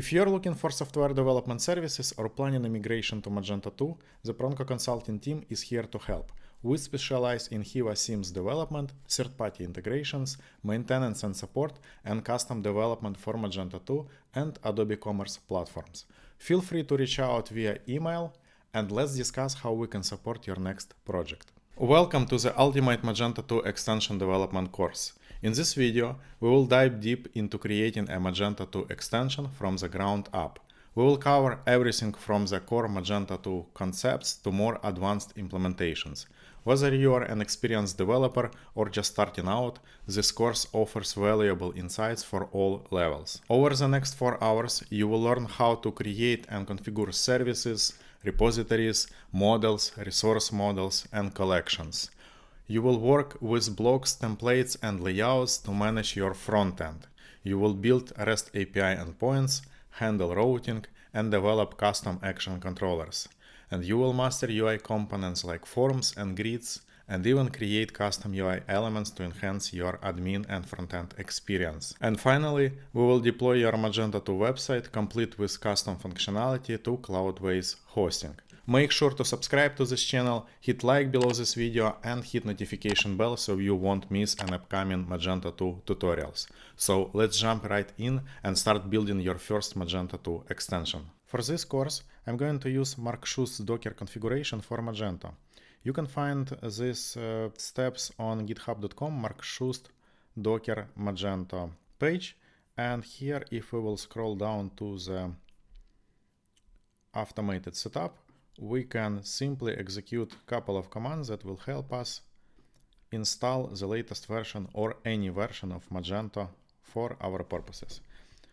If you're looking for software development services or planning a migration to Magento 2, the Pronko consulting team is here to help. We specialize in Hiva themes development, third-party integrations, maintenance and support, and custom development for Magento 2 and Adobe Commerce platforms. Feel free to reach out via email, and let's discuss how we can support your next project. Welcome to the Ultimate Magento 2 Extension Development course. In this video, we will dive deep into creating a Magento 2 extension from the ground up. We will cover everything from the core Magento 2 concepts to more advanced implementations. Whether you are an experienced developer or just starting out, this course offers valuable insights for all levels. Over the next 4 hours, you will learn how to create and configure services, repositories, models, resource models, and collections. You will work with blocks, templates, and layouts to manage your front end. You will build REST API endpoints, handle routing, and develop custom action controllers. And you will master UI components like forms and grids, and even create custom UI elements to enhance your admin and front-end experience. And finally, we will deploy your Magento 2 website complete with custom functionality to Cloudways hosting. Make sure to subscribe to this channel, hit like below this video, and hit notification bell so you won't miss an upcoming Magento 2 tutorials. So let's jump right in and start building your first Magento 2 extension. For this course, I'm going to use Mark Schust's Docker configuration for Magento. You can find these steps on github.com Mark Schust Docker Magento page. And here, if we will scroll down to the automated setup, we can simply execute a couple of commands that will help us install the latest version or any version of Magento for our purposes.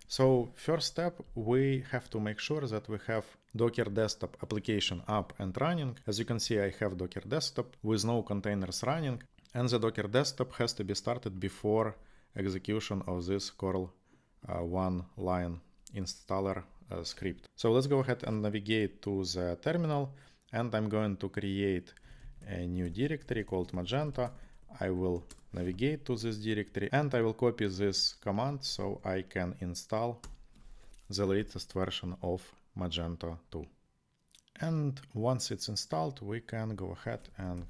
So first step, we have to make sure that we have Docker desktop application up and running. As you can see, I have Docker desktop with no containers running, and the Docker desktop has to be started before execution of this curl one-line installer script. So let's go ahead and navigate to the terminal, and I'm going to create a new directory called Magento. I will navigate to this directory and I will copy this command so I can install the latest version of Magento 2. And once it's installed, we can go ahead and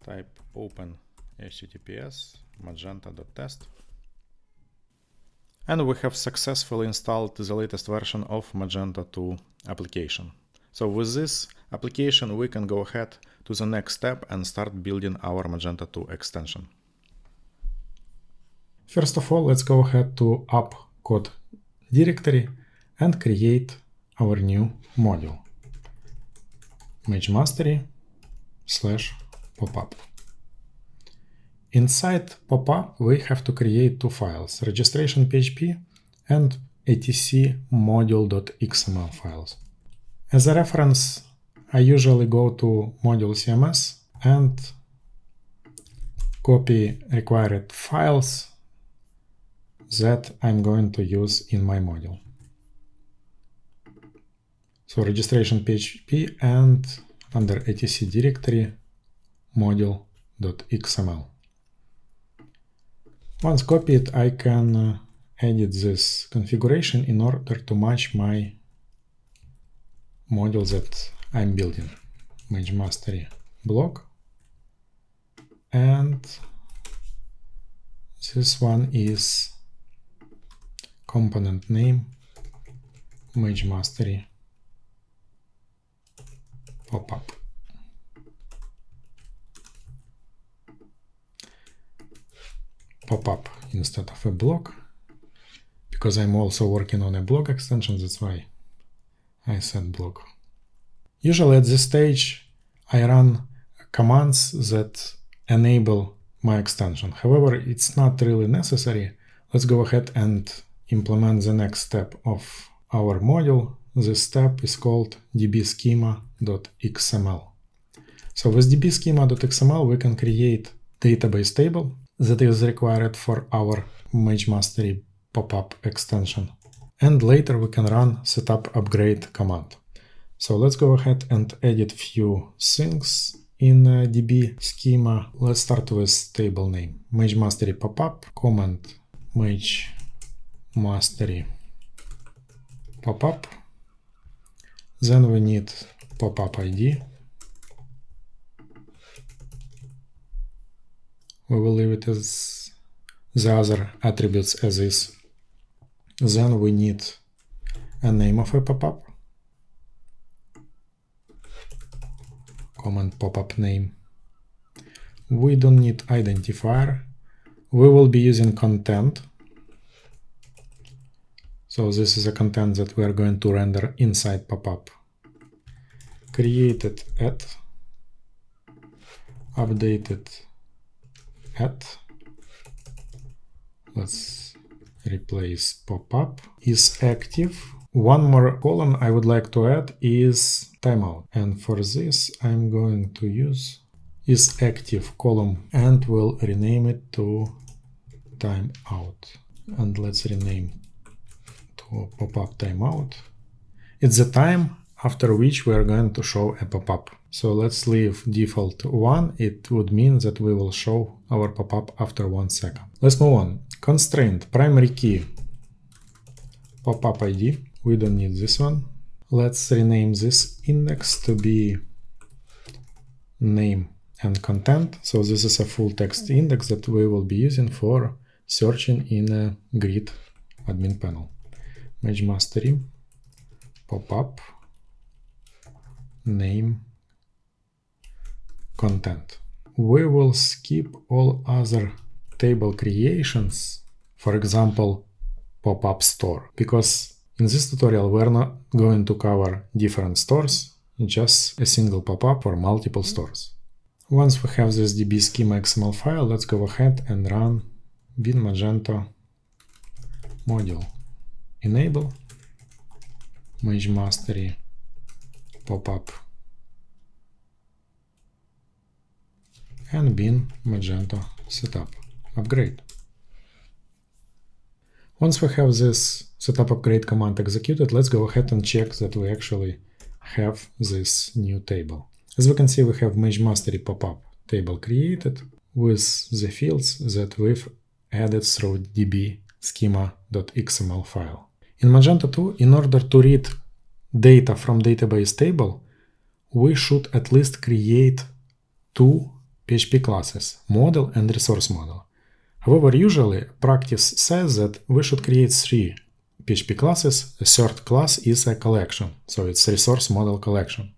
type open https magento.test. And we have successfully installed the latest version of Magento 2 application. So with this application, we can go ahead to the next step and start building our Magento 2 extension. First of all, let's go ahead to app code directory and create our new module. magemastery/popup. Inside popup, we have to create two files, registration.php and etc module.xml files. As a reference, I usually go to module CMS and copy required files that I'm going to use in my module. So registration.php and under etc directory module.xml. Once copied, I can edit this configuration in order to match my module that I'm building. Magemastery block. And this one is component name Magemastery popup. Popup instead of a block, because I'm also working on a block extension, that's why I said block. Usually at this stage, I run commands that enable my extension. However, it's not really necessary. Let's go ahead and implement the next step of our module. This step is called dbschema.xml. So with dbschema.xml, we can create database table that is required for our Magemastery popup extension. And later we can run setup upgrade command. So let's go ahead and edit few things in db schema. Let's start with table name Magemastery popup, comment Magemastery pop-up. Then we need pop-up ID. We will leave it as the other attributes as is. Then we need a name of a pop-up. Comment pop-up name. We don't need identifier. We will be using content. So this is a content that we are going to render inside pop-up. Created at, updated at. Let's replace pop-up. Is active. One more column I would like to add is timeout. And for this I'm going to use is active column and we'll rename it to timeout. And let's rename to pop-up timeout. It's the time after which we are going to show a pop-up. So let's leave default 1. It would mean that we will show our pop-up after 1 second. Let's move on. Constraint primary key pop-up ID. We don't need this one. Let's rename this index to be name and content. So this is a full text index that we will be using for searching in a grid admin panel. Mage mastery pop-up name content. We will skip all other table creations, for example pop-up store, because in this tutorial we're not going to cover different stores, just a single pop-up for multiple stores. Once we have this db schema XML file, let's go ahead and run bin Magento module enable mage mastery pop-up and bin Magento setup upgrade. Once we have this setup upgrade command executed, let's go ahead and check that we actually have this new table. As we can see, we have mage mastery pop-up table created with the fields that we've added through db schema.xml file. In Magento 2, in order to read data from database table, we should at least create 2 PHP classes, model and resource model. However, usually practice says that we should create 3 PHP classes. A third class is a collection, so it's resource model collection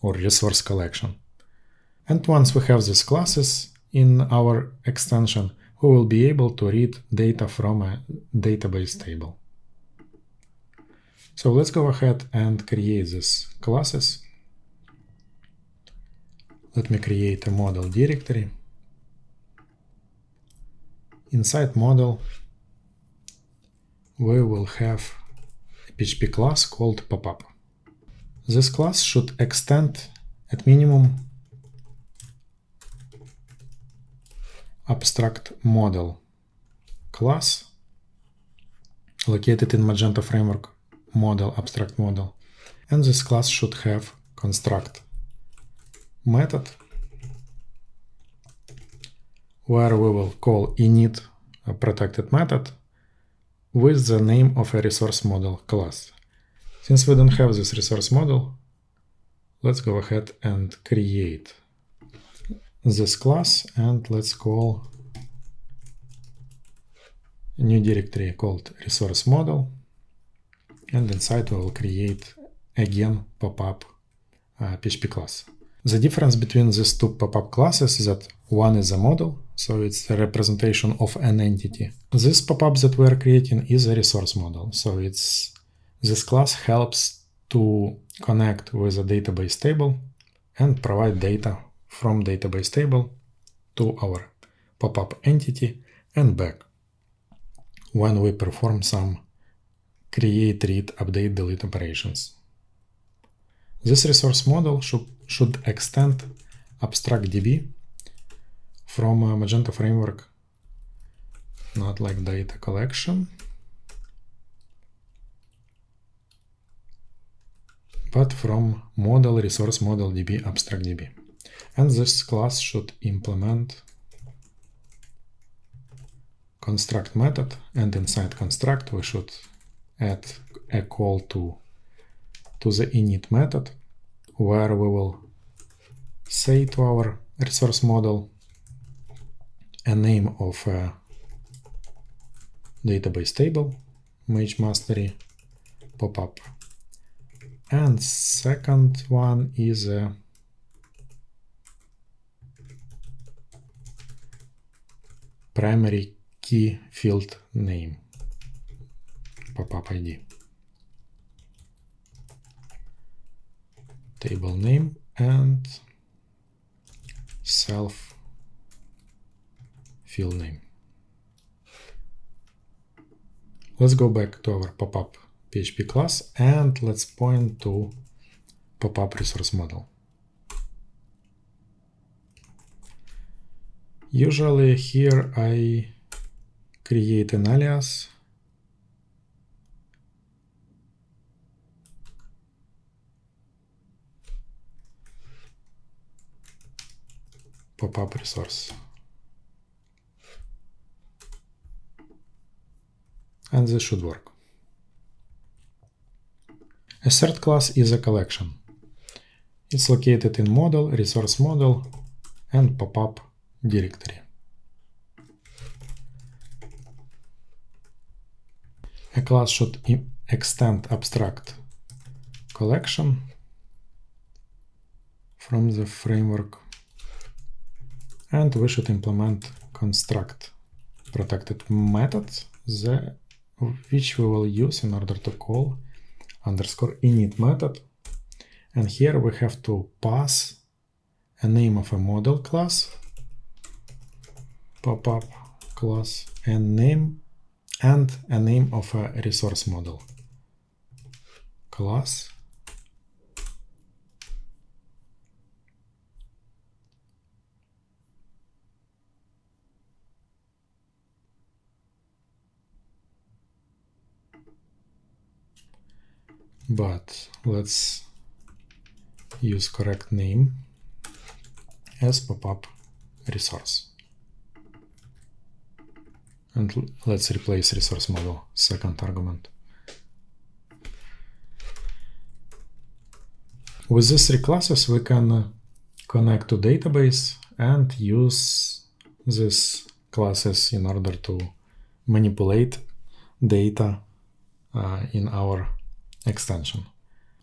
or resource collection. And once we have these classes in our extension, we will be able to read data from a database table. So let's go ahead and create these classes. Let me create a model directory. Inside model, we will have a PHP class called pop-up. This class should extend at minimum abstract model class located in Magento framework model abstract model, and this class should have construct method where we will call init, a protected method, with the name of a resource model class. Since we don't have this resource model, let's go ahead and create this class, and let's call a new directory called resource model, and inside we will create again pop-up PHP class. The difference between these 2 pop-up classes is that one is a model, so it's a representation of an entity. This pop-up that we are creating is a resource model, so this class helps to connect with a database table and provide data from database table to our pop-up entity and back when we perform some create, read, update, delete operations. This resource model should extend abstract DB from Magento framework, not like data collection, but from model resource model DB abstract DB. And this class should implement construct method, and inside construct we should add a call to the init method, where we will say to our resource model a name of a database table, image mastery, pop-up. And second one is a primary key field name, pop-up ID. Table name and self field name. Let's go back to our pop-up PHP class and let's point to pop-up resource model. Usually here I create an alias pop-up resource. And this should work. A third class is a collection. It's located in model, resource model, and pop-up directory. A class should extend abstract collection from the framework, and we should implement construct protected methods which we will use in order to call _init method. And here we have to pass a name of a model class, pop-up class, and a name of a resource model class. But let's use correct name as pop-up resource. And let's replace resource model second argument. With these three classes we can connect to database and use these classes in order to manipulate data in our extension.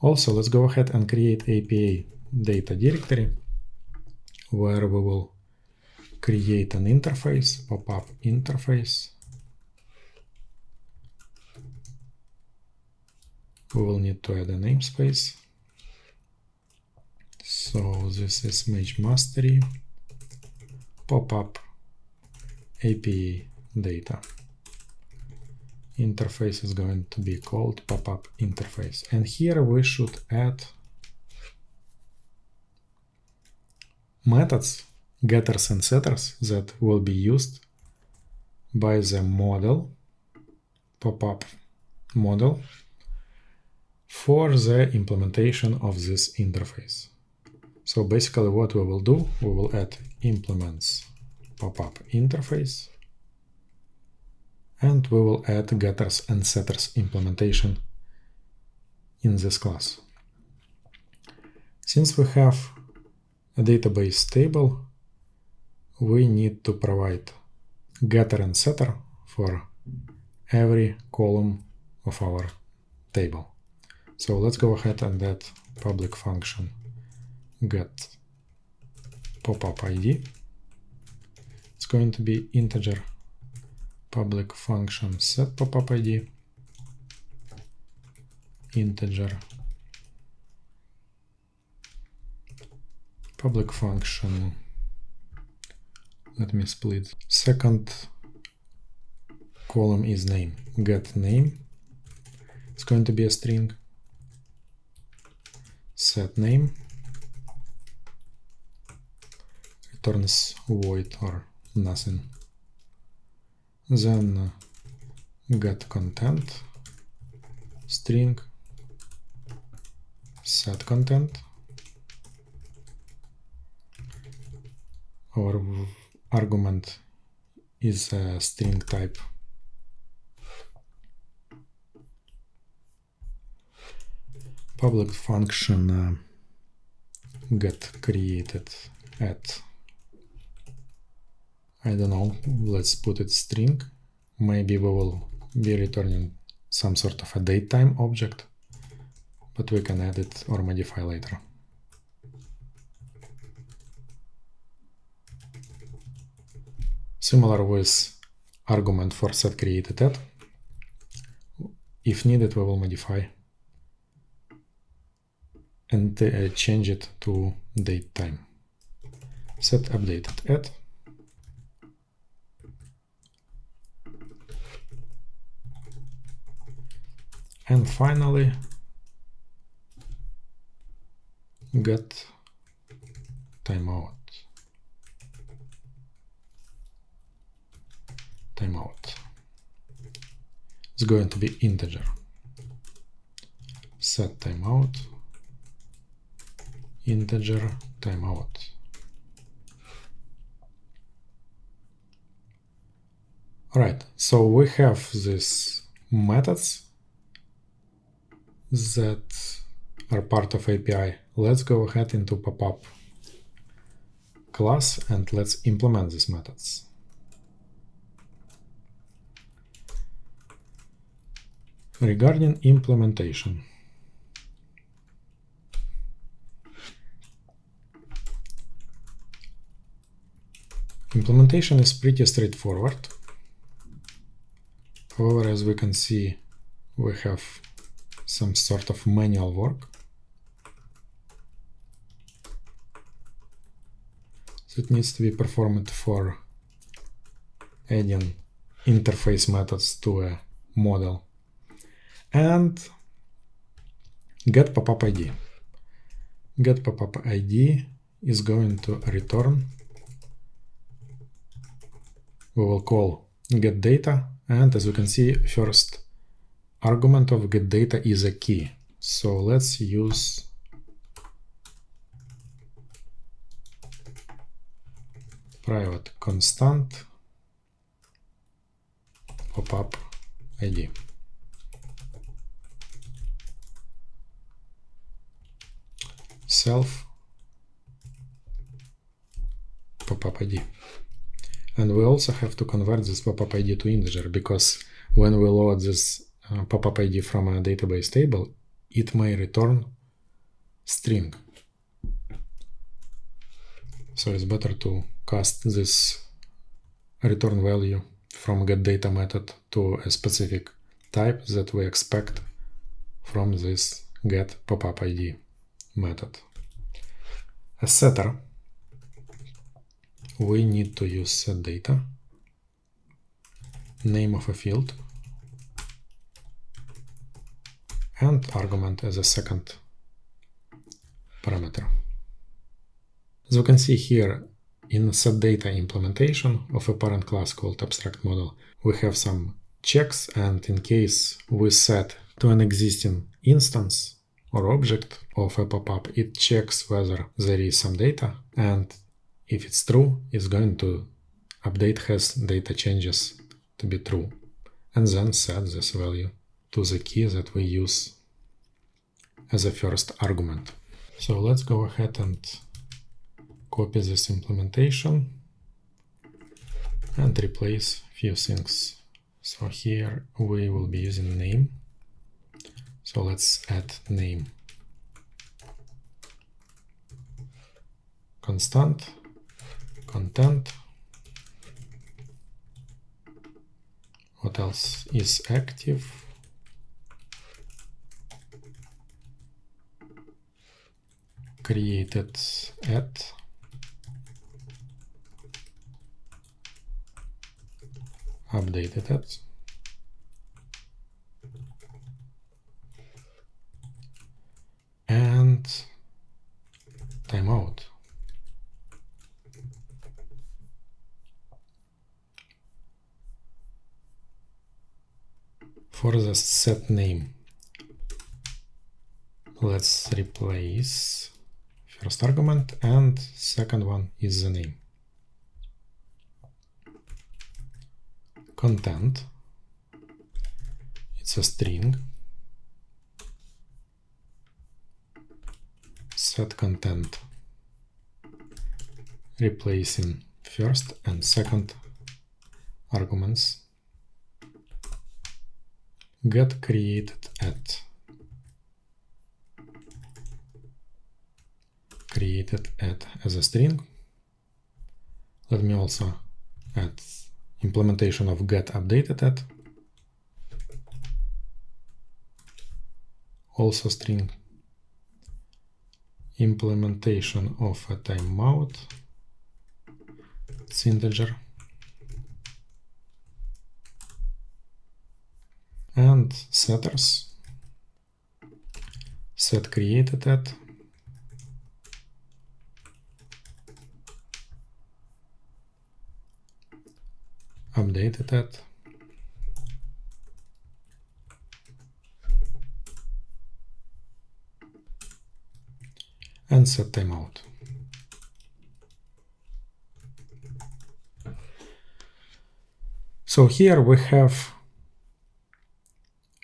Also, let's go ahead and create API data directory where we will create an interface, pop-up interface. We will need to add a namespace. So this is image mastery, pop-up API data. Interface is going to be called pop-up interface. And here we should add methods, getters and setters, that will be used by the model, pop-up model, for the implementation of this interface. So basically what we will do, we will add implements pop-up interface, and we will add getters and setters implementation in this class. Since we have a database table, we need to provide getter and setter for every column of our table. So let's go ahead and add public function get pop-up ID. It's going to be integer public function set pop-up ID, integer public function, let me split, second column is name, get name, it's going to be a string, set name, returns void or nothing. Then get content, string, set content. Our argument is a string type. public function get created at, I don't know, let's put it string. Maybe we will be returning some sort of a datetime object, but we can add it or modify later. Similar with argument for set created at. If needed, we will modify and change it to datetime. Set updated at. And finally, get timeout. Timeout. It's going to be integer. Set timeout, integer timeout. Alright, so we have these methods that are part of API. Let's go ahead into pop-up class and let's implement these methods. Regarding implementation, implementation is pretty straightforward. However, as we can see, we have some sort of manual work. So it needs to be performed for adding interface methods to a model. And get pop-up ID. Get pop-up ID is going to return. We will call get data, and as you can see, first argument of get data is a key. So let's use private constant pop-up ID. Self pop-up ID. And we also have to convert this pop-up ID to integer, because when we load this pop-up ID from a database table, it may return string. So it's better to cast this return value from getData method to a specific type that we expect from this get pop-up ID method. As setter, we need to use setData, name of a field, and argument as a second parameter. As you can see here, in setData implementation of a parent class called abstract model, we have some checks, and in case we set to an existing instance or object of a pop-up, it checks whether there is some data, and if it's true, it's going to update has data changes to be true, and then set this value to the key that we use as a first argument. So let's go ahead and copy this implementation and replace few things. So here we will be using name. So let's add name constant, content. What else is active? Created at, updated at, and timeout. For the set name, let's replace first argument, and second one is the name. Content, it's a string. set content, replacing first and second arguments, get created at as a string. Let me also add implementation of get updated at, also string, implementation of a timeout, it's integer, and setters, set created at, updated at, and set timeout. So here we have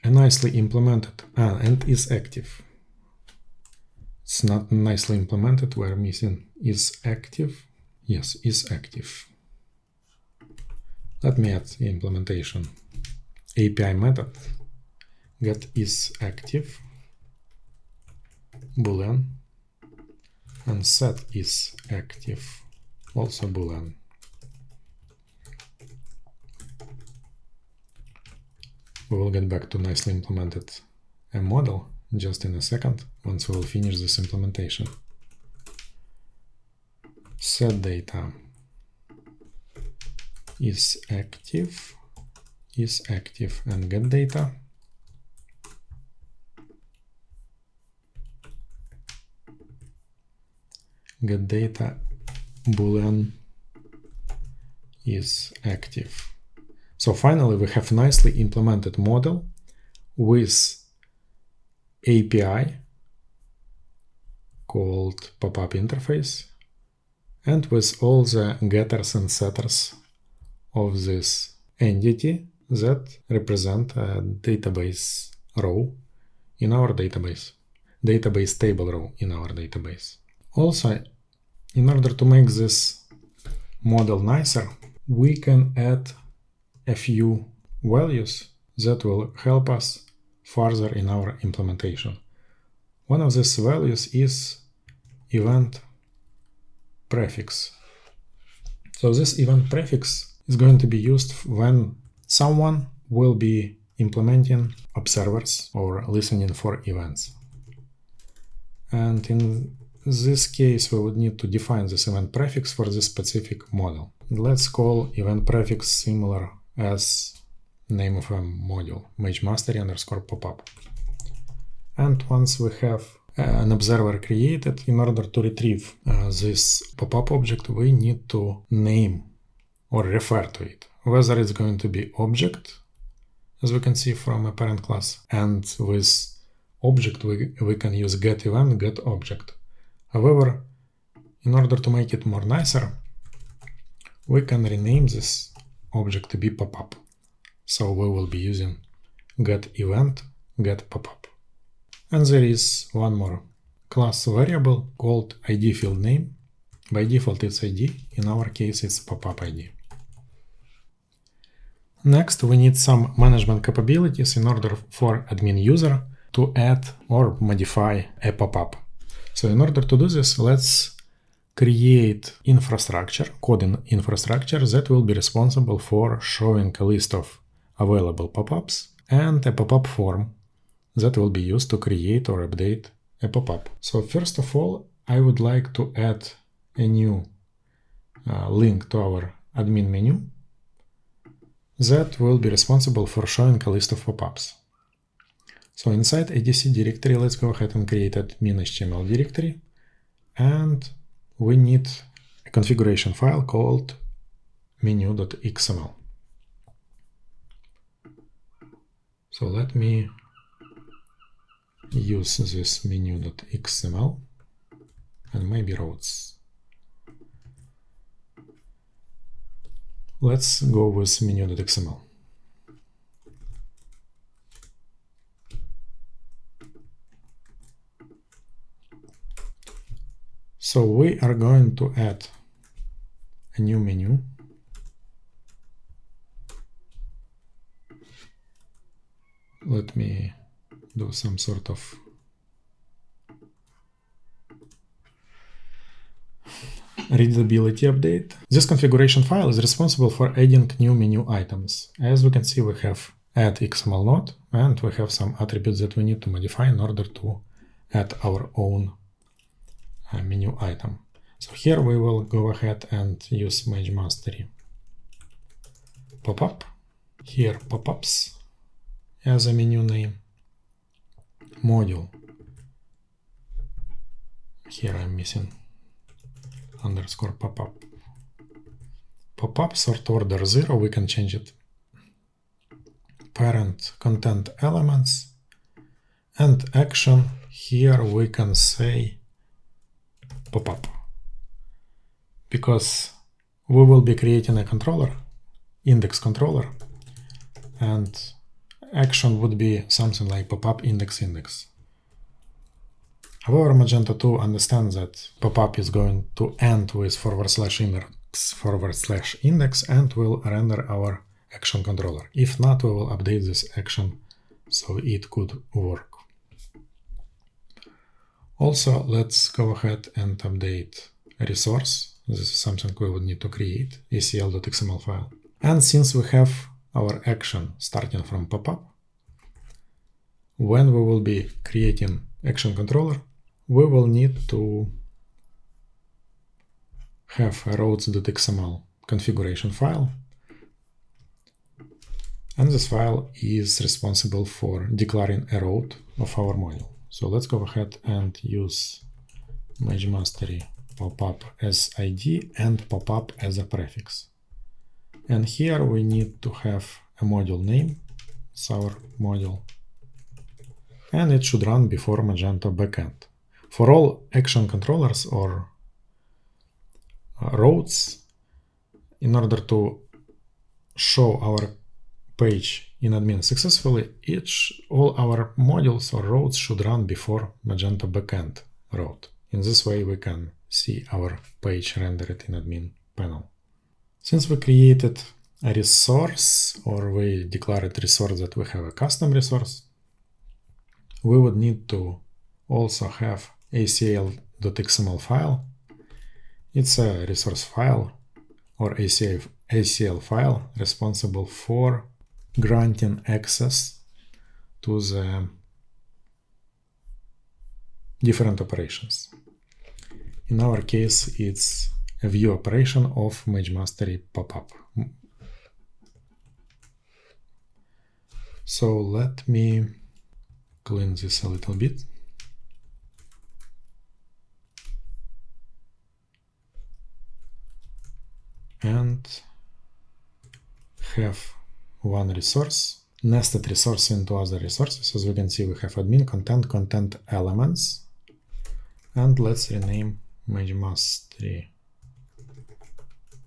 a nicely implemented and is active. It's not nicely implemented, we're missing is active. Yes, is active. Let me add the implementation. API method get is active boolean and set is active also boolean. We will get back to nicely implemented model just in a second once we will finish this implementation. Set data is active and get data boolean is active. So finally we have nicely implemented model with API called pop-up interface and with all the getters and setters of this entity that represent a database row in our database table row in our database. Also, in order to make this model nicer, we can add a few values that will help us further in our implementation. One of these values is event prefix. So this event prefix is going to be used when someone will be implementing observers or listening for events. And in this case, we would need to define this event prefix for this specific model. Let's call event prefix similar as name of a module, magemastery_popup. And once we have an observer created, in order to retrieve this pop-up object, we need to name or refer to it. Whether it's going to be object, as we can see from a parent class, and with object we can use get event, get object. However, in order to make it more nicer, we can rename this object to be popup. So we will be using get event, get popup. And there is one more class variable called ID field name. By default it's ID, in our case it's popup ID. Next, we need some management capabilities in order for admin user to add or modify a popup. So in order to do this, let's create infrastructure, coding infrastructure that will be responsible for showing a list of available popups and a popup form that will be used to create or update a popup. So first of all, I would like to add a new link to our admin menu that will be responsible for showing a list of popups. So inside ADC directory, let's go ahead and create admin HTML directory, and we need a configuration file called menu.xml. So let me use this menu.xml and maybe routes. Let's go with menu.xml. So we are going to add a new menu. Let me do some sort of readability update. This configuration file is responsible for adding new menu items. As we can see, we have add XML node, and we have some attributes that we need to modify in order to add our own menu item. So here we will go ahead and use Magento pop-up. Here pop-ups as a menu name. Module. Here I'm missing underscore pop-up. Pop-up sort order 0, we can change it. Parent content elements. And action, here we can say pop-up. Because we will be creating a controller, index controller, and action would be something like pop-up index. However, Magento 2 understands that pop-up is going to end with /index and will render our action controller. If not, we will update this action so it could work. Also, let's go ahead and update a resource. This is something we would need to create, acl.xml file. And since we have our action starting from pop-up, when we will be creating action controller, we will need to have a routes.xml configuration file. And this file is responsible for declaring a route of our module. So let's go ahead and use Magento pop-up as ID and pop-up as a prefix. And here we need to have a module name. It's our module. And it should run before Magento backend. For all action controllers or routes, in order to show our page in admin successfully, all our modules or routes should run before Magento backend route. In this way, we can see our page rendered in admin panel. Since we created a resource, or we declared resource that we have a custom resource, we would need to also have acl.xml file. It's a resource file or ACL file responsible for granting access to the different operations. In our case, it's a view operation of Magento pop-up. So let me clean this a little bit. And have one resource, nested resource into other resources. As we can see, we have admin content elements. And let's rename Magento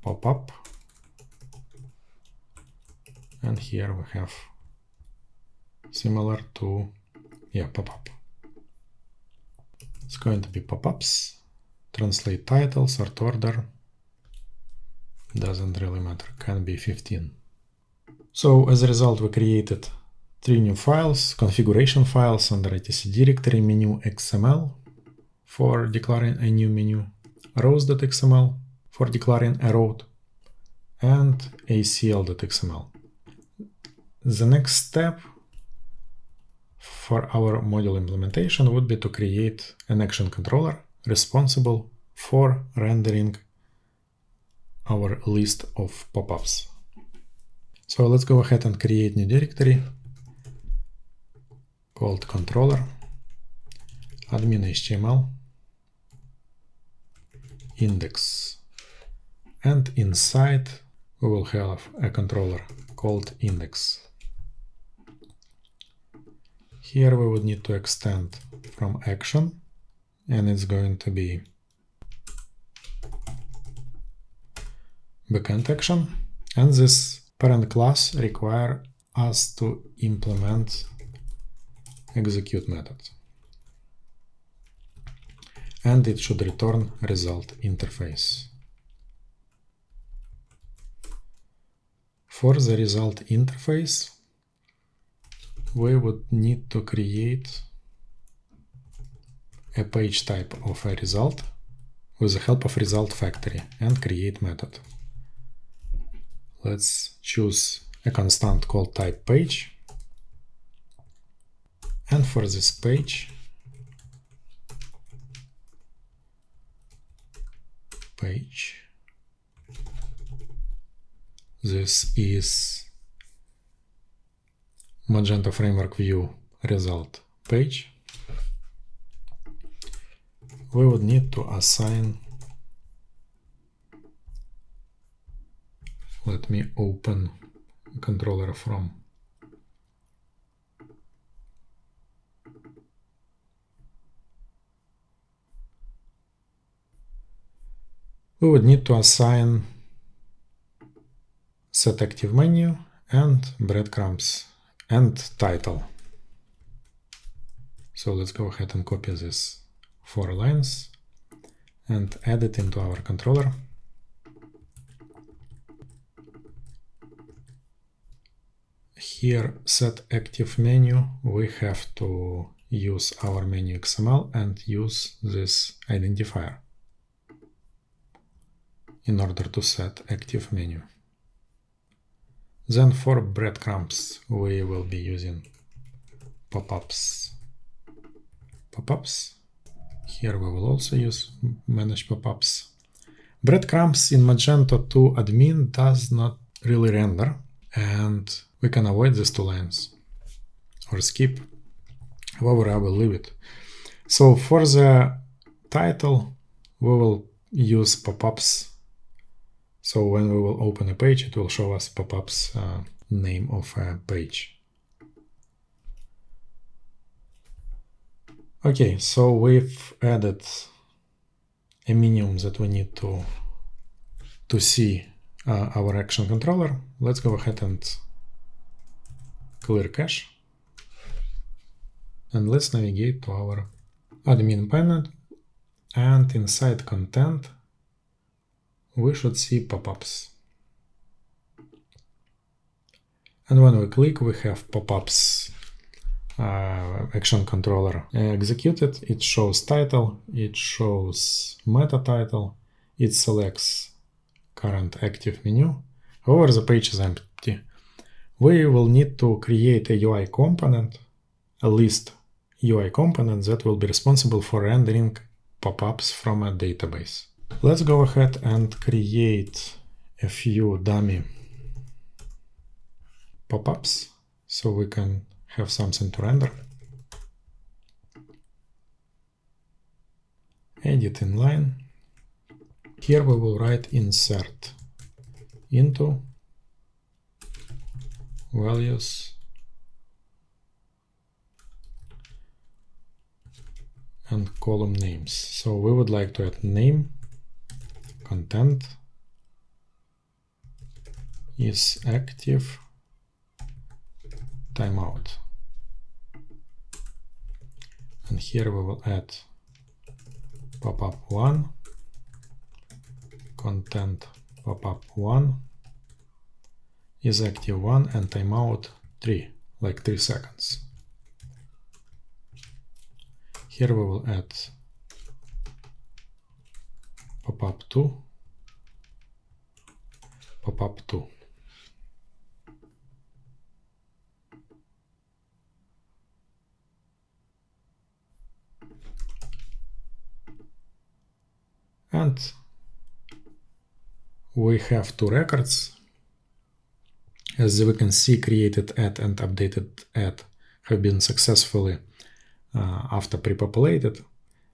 pop-up. And here we have similar to pop-up. It's going to be pop-ups, translate title, sort order. Doesn't really matter, can be 15. So as a result, we created 3 new files, configuration files under etc directory, menu XML for declaring a new menu, rows.xml for declaring a route, and acl.xml. The next step for our module implementation would be to create an action controller responsible for rendering our list of pop-ups. So let's go ahead and create new directory called controller, admin HTML, index, and inside we will have a controller called index. Here we would need to extend from action, and it's going to be backend action, and this parent class require us to implement execute method. and it should return result interface. For the result interface, we would need to create a page type of a result with the help of result factory and create method. Let's choose a constant called type page, and for this page, this is Magento Framework View result page. We would need to assign, let me open controller from we would need to assign set active menu and breadcrumbs and title. So let's go ahead and copy this 4 lines and add it into our controller. Here, set active menu, we have to use our menu XML and use this identifier in order to set active menu. Then for breadcrumbs, we will be using pop-ups. Here we will also use manage pop-ups. Breadcrumbs in Magento 2 admin does not really render, and we can avoid these 2 lines or skip. However, I will leave it. So for the title, we will use pop-ups. So when we will open a page, it will show us pop-ups name of a page. Okay, so we've added a minimum that we need to see our action controller. Let's go ahead and clear cache. And let's navigate to our admin panel, and inside content, we should see pop-ups. And when we click, we have pop-ups action controller executed. It shows title, it shows meta title, it selects current active menu. However, the page is empty. We will need to create a UI component, a list UI component that will be responsible for rendering pop-ups from a database. Let's go ahead and create a few dummy pop-ups so we can have something to render. Edit inline. Here we will write insert into values and column names. So we would like to add name, content is active, timeout. And here we will add pop-up 1, content pop-up 1 is active 1 and timeout 3, like 3 seconds. Here we will add pop-up 2, pop-up 2. And we have 2 records. As we can see, created add and updated add have been successfully after pre-populated.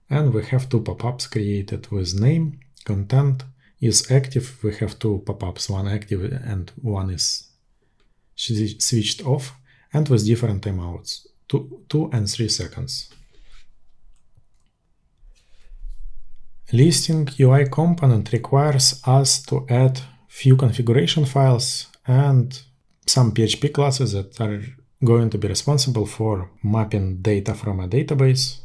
And we have 2 pop-ups created with name, content is active. We have 2 pop-ups, one active and one is switched off, and with different timeouts, 2 and 3 seconds. Listing UI component requires us to add few configuration files and some PHP classes that are going to be responsible for mapping data from a database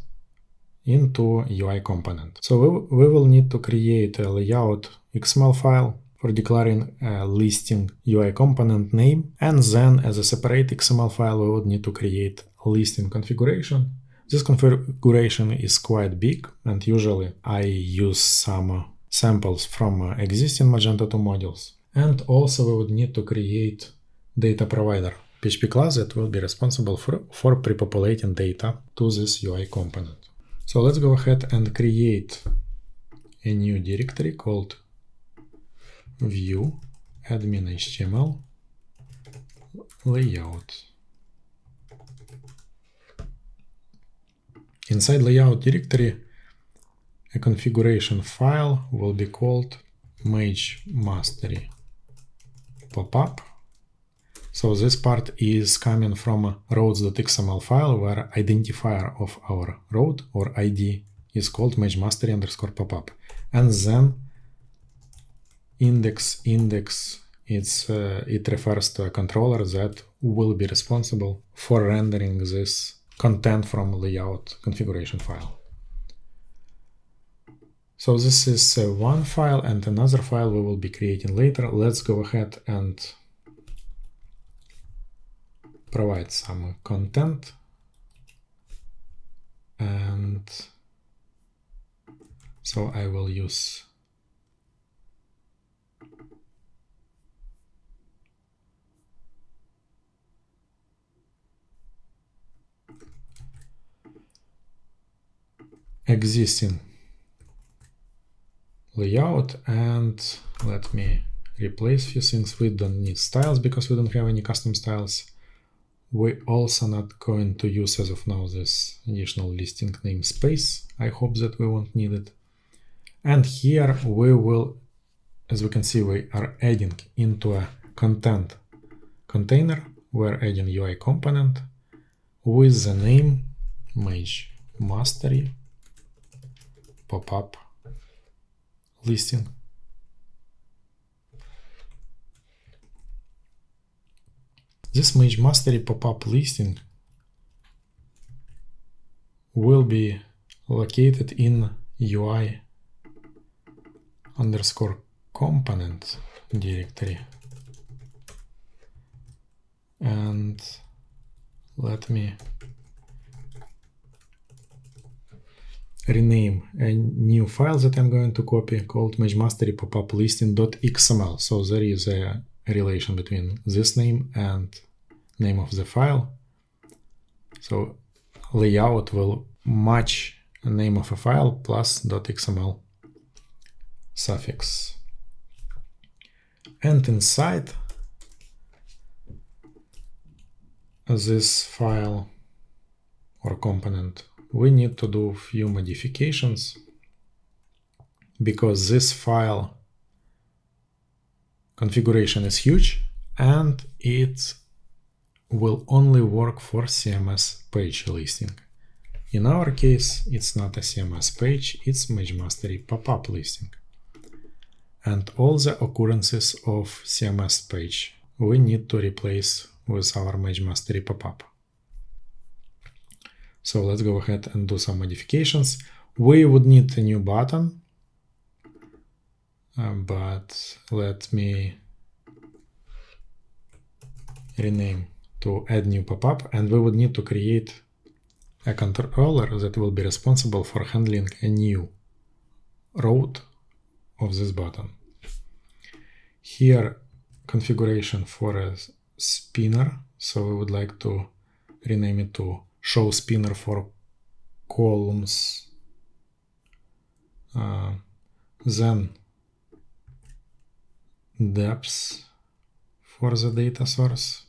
into UI component. So we will need to create a layout XML file for declaring a listing UI component name, and then as a separate XML file we would need to create a listing configuration. This configuration is quite big, and usually I use some samples from existing Magento 2 modules. And also we would need to create data provider PHP class that will be responsible for pre-populating data to this UI component. So let's go ahead and create a new directory called view admin HTML layout. Inside layout directory, a configuration file will be called Mage Mastery Popup. So this part is coming from roads.xml file where identifier of our road or ID is called magemastery_popup. And then index it refers to a controller that will be responsible for rendering this content from layout configuration file. So this is one file, and another file we will be creating later. Let's go ahead and provide some content, and so I will use existing layout, and let me replace a few things. We don't need styles because we don't have any custom styles. We also not going to use as of now this additional listing namespace. I hope that we won't need it. And here we will, as we can see, we are adding into a content container. We're adding UI component with the name Mage Mastery Popup listing. This Mage Mastery Popup listing will be located in UI underscore component directory. And let me rename a new file that I'm going to copy called magemastery popup listing.xml. So there is a relation between this name and name of the file. So layout will match the name of a file plus .xml suffix. And inside this file or component, we need to do a few modifications because this file configuration is huge and it will only work for CMS page listing. In our case, it's not a CMS page, it's magemastery popup listing. And all the occurrences of CMS page we need to replace with our magemastery popup. So let's go ahead and do some modifications. We would need a new button, but let me rename to add new popup, and we would need to create a controller that will be responsible for handling a new road of this button. Here, configuration for a spinner, so we would like to rename it to show spinner for columns. Then depth for the data source.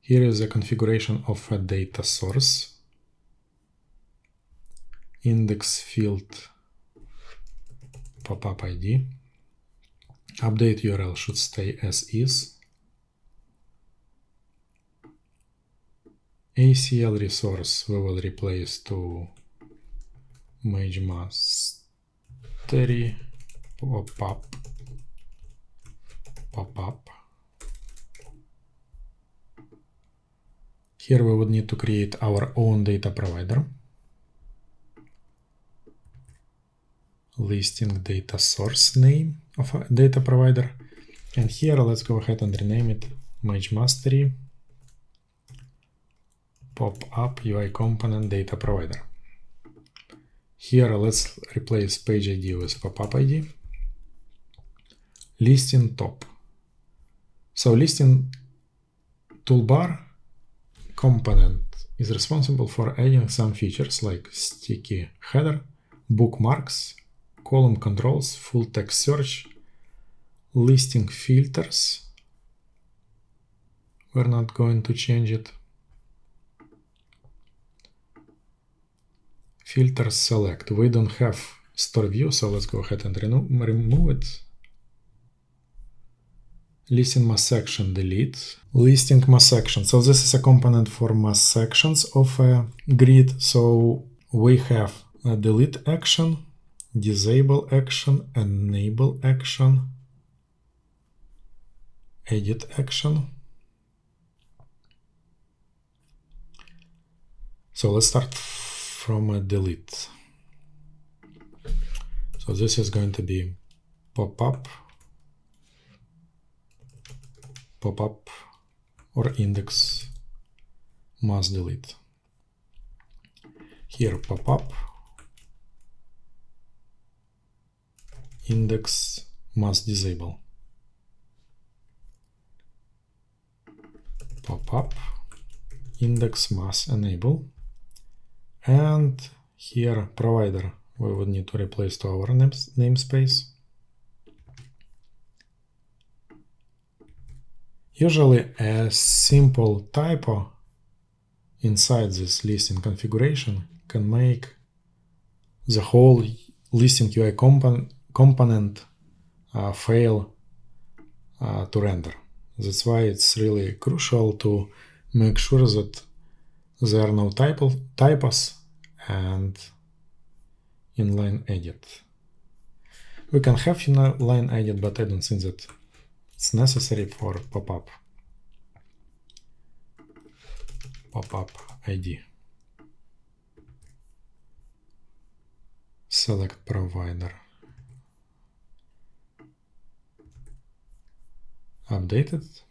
Here is the configuration of a data source. Index field popup ID. Update URL should stay as is. ACL resource we will replace to magemastery popup. Here we would need to create our own data provider. listing data source name of a data provider. And here let's go ahead and rename it Magento pop-up UI component data provider. Here let's replace page ID with pop-up ID. Listing top. So listing toolbar component is responsible for adding some features like sticky header, bookmarks, column controls, full text search, listing filters. We're not going to change it. Filters select. We don't have store view, so let's go ahead and remove it. Listing mass section, delete. Listing mass section. So this is a component for mass sections of a grid. So we have a delete action, disable action, enable action, edit action. So let's start from a delete. So this is going to be pop-up, or index mass delete. Here pop-up, index mass disable. Pop-up, index mass enable. And here provider, we would need to replace to our namespace. Usually a simple typo inside this listing configuration can make the whole listing UI component fail to render. That's why it's really crucial to make sure that there are no typos and inline edit. We can have inline edit, but I don't think that it's necessary for pop-up. Pop-up ID. Select provider. Updated.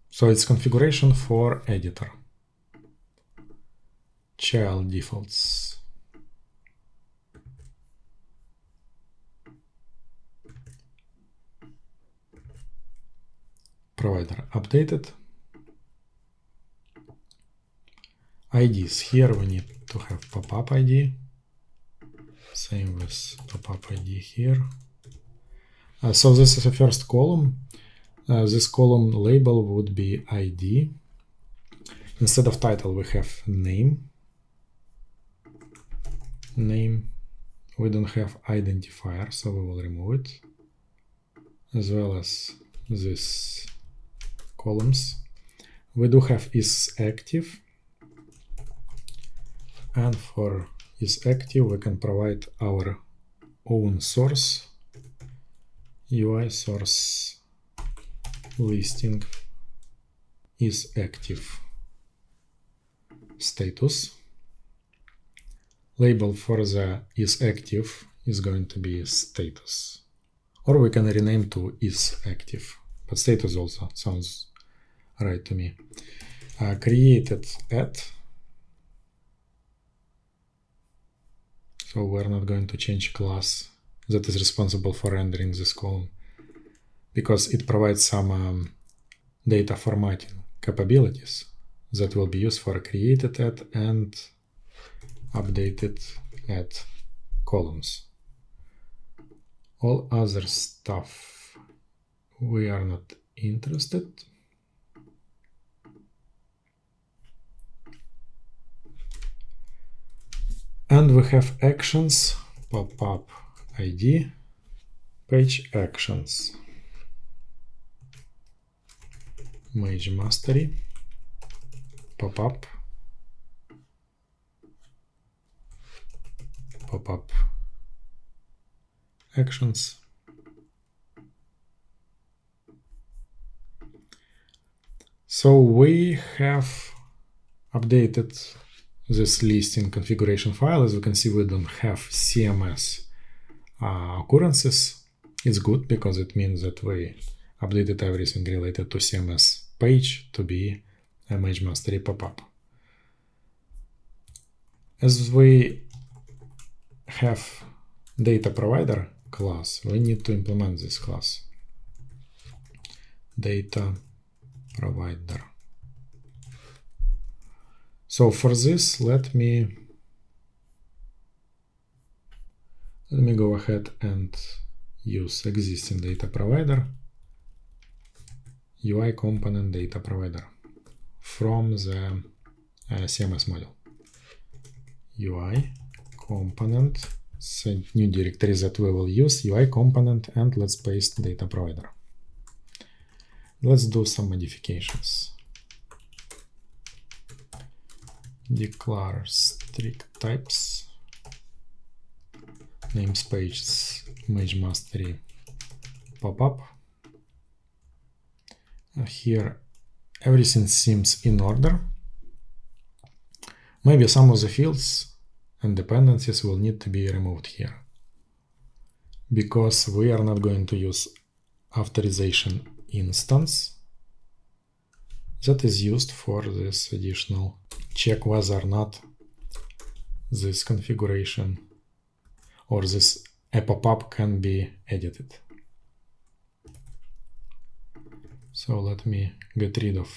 So it's configuration for editor. Child defaults. Provider updated. IDs. Here we need to have pop-up ID. Same with pop-up ID here. So this is the first column. This column label would be ID. Instead of title we have name. We don't have identifier, so we will remove it, as well as these columns. We do have is active, and for is active we can provide our own source, UI source listing is active status. Label for the is active is going to be status, or we can rename to is active, but status also sounds right to me. Created at, so we're not going to change class that is responsible for rendering this column, because it provides some data formatting capabilities that will be used for created at and updated at columns. All other stuff we are not interested. And we have actions, pop-up ID, page actions, Mage Mastery, pop-up, pop-up actions. So we have updated this listing configuration file. As you can see, we don't have CMS occurrences. It's good because it means that we updated everything related to CMS page to be a Mage Mastery pop-up. As we have data provider class, we need to implement this class. Data provider. So for this, let me go ahead and use existing data provider, UI component data provider from the CMS module. UI component, so new directory that we will use, UI component, and let's paste data provider. Let's do some modifications. Declare strict types. Namespace Mage Mastery pop-up. Here everything seems in order. Maybe some of the fields and dependencies will need to be removed here, because we are not going to use authorization instance that is used for this additional check whether or not this configuration or this a pop-up can be edited. So let me get rid of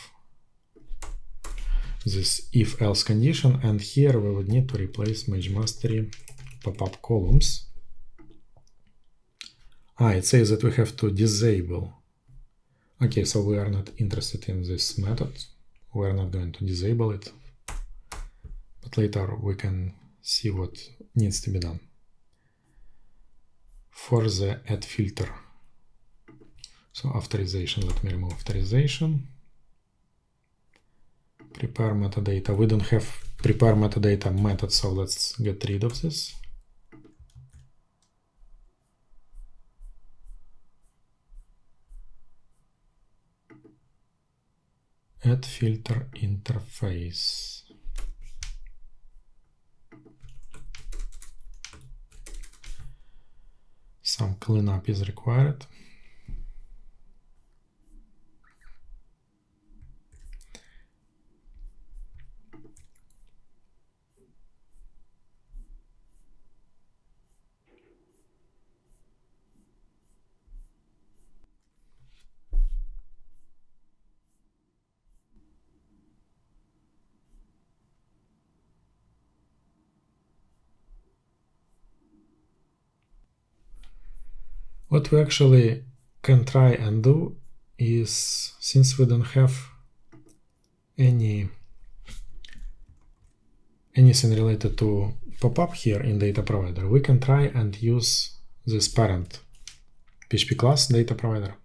this if-else condition, and here we would need to replace Mage Mastery pop-up columns. It says that we have to disable. Okay, so we are not interested in this method. We are not going to disable it, but later we can see what needs to be done. For the add filter, so authorization, let me remove authorization. Prepare metadata. We don't have prepare metadata method, so let's get rid of this. Add filter interface. Some cleanup is required. What we actually can try and do is, since we don't have anything related to pop-up here in data provider, we can try and use this parent PHP class data provider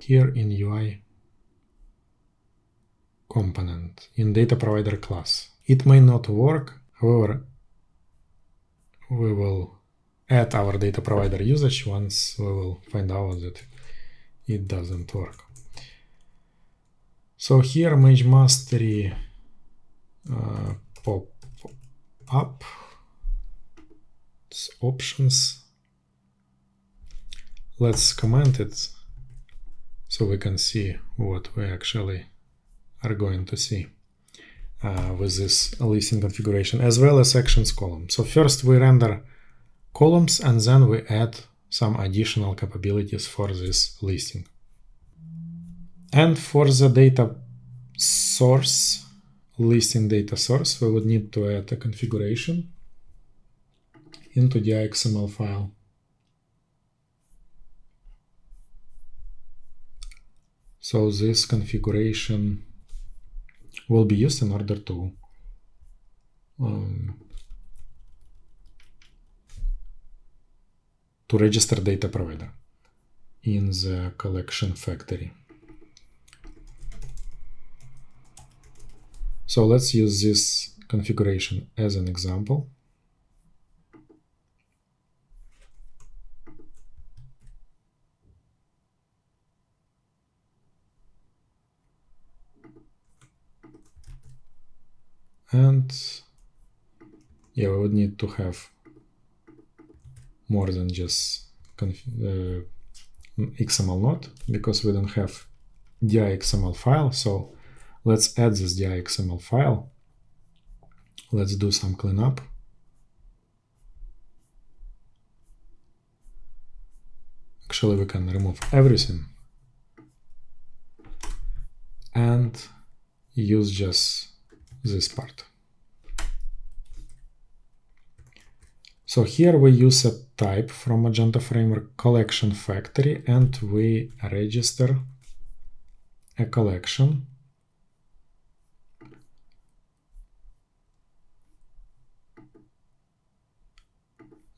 here in UI component in data provider class. It may not work, however, we will add our data provider usage once we will find out that it doesn't work. So here Mage Mastery pop-up options. Let's comment it so we can see what we actually are going to see with this listing configuration, as well as actions column. So first we render columns and then we add some additional capabilities for this listing. And for the data source, listing data source, we would need to add a configuration into the XML file. So this configuration will be used in order to register data provider in the collection factory. So let's use this configuration as an example. And yeah, we would need to have more than just XML node because we don't have .xml file. So let's add this .xml file. Let's do some cleanup. Actually, we can remove everything and use just this part. So here we use a type from Magento Framework collection factory, and we register a collection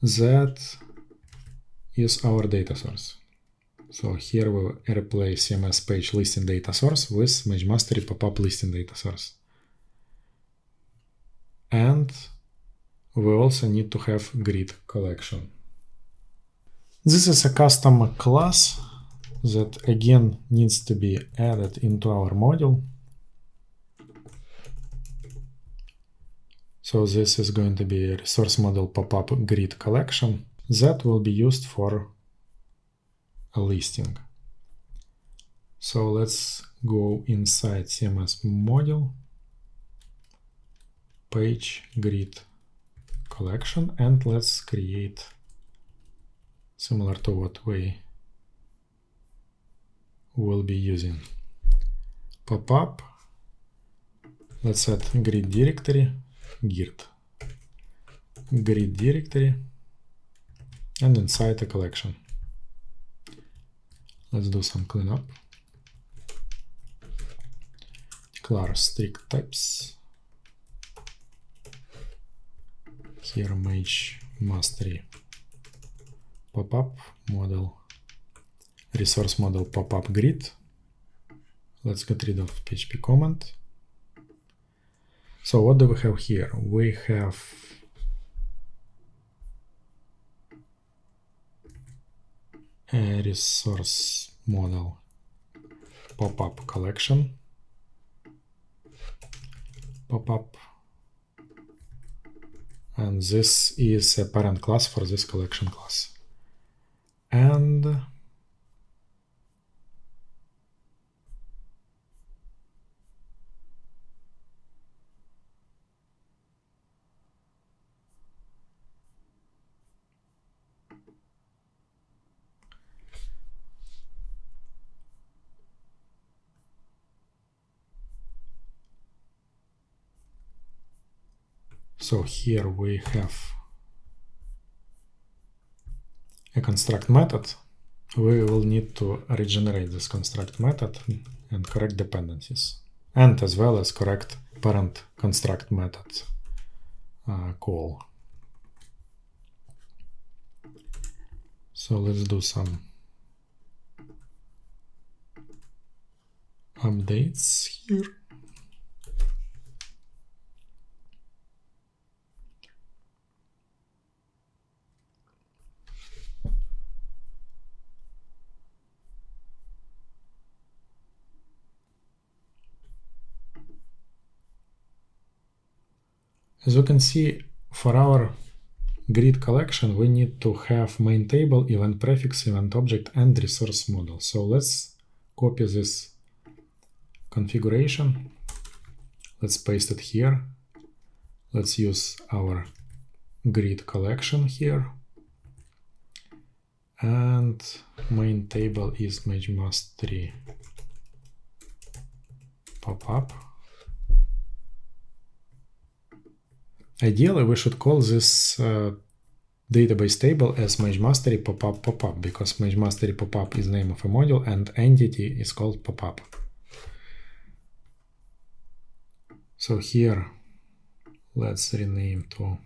that is our data source. So here we replace CMS page listing data source with MageMastery pop-up listing data source. And we also need to have grid collection. This is a custom class that again needs to be added into our module. So this is going to be a resource model pop-up grid collection that will be used for a listing. So let's go inside CMS module, page grid collection, and let's create similar to what we will be using. Pop-up, let's add grid directory, grid directory, and inside a collection. Let's do some cleanup. Declare strict types. Here MageMastery pop-up model, resource model pop-up grid. Let's get rid of PHP comment. So what do we have here? We have a resource model pop-up collection, pop-up, and this is a parent class for this collection class. And so here we have a construct method. We will need to regenerate this construct method and correct dependencies, and as well as correct parent construct method call. So let's do some updates here. As you can see, for our grid collection, we need to have main table, event prefix, event object, and resource model. So let's copy this configuration. Let's paste it here. Let's use our grid collection here. And main table is MageMastery pop-up. Ideally, we should call this database table as MageMastery pop-up pop-up, because MageMastery pop-up is name of a module and entity is called pop-up. So here, let's rename to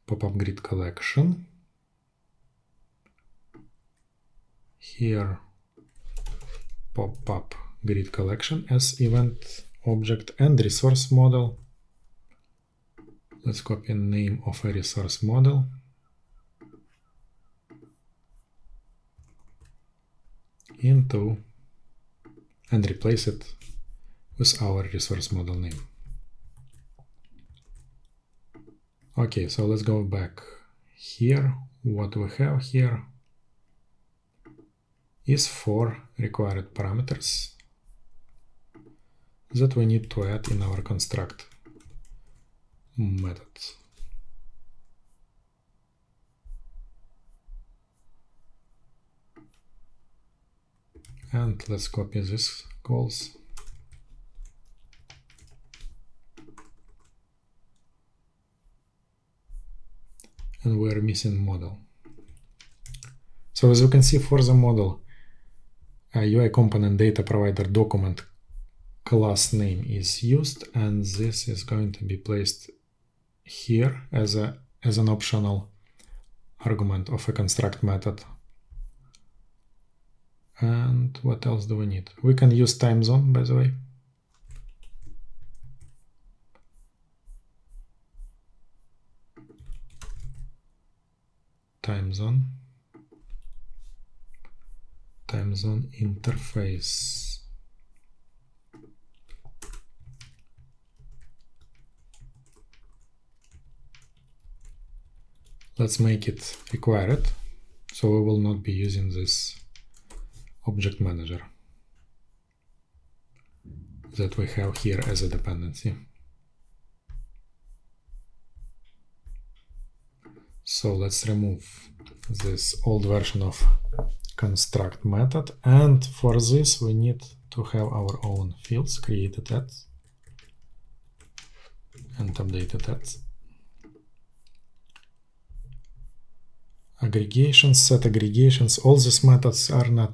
pop-up grid collection. Here, pop-up grid collection as event object and resource model. Let's copy name of a resource model. Into and replace it with our resource model name. Okay, so let's go back here what we have here is 4 required parameters that we need to add in our construct method. And let's copy these calls. And we're missing model. So as you can see, for the model, UI component data provider document class name is used, and this is going to be placed here as an optional argument of a construct method. And what else do we need? We can use time zone, by the way. Time zone interface. Let's make it required, so we will not be using this object manager that we have here as a dependency. So let's remove this old version of construct method, and for this we need to have our own fields created at and updated at. Aggregations, set aggregations, all these methods are not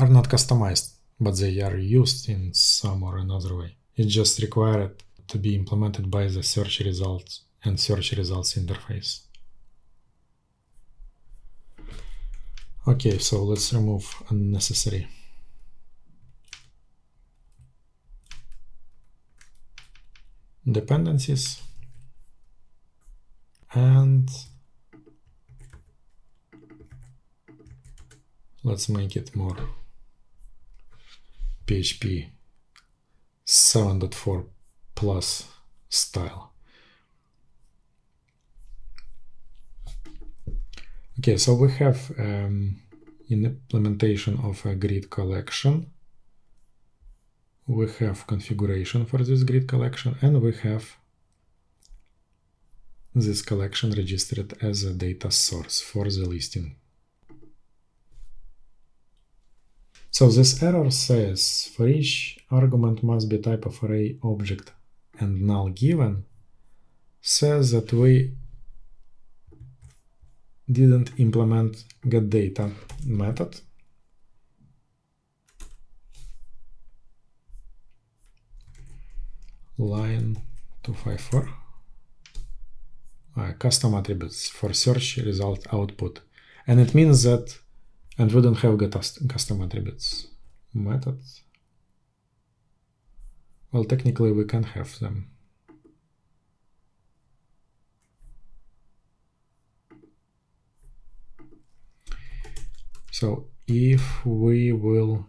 customized, but they are used in some or another way. It's just required to be implemented by the search results and search results interface. Okay, so let's remove unnecessary. Dependencies and let's make it more PHP 7.4 plus style. Okay, so we have implementation of a grid collection. We have configuration for this grid collection, and we have this collection registered as a data source for the listing. So this error says for each argument must be type of array object and null given, says that we didn't implement getData method. Line 254. Custom attributes for search result output. And it means that, and we don't have custom attributes methods. Well, technically we can have them. So if we will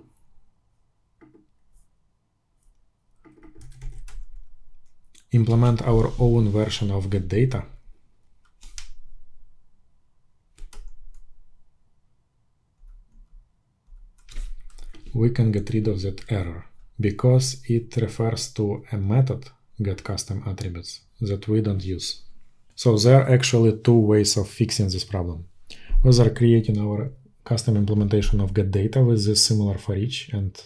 implement our own version of getData, we can get rid of that error because it refers to a method getCustomAttributes that we don't use. So there are actually two ways of fixing this problem. Either creating our custom implementation of getData with this similar for each and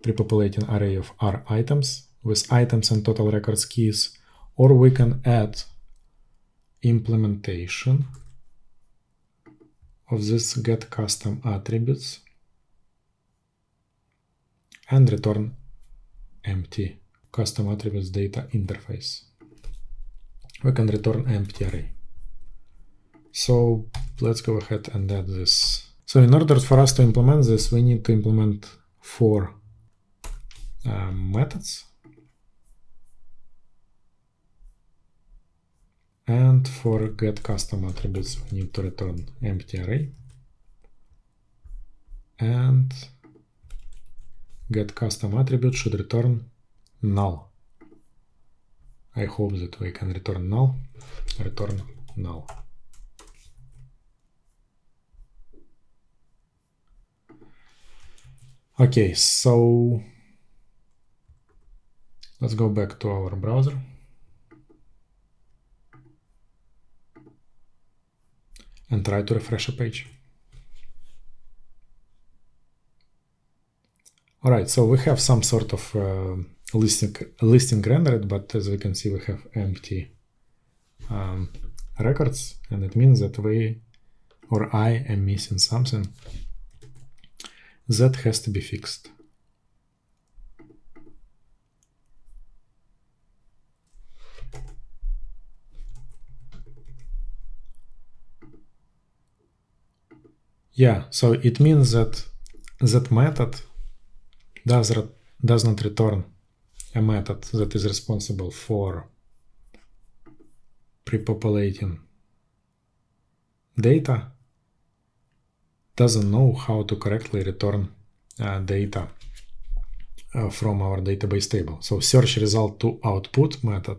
prepopulating array of R items with items and total records keys, or we can add implementation of this getCustomAttributes and return empty custom attributes data interface. We can return empty array. So let's go ahead and add this. So in order for us to implement this, we need to implement 4 methods. And for getCustomAttributes, we need to return empty array. And getCustomAttribute should return null. I hope that we can return null. Return null. Okay, so let's go back to our browser. And try to refresh a page. Alright, so we have some sort of listing rendered, but as we can see, we have empty records, and it means that I am missing something that has to be fixed. Yeah, so it means that that method does not return a method that is responsible for pre-populating data, doesn't know how to correctly return data from our database table. So search result to output method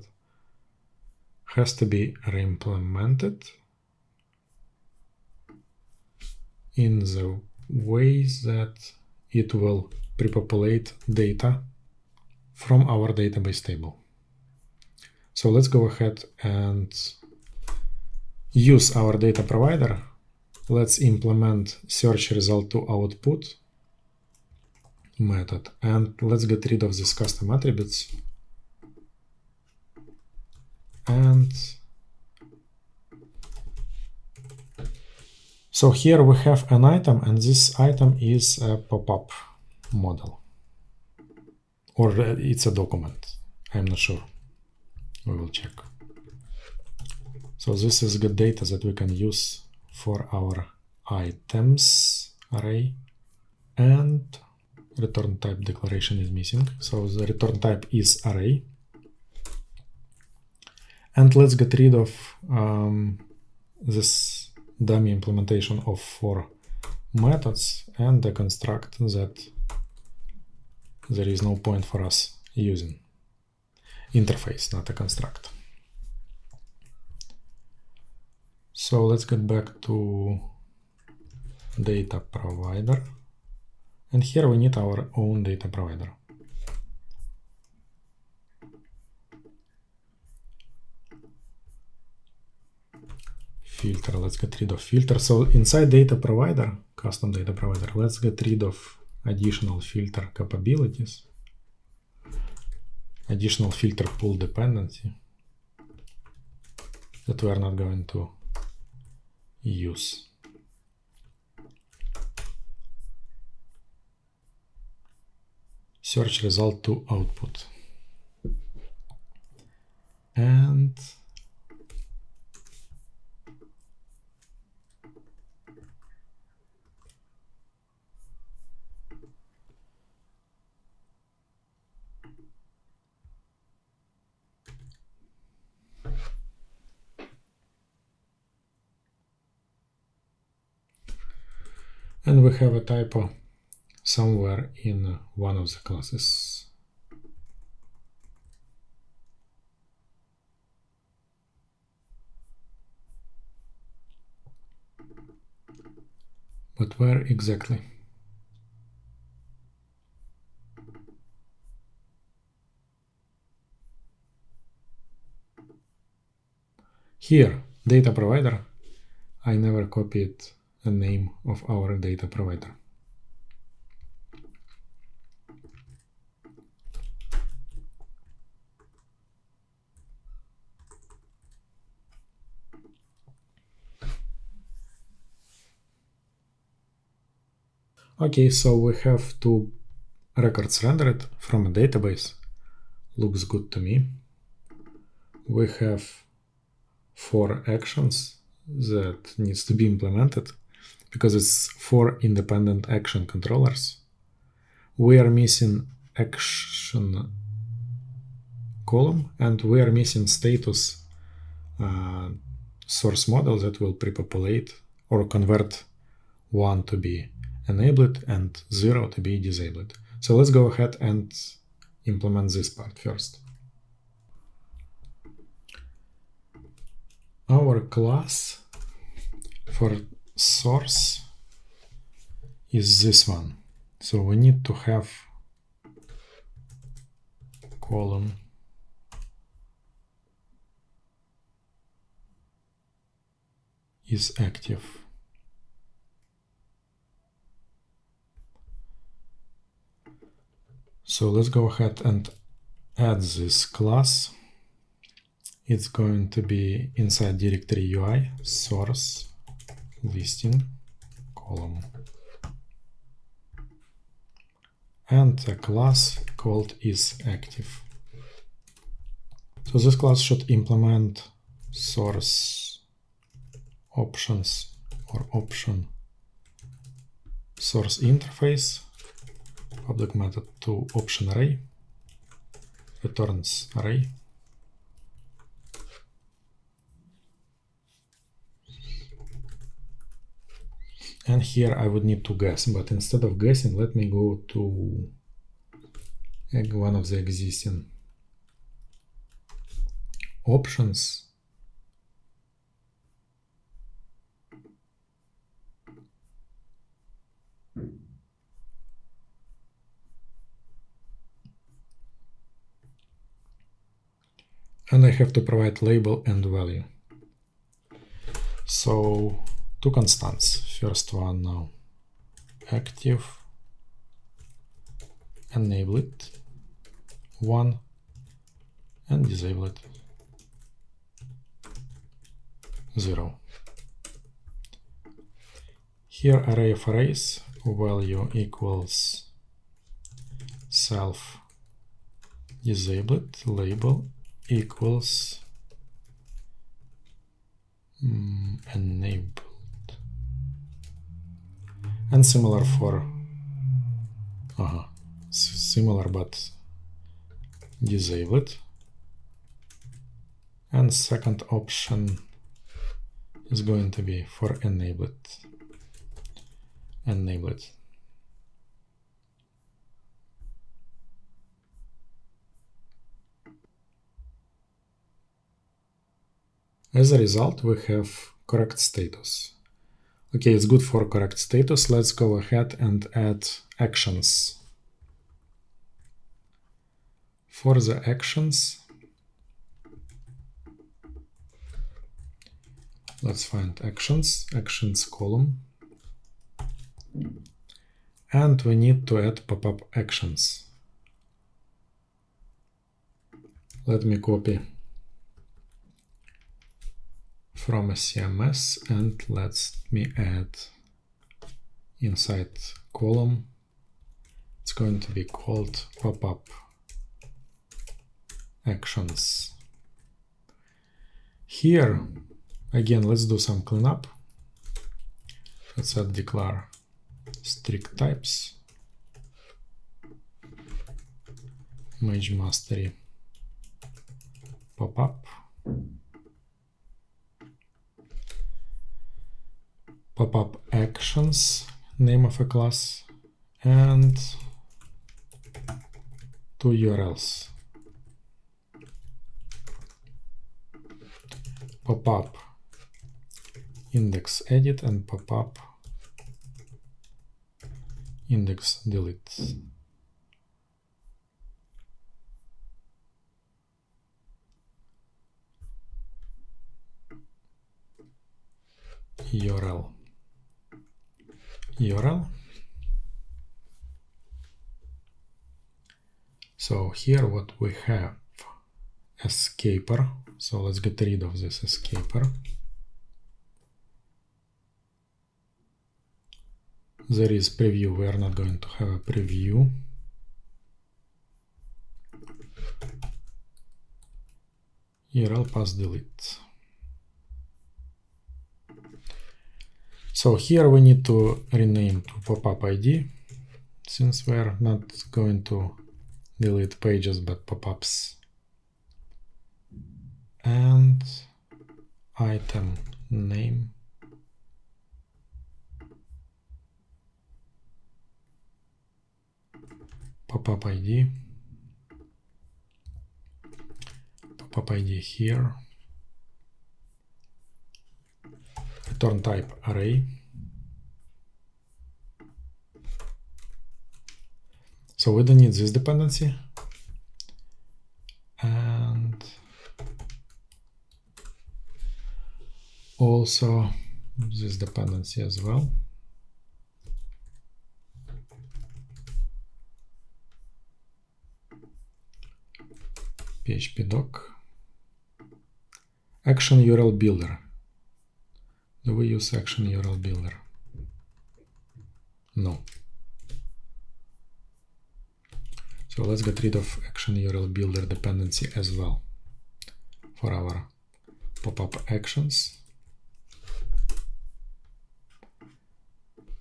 has to be reimplemented in the way that it will pre-populate data from our database table. So let's go ahead and use our data provider. Let's implement search result to output method, and let's get rid of these custom attributes. And so here we have an item, and this item is a pop-up model, or it's a document. I'm not sure. We will check. So this is good data that we can use for our items array, and return type declaration is missing. So the return type is array. And let's get rid of this dummy implementation of 4 methods and deconstruct that there is no point for us using. Interface, not a construct. So let's get back to data provider. And here we need our own data provider. Filter, let's get rid of filter. So inside data provider, custom data provider, let's get rid of additional filter capabilities, additional filter pool dependency that we are not going to use. Search result to output. And we have a typo somewhere in one of the classes. But where exactly? Here, data provider, I never copied the name of our data provider. Okay, so we have 2 records rendered from a database. Looks good to me. We have 4 actions that needs to be implemented because it's 4 independent action controllers. We are missing action column, and we are missing status source model that will pre-populate or convert 1 to be enabled and 0 to be disabled. So let's go ahead and implement this part first. Our class for source is this one. So we need to have column is active. So let's go ahead and add this class. It's going to be inside directory UI source listing column and a class called isActive. So this class should implement source options or option source interface, public method to option array, returns array. And here I would need to guess, but instead of guessing, let me go to one of the existing options. And I have to provide label and value. So two constants. First one now, active, enable it, 1, and disable it, 0. Here array of arrays, value equals self disabled, label equals enabled. And similar for similar but disabled. And second option is going to be for enabled. As a result, we have correct status. Okay, it's good for correct status. Let's go ahead and add actions. For the actions, let's find actions column. And we need to add pop-up actions. Let me copy from a CMS and let me add inside column. It's going to be called pop-up actions. Here, again, let's do some cleanup. Let's add declare strict types, image mastery, pop-up, pop-up actions, name of a class, and two URLs. Pop-up index edit and pop-up index delete. URL. So here what we have, escaper. So let's get rid of this escaper. There is preview. We are not going to have a preview. URL pass delete. So here we need to rename to pop-up ID, since we are not going to delete pages but pop-ups. And item name, pop-up ID, here, return type array, So we don't need this dependency. And also this dependency as well. PHP doc. Action URL builder. Do we use action URL builder? No. So let's get rid of action URL builder dependency as well for our pop-up actions.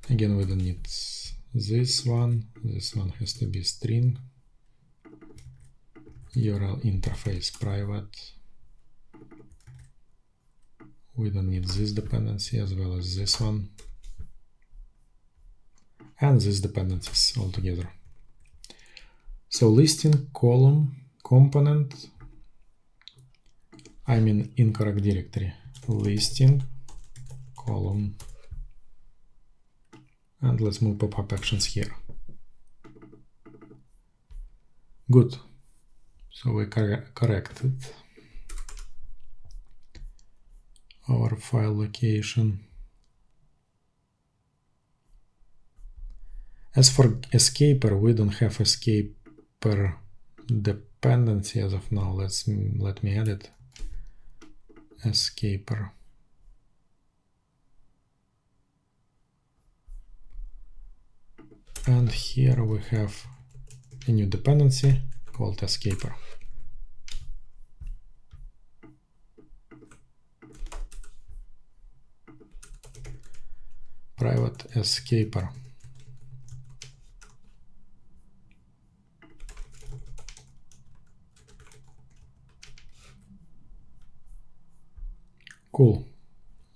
Again, we don't need this one. This one has to be string. URL interface private. We don't need this dependency as well as this one. And these dependencies altogether. So listing column component, I'm in incorrect directory. Listing column. And let's move pop-up actions here. Good. So we corrected our file location. As for escaper, we don't have escaper dependency as of now. Let me add it. Escaper. And here we have a new dependency called escaper. Private escaper. Cool.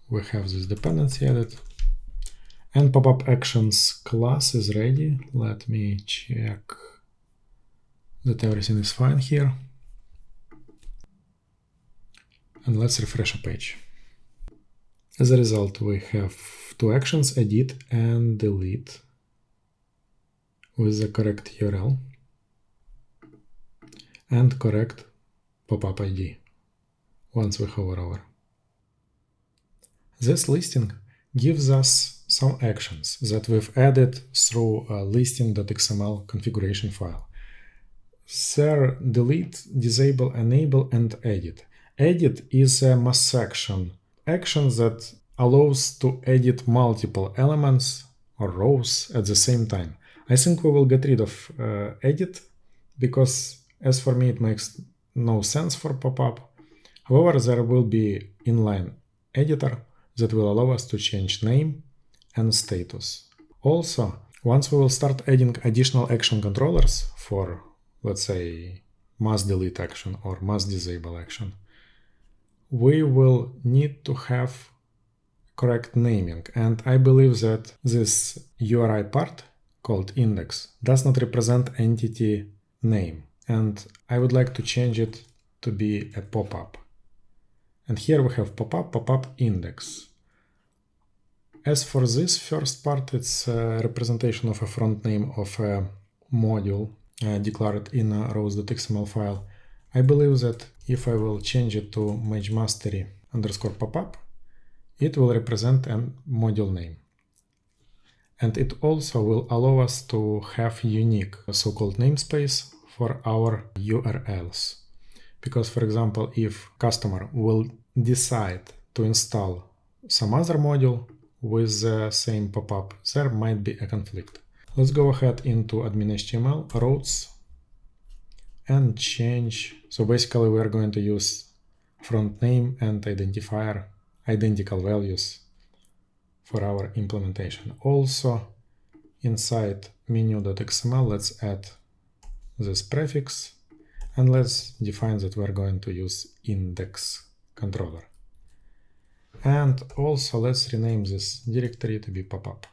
We have this dependency added. And pop-up actions class is ready. Let me check that everything is fine here. And let's refresh a page. As a result, we have two actions, edit and delete, with the correct URL and correct pop-up ID once we hover over. This listing gives us some actions that we've added through a listing.xml configuration file. There, delete, disable, enable, and edit. Edit is a mass action that allows to edit multiple elements or rows at the same time. I think we will get rid of edit because, as for me, it makes no sense for pop-up. However, there will be inline editor that will allow us to change name and status. Also, once we will start adding additional action controllers for, let's say, mass delete action or mass disable action, we will need to have correct naming. And I believe that this URI part called index does not represent entity name. And I would like to change it to be a pop-up. And here we have pop-up index. As for this first part, it's a representation of a front name of a module declared in a rows.xml file. I believe that if I will change it to magemastery _ popup, it will represent a module name. And it also will allow us to have unique so-called namespace for our URLs. Because, for example, if customer will decide to install some other module with the same popup, there might be a conflict. Let's go ahead into admin.html, routes, and change. So basically we are going to use front name and identifier, identical values for our implementation. Also, inside menu.xml, let's add this prefix and let's define that we're going to use index controller. And also let's rename this directory to be popup.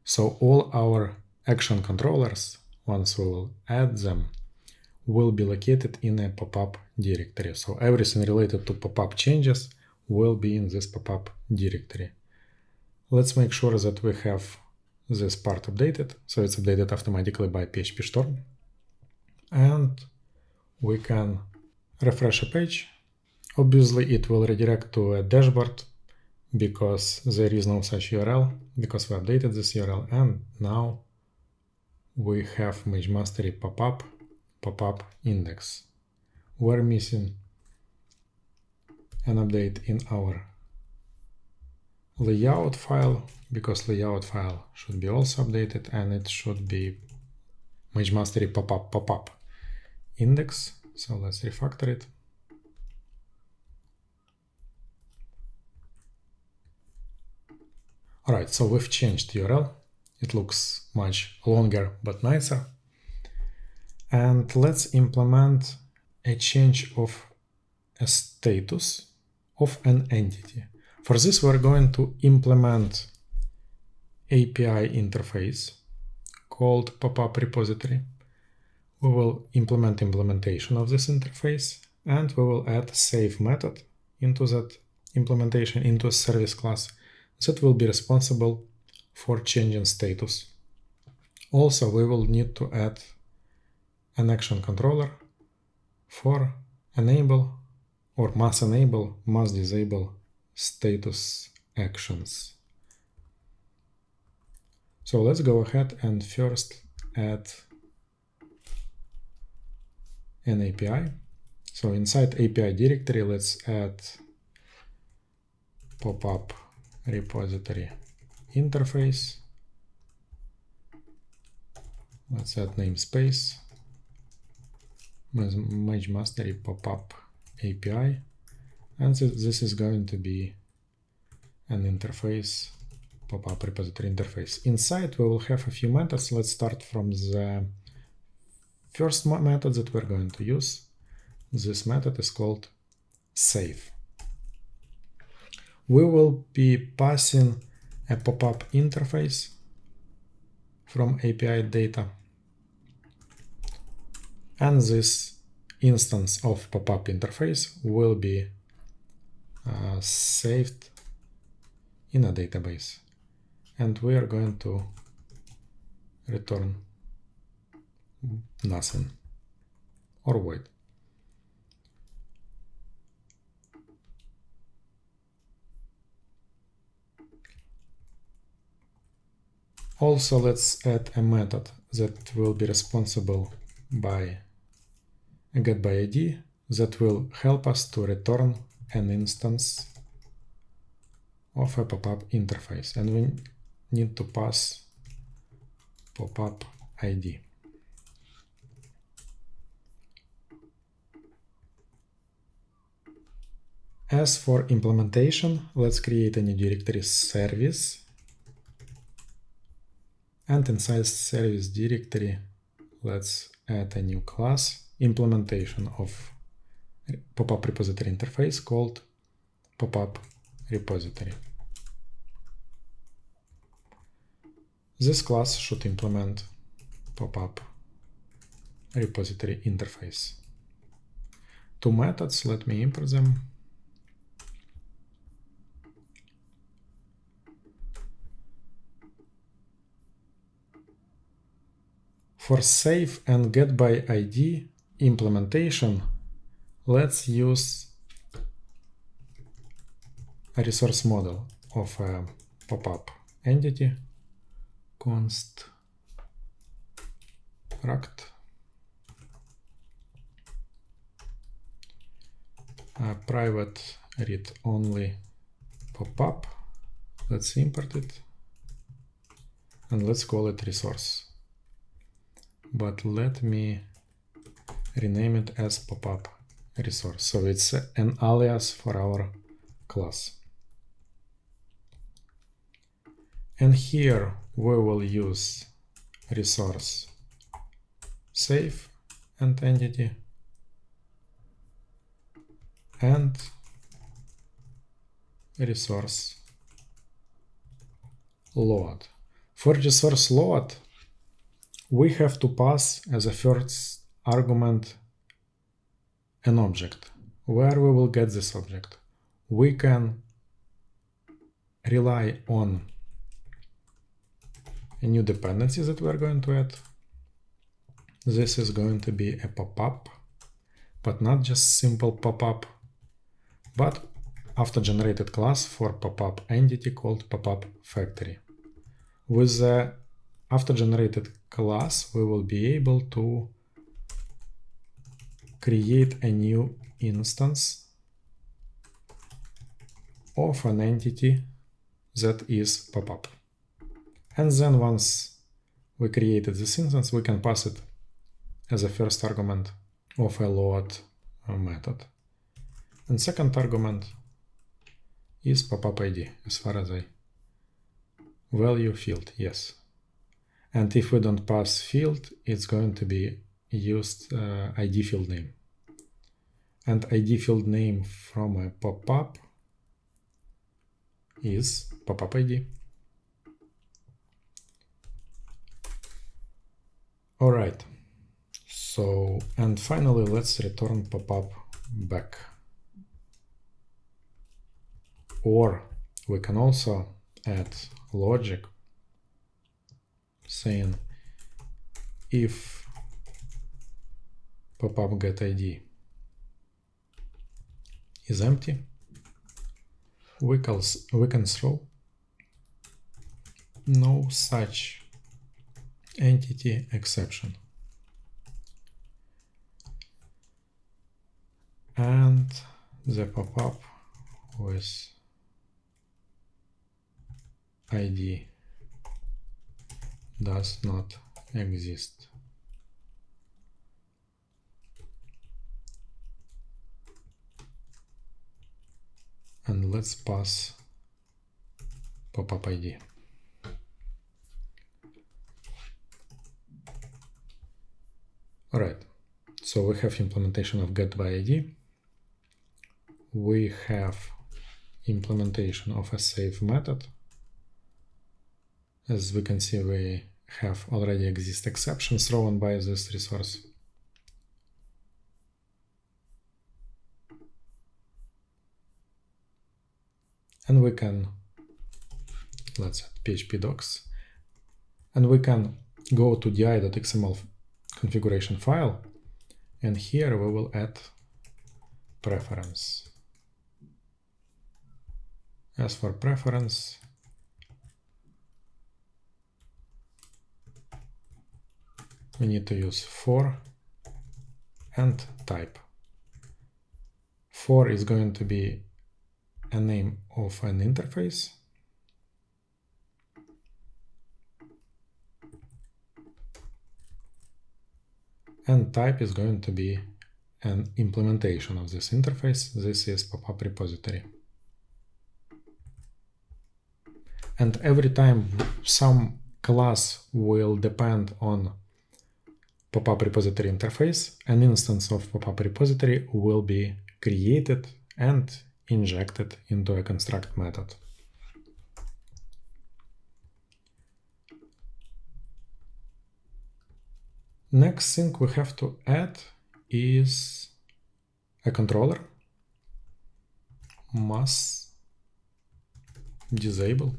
So all our action controllers, once we will add them, will be located in a popup directory. So everything related to popup changes will be in this popup directory. Let's make sure that we have this part updated, so it's updated automatically by PHP Storm. And we can refresh a page. Obviously, it will redirect to a dashboard because there is no such URL, because we updated this URL, and now we have Mage Mastery pop-up index. We're missing an update in our layout file, because layout file should be also updated, and it should be Mage Mastery pop-up index. So let's refactor it. Alright, so we've changed URL. It looks much longer but nicer. And let's implement a change of a status of an entity. For this, we're going to implement API interface called pop-up repository. We will implement implementation of this interface, and we will add save method into that implementation into a service class that will be responsible for changing status. Also, we will need to add an action controller for enable or must enable, must disable status actions. So let's go ahead and first add an API. So inside API directory, let's add pop-up repository interface. Let's add namespace, Mage Mastery pop-up API, and this is going to be an interface, pop-up repository interface. Inside we will have a few methods. Let's start from the first method that we're going to use. This method is called save. We will be passing a pop-up interface from API data, and this instance of pop-up interface will be saved in a database, and we are going to return nothing or void. Also, let's add a method that will be responsible by a getById that will help us to return an instance of a pop-up interface, and we need to pass pop-up ID. As for implementation, let's create a new directory service, and inside service directory, let's add a new class, implementation of pop-up repository interface called pop-up repository. This class should implement pop-up repository interface. Two methods, let me import them. For save and getById implementation, let's use a resource model of a pop-up entity, const struct private read-only pop-up. Let's import it and let's call it resource. But let me rename it as pop-up resource. So it's an alias for our class. And here we will use resource save and entity and resource load. For resource load, we have to pass as a first argument an object. Where we will get this object? We can rely on a new dependency that we're going to add. This is going to be a pop-up, but not just simple pop-up, but after-generated class for pop-up entity called pop-up factory. With the after-generated class, we will be able to create a new instance of an entity that is pop-up. And then once we created this instance, we can pass it as a first argument of a load method. And second argument is pop-up ID, as far as I value field, yes. And if we don't pass field, it's going to be used ID field name. And ID field name from a pop-up is pop-up ID. All right. So, and finally, let's return pop-up back. Or we can also add logic saying if pop-up get ID is empty, we can throw no such entity exception. And the pop-up with ID does not exist. And let's pass pop-up ID. All right, so we have implementation of get by ID. We have implementation of a save method. As we can see, we have already exist exceptions thrown by this resource. And we can, let's add PHP docs, and we can go to di.xml configuration file, and here we will add preference. As for preference, we need to use for and type. For is going to be a name of an interface. And type is going to be an implementation of this interface. This is pop-up repository. And every time some class will depend on pop-up repository interface, an instance of pop-up repository will be created and injected into a construct method. Next thing we have to add is a controller must disable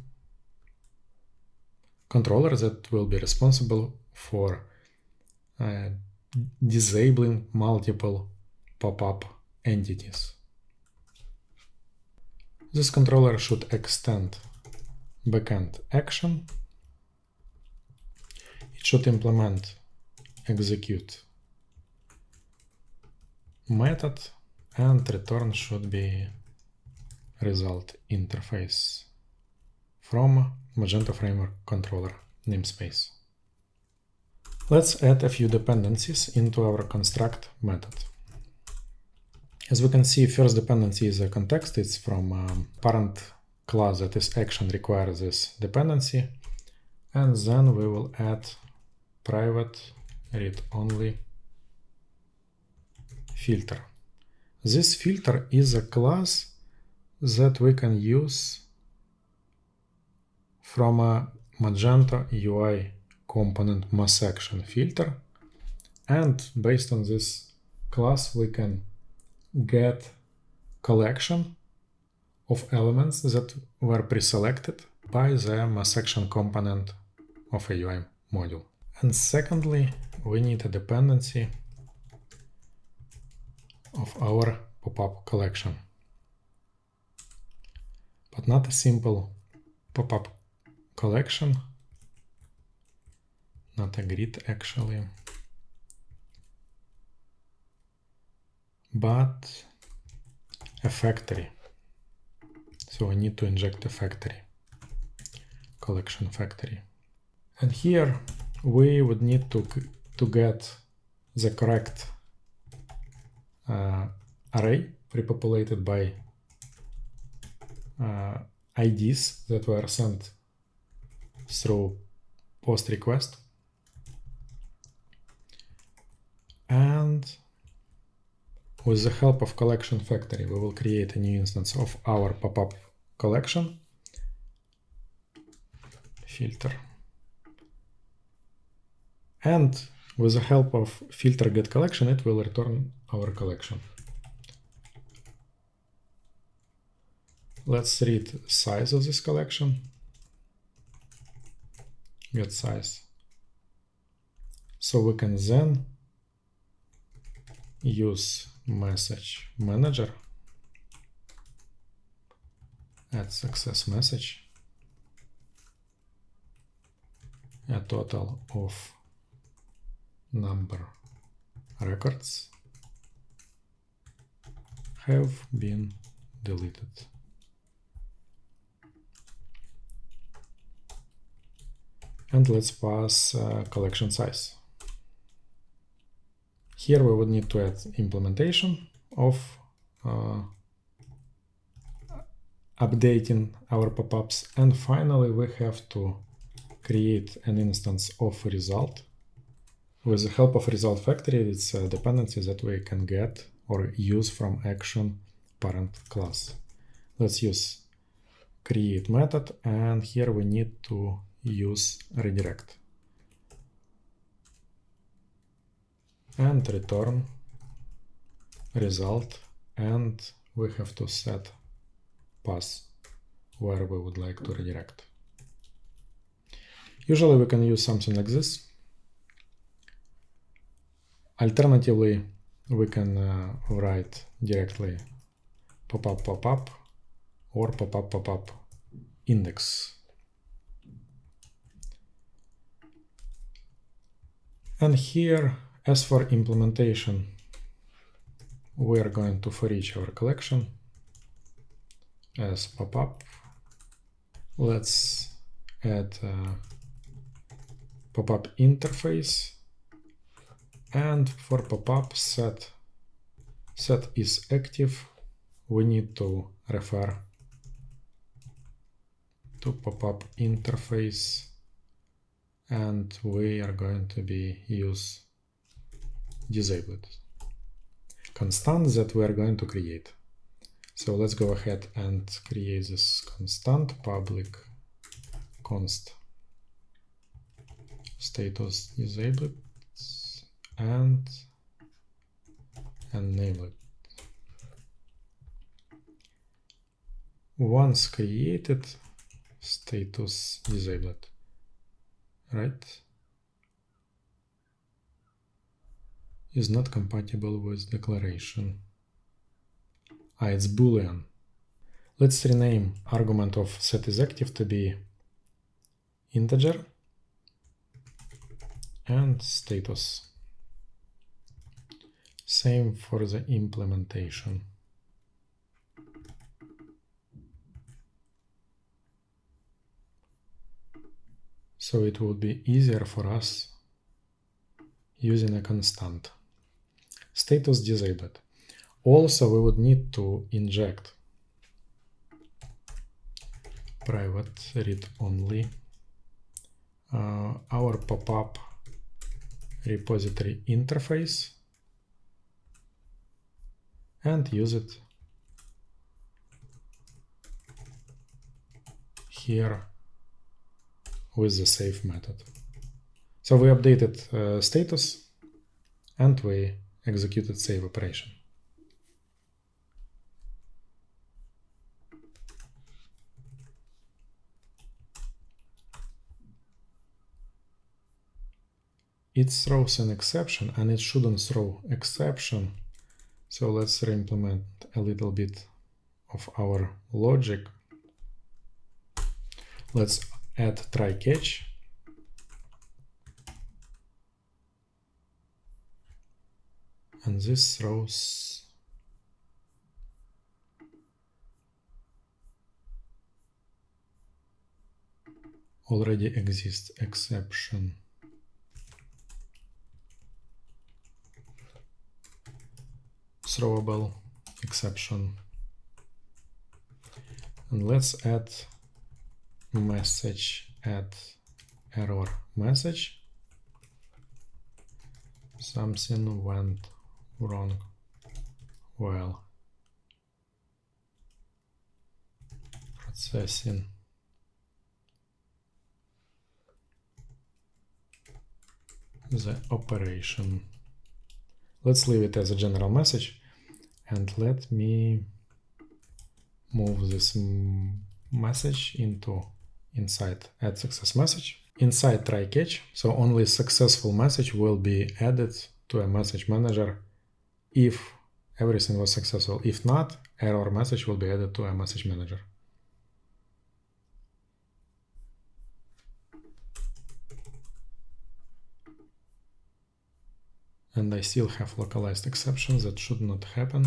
controller that will be responsible for disabling multiple pop-up entities. This controller should extend backend action. It should implement execute method, and return should be result interface from Magento Framework controller namespace. Let's add a few dependencies into our construct method. As we can see, first dependency is a context. It's from a parent class that is action requires this dependency. And then we will add private read-only filter. This filter is a class that we can use from a Magento UI component massAction filter. And based on this class, we can get collection of elements that were pre-selected by the massAction component of a UI module. And secondly, we need a dependency of our pop-up collection. But not a simple pop-up collection, not a grid actually, but a factory. So we need to inject a factory, collection factory. And here we would need to get the correct array prepopulated by IDs that were sent through post request. And with the help of collection factory, we will create a new instance of our pop-up collection. Filter. And with the help of filter get collection, it will return our collection. Let's read size of this collection. Get size. So we can then use message manager, add success message, a total of number records have been deleted. And let's pass collection size. Here we would need to add implementation of updating our pop-ups. And finally, we have to create an instance of result. With the help of result factory, it's a dependency that we can get or use from action parent class. Let's use create method, and here we need to use redirect and return result, and we have to set path where we would like to redirect. Usually we can use something like this. Alternatively, we can write directly pop-up or pop-up index. And here, as for implementation, we are going to for each our collection as pop-up. Let's add pop-up interface, and for pop-up set is active. We need to refer to pop-up interface, and we are going to be use disabled constant that we are going to create. So let's go ahead and create this constant public const status disabled and enable it. Once created, status disabled, right, is not compatible with declaration. It's Boolean. Let's rename argument of set is active to be integer and status. Same for the implementation. So it would be easier for us using a constant. Status disabled. Also, we would need to inject private read only our pop-up repository interface and use it here with the save method. So we updated status and we executed save operation. it throws an exception and it shouldn't throw exception. So let's re-implement a little bit of our logic. Let's add try catch. And this throws already exists exception. Throwable exception. And let's add message add error message. Something went wrong while processing the operation. Let's leave it as a general message, and let me move this message into inside add success message. Inside try catch, so only successful message will be added to a message manager if everything was successful. If not, error message will be added to a message manager. And I still have localized exceptions that should not happen.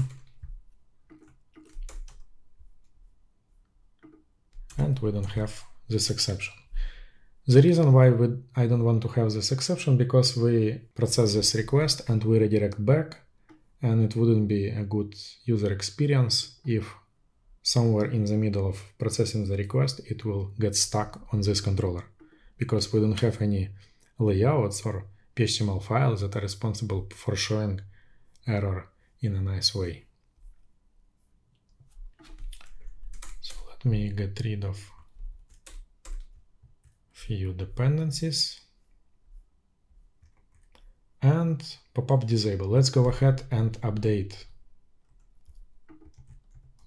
And we don't have this exception. The reason why I don't want to have this exception, because we process this request and we redirect back, and it wouldn't be a good user experience if somewhere in the middle of processing the request it will get stuck on this controller, because we don't have any layouts or PHTML files that are responsible for showing error in a nice way. So let me get rid of few dependencies and pop-up disable. Let's go ahead and update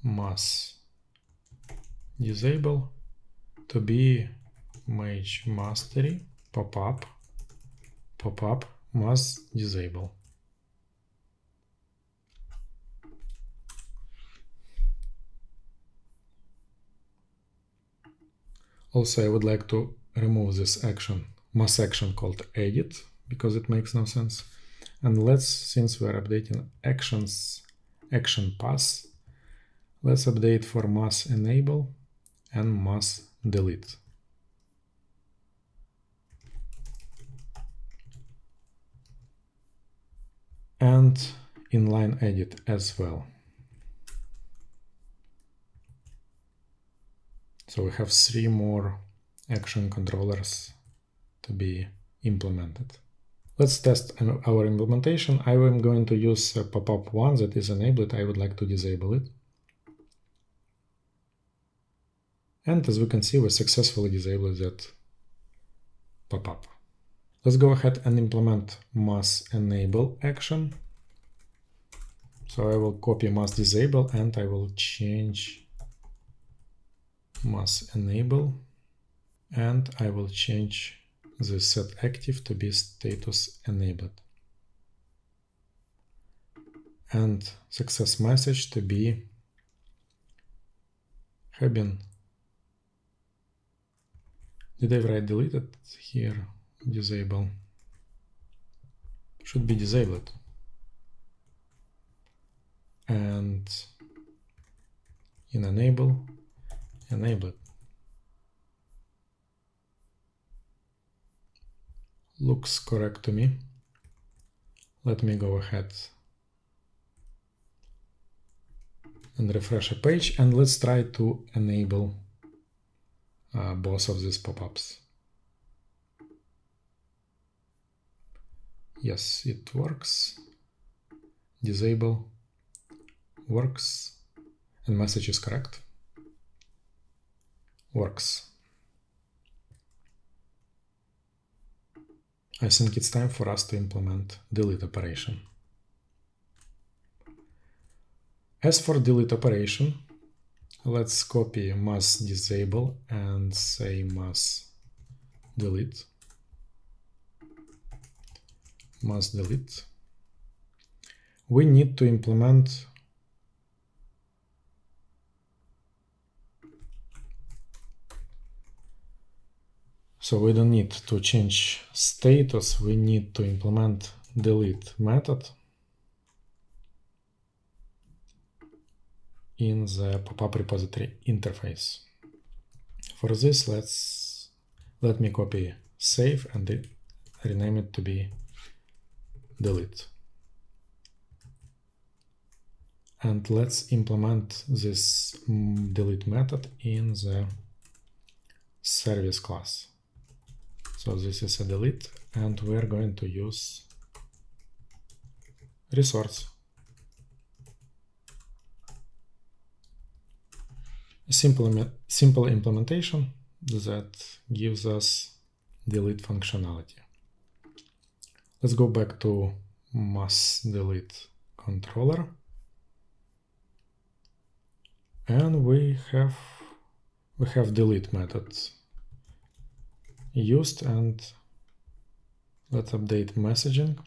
mass disable to be mage mastery pop-up mass disable. Also, I would like to remove this action, mass action called edit, because it makes no sense. And let's, since we are updating actions, action pass, let's update for mass enable and mass delete. And inline edit as well. So we have 3 more action controllers to be implemented. Let's test our implementation. I am going to use a pop-up one that is enabled. I would like to disable it. And as we can see, we successfully disabled that pop-up. Let's go ahead and implement mass enable action. So I will copy mass disable and I will change mass enable, and I will change the set active to be status enabled, and success message to be having, did I write deleted here? Disable should be disabled, and in enable, enabled. Looks correct to me. Let me go ahead and refresh a page, and let's try to enable both of these pop-ups. Yes, it works. Disable works, and message is correct. Works. I think it's time for us to implement delete operation. As for delete operation, let's copy mass disable and say mass delete. must delete. We need to implement so we don't need to change status, we need to implement delete method in the pop-up repository interface. For this, let me copy save and rename it to be delete. And let's implement this delete method in the service class. So this is a delete, and we're going to use resource. A simple implementation that gives us delete functionality. Let's go back to must delete controller. And we have delete methods used, and let's update messaging.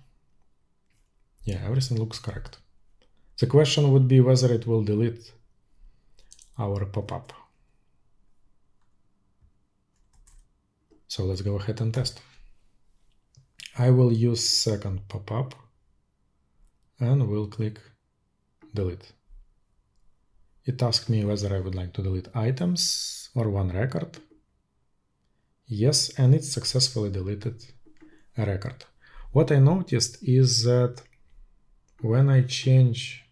Yeah, everything looks correct. The question would be whether it will delete our pop-up. So let's go ahead and test. I will use second pop-up and we'll click delete. It asks me whether I would like to delete items or one record. Yes, and it successfully deleted a record. What I noticed is that when I change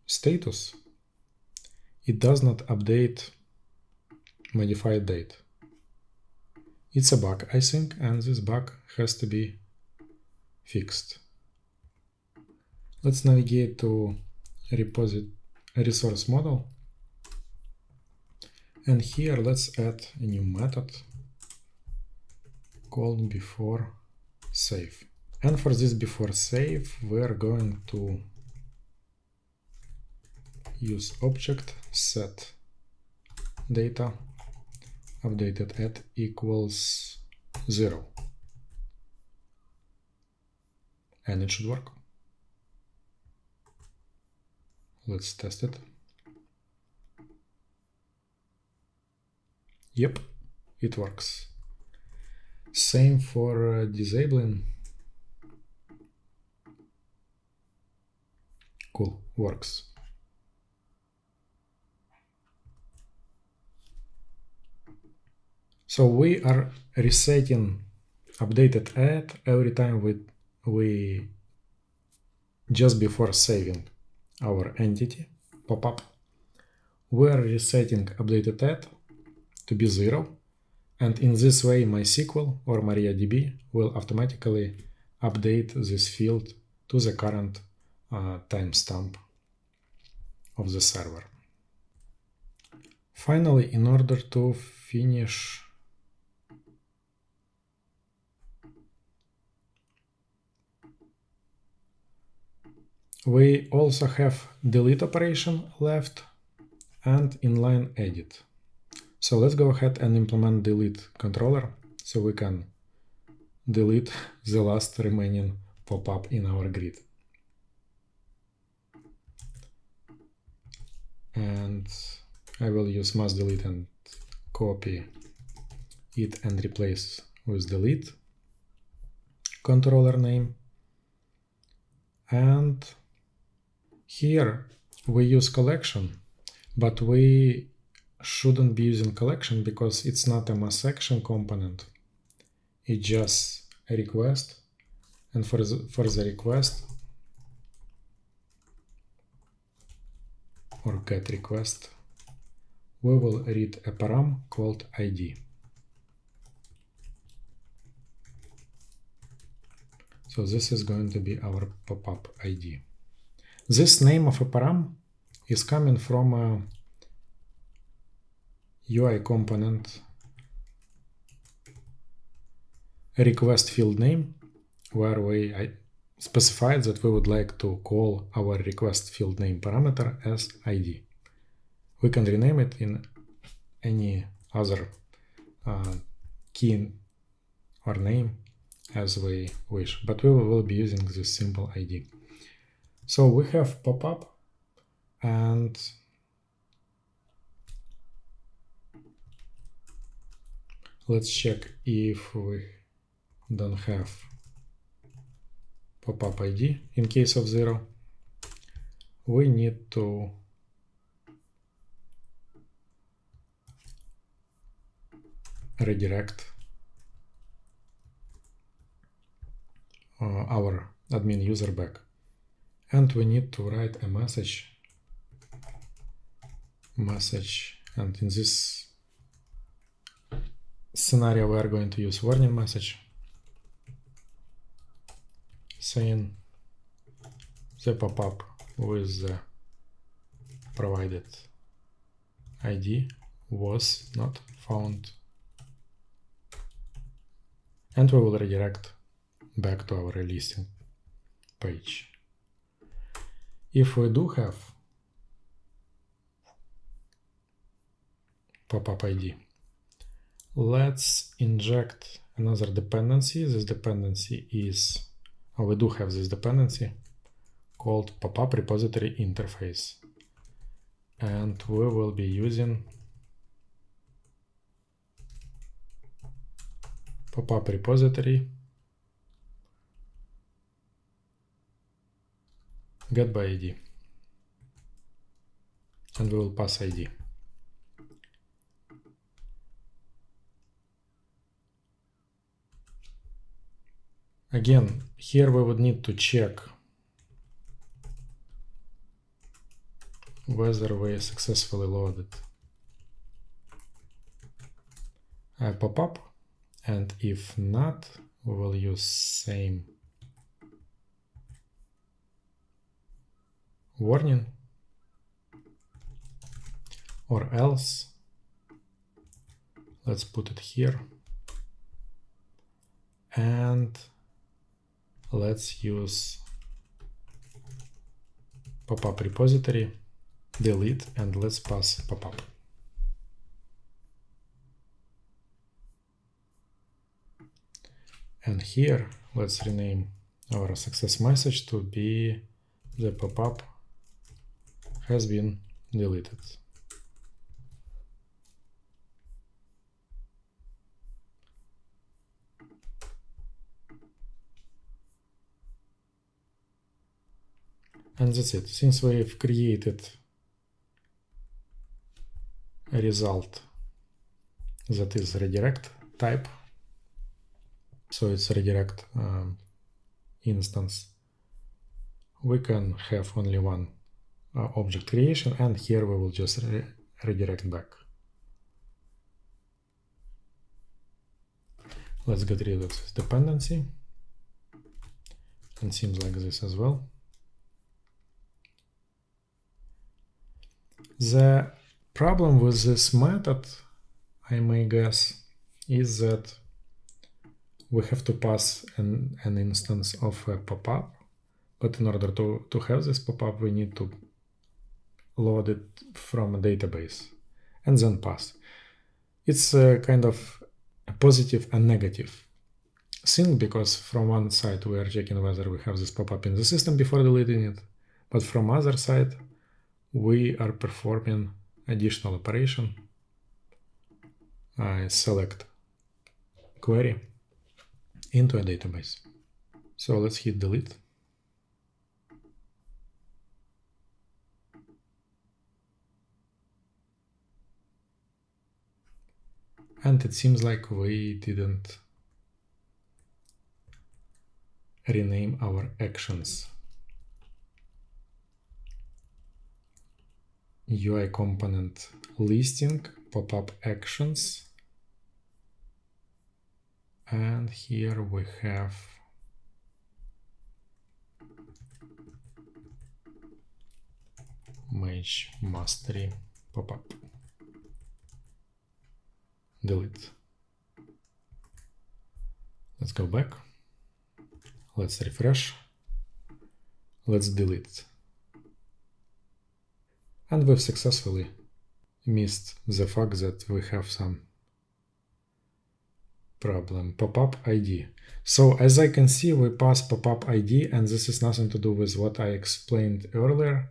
status, it does not update modified date. It's a bug, I think, and this bug has to be fixed. Let's navigate to resource model. And here let's add a new method called before save. And for this before save, we're going to use object set data updated at equals 0. And it should work. Let's test it. Yep, it works. Same for disabling. Cool, works. So we are resetting updated at every time we just before saving our entity pop-up, we're resetting updated at to be 0, and in this way MySQL or MariaDB will automatically update this field to the current timestamp of the server. Finally, in order to finish we also have delete operation left and inline edit. So let's go ahead and implement delete controller so we can delete the last remaining pop-up in our grid. And I will use must delete and copy it and replace with delete controller name. And here we use collection, but we shouldn't be using collection because it's not a mass action component. It's just a request, and for the request or get request, we will read a param called ID. So this is going to be our pop-up ID. This name of a param is coming from a UI component request field name, where we specified that we would like to call our request field name parameter as ID. We can rename it in any other key or name as we wish, but we will be using this simple ID. So we have pop-up, and let's check if we don't have pop-up ID. In case of 0, we need to redirect our admin user back. And we need to write a message, and in this scenario we are going to use warning message saying the pop-up with the provided ID was not found, and we will redirect back to our listing page. If we do have pop-up ID, let's inject another dependency. This dependency is, we do have this dependency called pop-up repository interface, and we will be using pop-up repository get by ID, and we will pass ID. Again, here we would need to check whether we successfully loaded a pop-up, and if not, we will use same warning, or else let's put it here, and let's use pop-up repository delete, and let's pass pop-up. And here let's rename our success message to be the pop-up has been deleted. And that's it. Since we've created a result that is redirect type, so it's redirect instance, we can have only one object creation, and here we will just redirect back. Let's get rid of this dependency, and seems like this as well. The problem with this method, I may guess, is that we have to pass an instance of a pop-up, but in order to have this pop-up, we need to load it from a database and then pass. It's a kind of a positive and negative thing, because from one side we are checking whether we have this pop-up in the system before deleting it, but from other side we are performing additional operation. I select query into a database. So let's hit delete. And it seems like we didn't rename our actions. UI component listing, pop-up actions, and here we have mage mastery pop-up. Delete. Let's go back. Let's refresh. Let's delete. And we've successfully missed the fact that we have some problem, pop-up ID. So as I can see, we pass pop-up ID, and this is nothing to do with what I explained earlier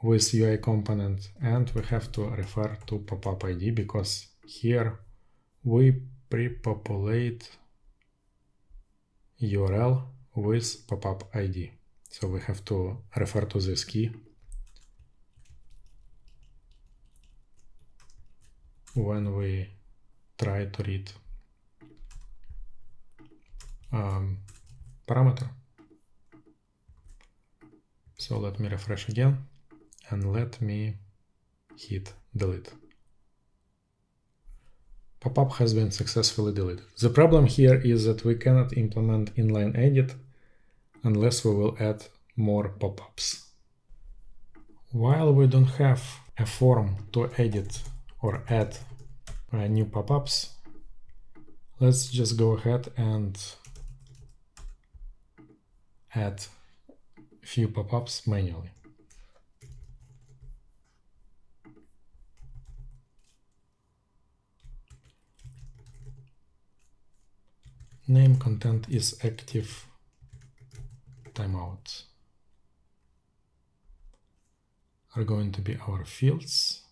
with UI component, and we have to refer to pop-up ID because here we pre-populate URL with pop-up ID. So we have to refer to this key when we try to read parameter. So let me refresh again and let me hit delete. Pop-up has been successfully deleted. The problem here is that we cannot implement inline edit unless we will add more pop-ups. While we don't have a form to edit or add new pop-ups, let's just go ahead and add a few pop-ups manually. Name content is active timeouts are going to be our fields.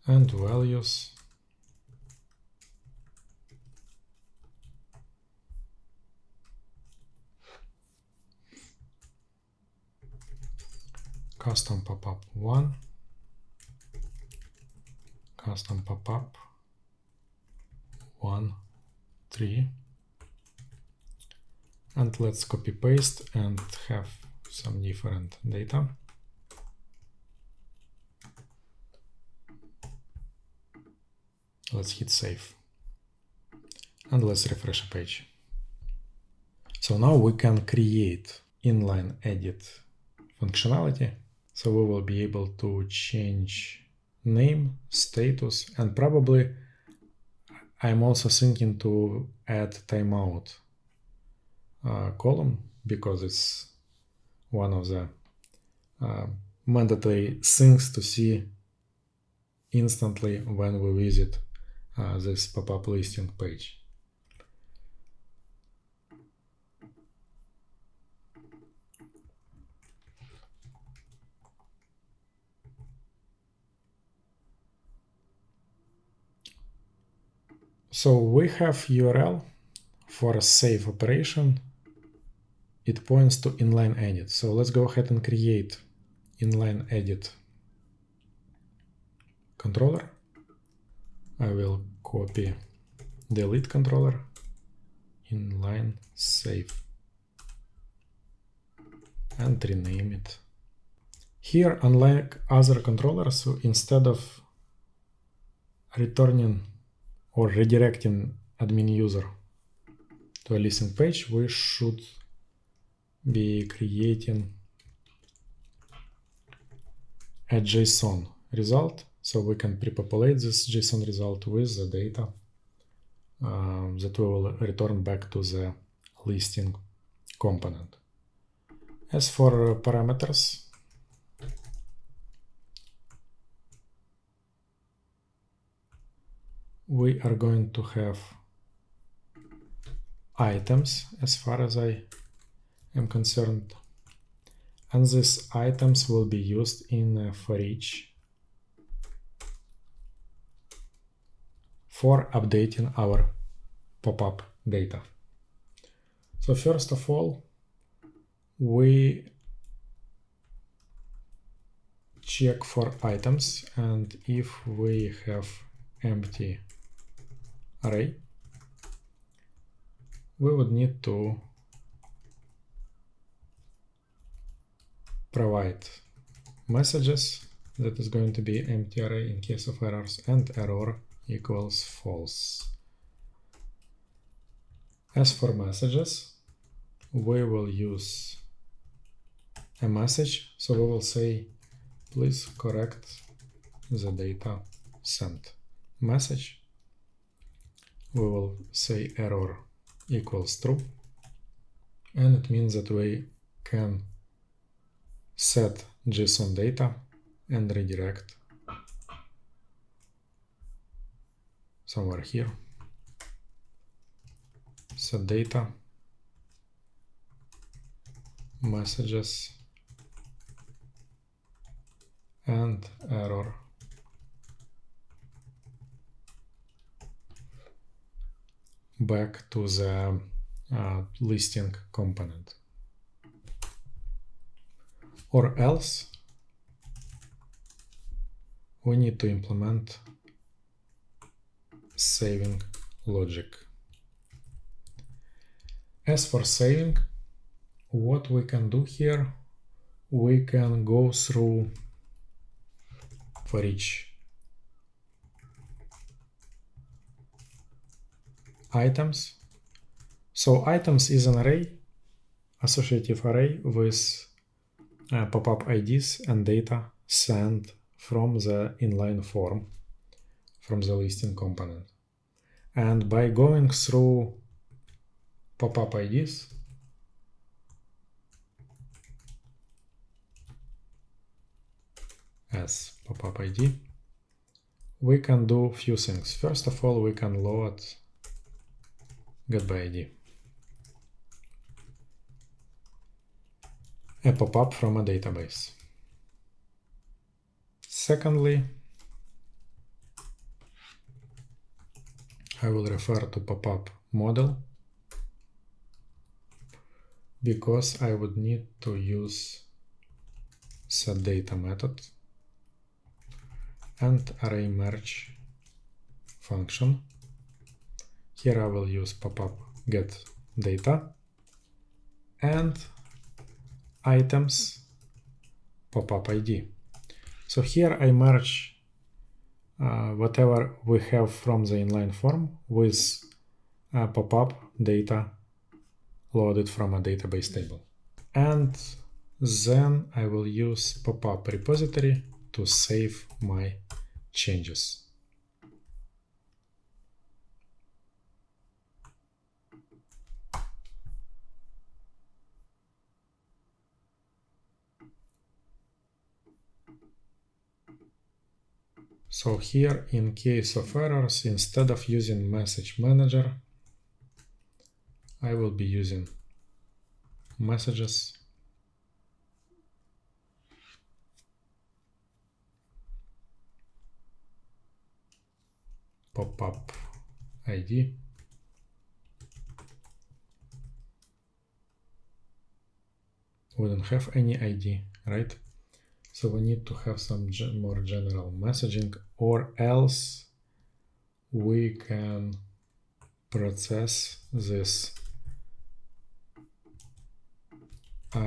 And values custom pop-up 1, custom pop-up 1, 3, and let's copy paste and have some different data. Let's hit save and let's refresh the page. So now we can create inline edit functionality. So we will be able to change name, status, and probably I'm also thinking to add timeout column because it's one of the mandatory things to see instantly when we visit this pop-up listing page. So we have URL for a save operation. It points to inline edit. So let's go ahead and create inline edit controller. I will copy delete controller, inline save, and rename it. Here, unlike other controllers, so instead of returning or redirecting admin user to a listing page, we should be creating a JSON result, so we can pre-populate this JSON result with the data that we will return back to the listing component. As for parameters, we are going to have items as far as I am concerned, and these items will be used in for each for updating our pop-up data. So first of all, we check for items, and if we have empty array, we would need to provide messages that is going to be empty array in case of errors, and error equals false. As for messages, we will use a message, so we will say please correct the data sent. Message, we will say error equals true. And it means that we can set JSON data and redirect somewhere here. Set data, messages, and error back to the listing component. Or else we need to implement saving logic. As for saving, what we can do here, we can go through for each items. So items is an array, associative array with pop-up IDs and data sent from the inline form, from the listing component. And by going through pop-up IDs, as pop-up ID, we can do a few things. First of all, we can load get by ID, a pop-up from a database. Secondly, I will refer to pop-up model because I would need to use setData method and array merge function. Here I will use pop-up get data and items pop-up ID. So here I merge whatever we have from the inline form with pop-up data loaded from a database table. And then I will use pop-up repository to save my changes. So here, in case of errors, instead of using message manager, I will be using messages pop-up ID wouldn't have any ID, right? So we need to have some more general messaging, or else we can process this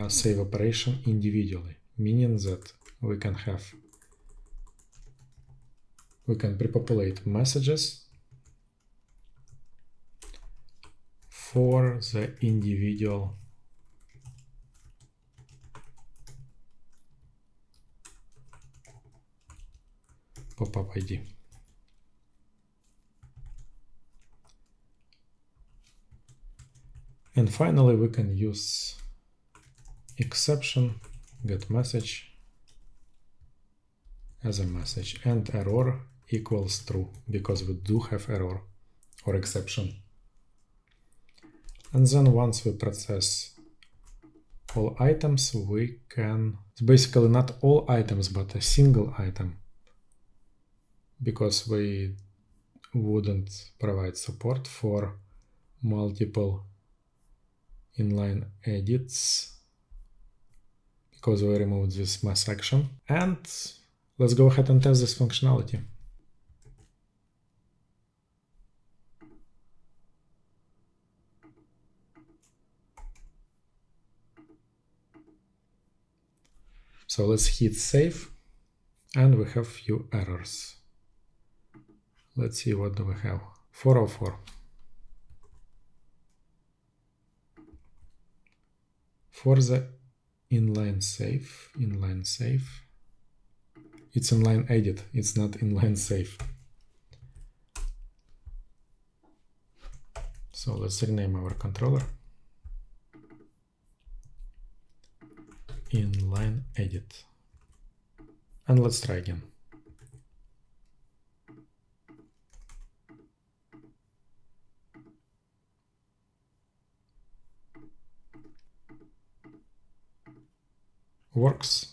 save operation individually, meaning that we can pre-populate messages for the individual pop-up ID. And finally, we can use exception get message as a message and error equals true, because we do have error or exception. And then once we process all items, we can, basically not all items, but a single item, because we wouldn't provide support for multiple inline edits, because we removed this mass action. And let's go ahead and test this functionality. So let's hit save, and we have few errors. Let's see, what do we have? 404. For the inline save, it's inline edit, it's not inline save. So let's rename our controller inline edit. And let's try again. Works.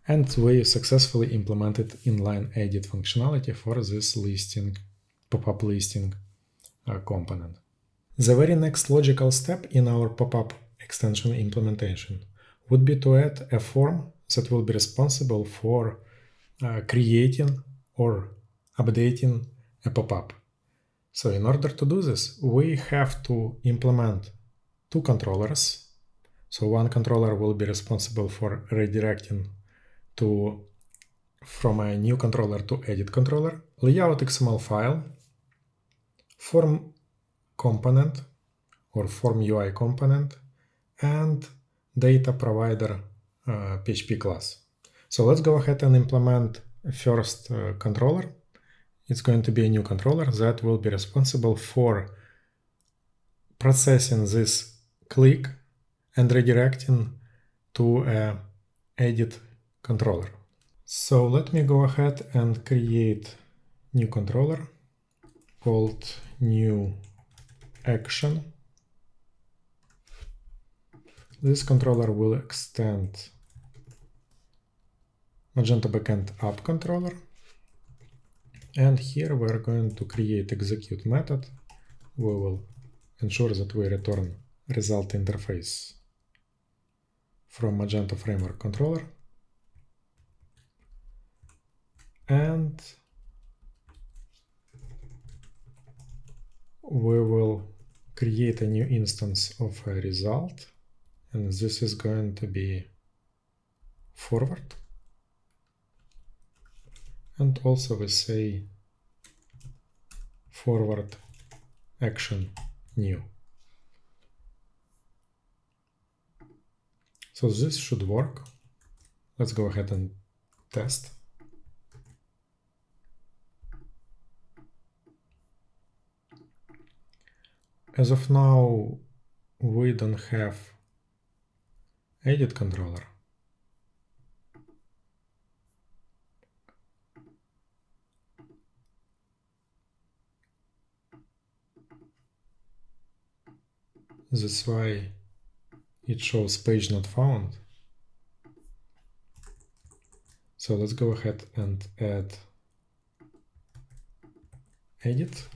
And we successfully implemented inline edit functionality for this listing, pop-up listing component. The very next logical step in our pop-up extension implementation would be to add a form that will be responsible for creating or updating a pop-up. So in order to do this, we have to implement two controllers. So one controller will be responsible for redirecting from a new controller to edit controller, layout XML file, form component or form UI component, and data provider PHP class. So let's go ahead and implement first controller. It's going to be a new controller that will be responsible for processing this click and redirecting to a edit controller. So let me go ahead and create new controller called new action. This controller will extend Magento backend app controller. And here we're going to create execute method. We will ensure that we return result interface from Magento framework controller. And we will create a new instance of a result. And this is going to be forward. And also we say forward action new. So this should work. Let's go ahead and test. As of now, we don't have edit controller. That's why it shows page not found. So let's go ahead and add edit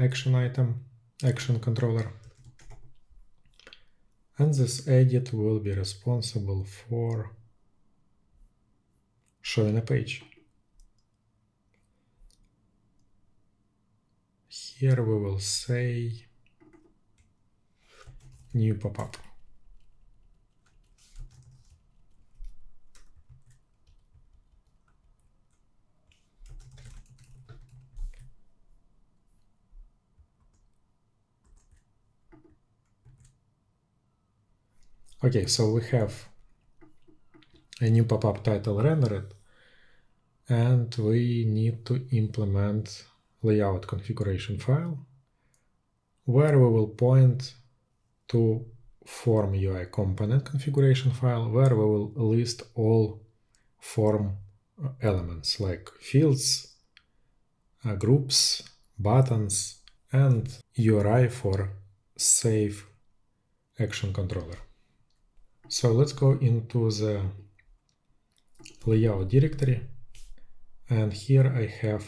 action item, action controller. And this edit will be responsible for showing a page. Here we will say new pop-up. Okay, so we have a new pop-up title rendered, and we need to implement layout configuration file where we will point to form UI component configuration file where we will list all form elements like fields, groups, buttons, and URI for save action controller. So let's go into the layout directory, and here I have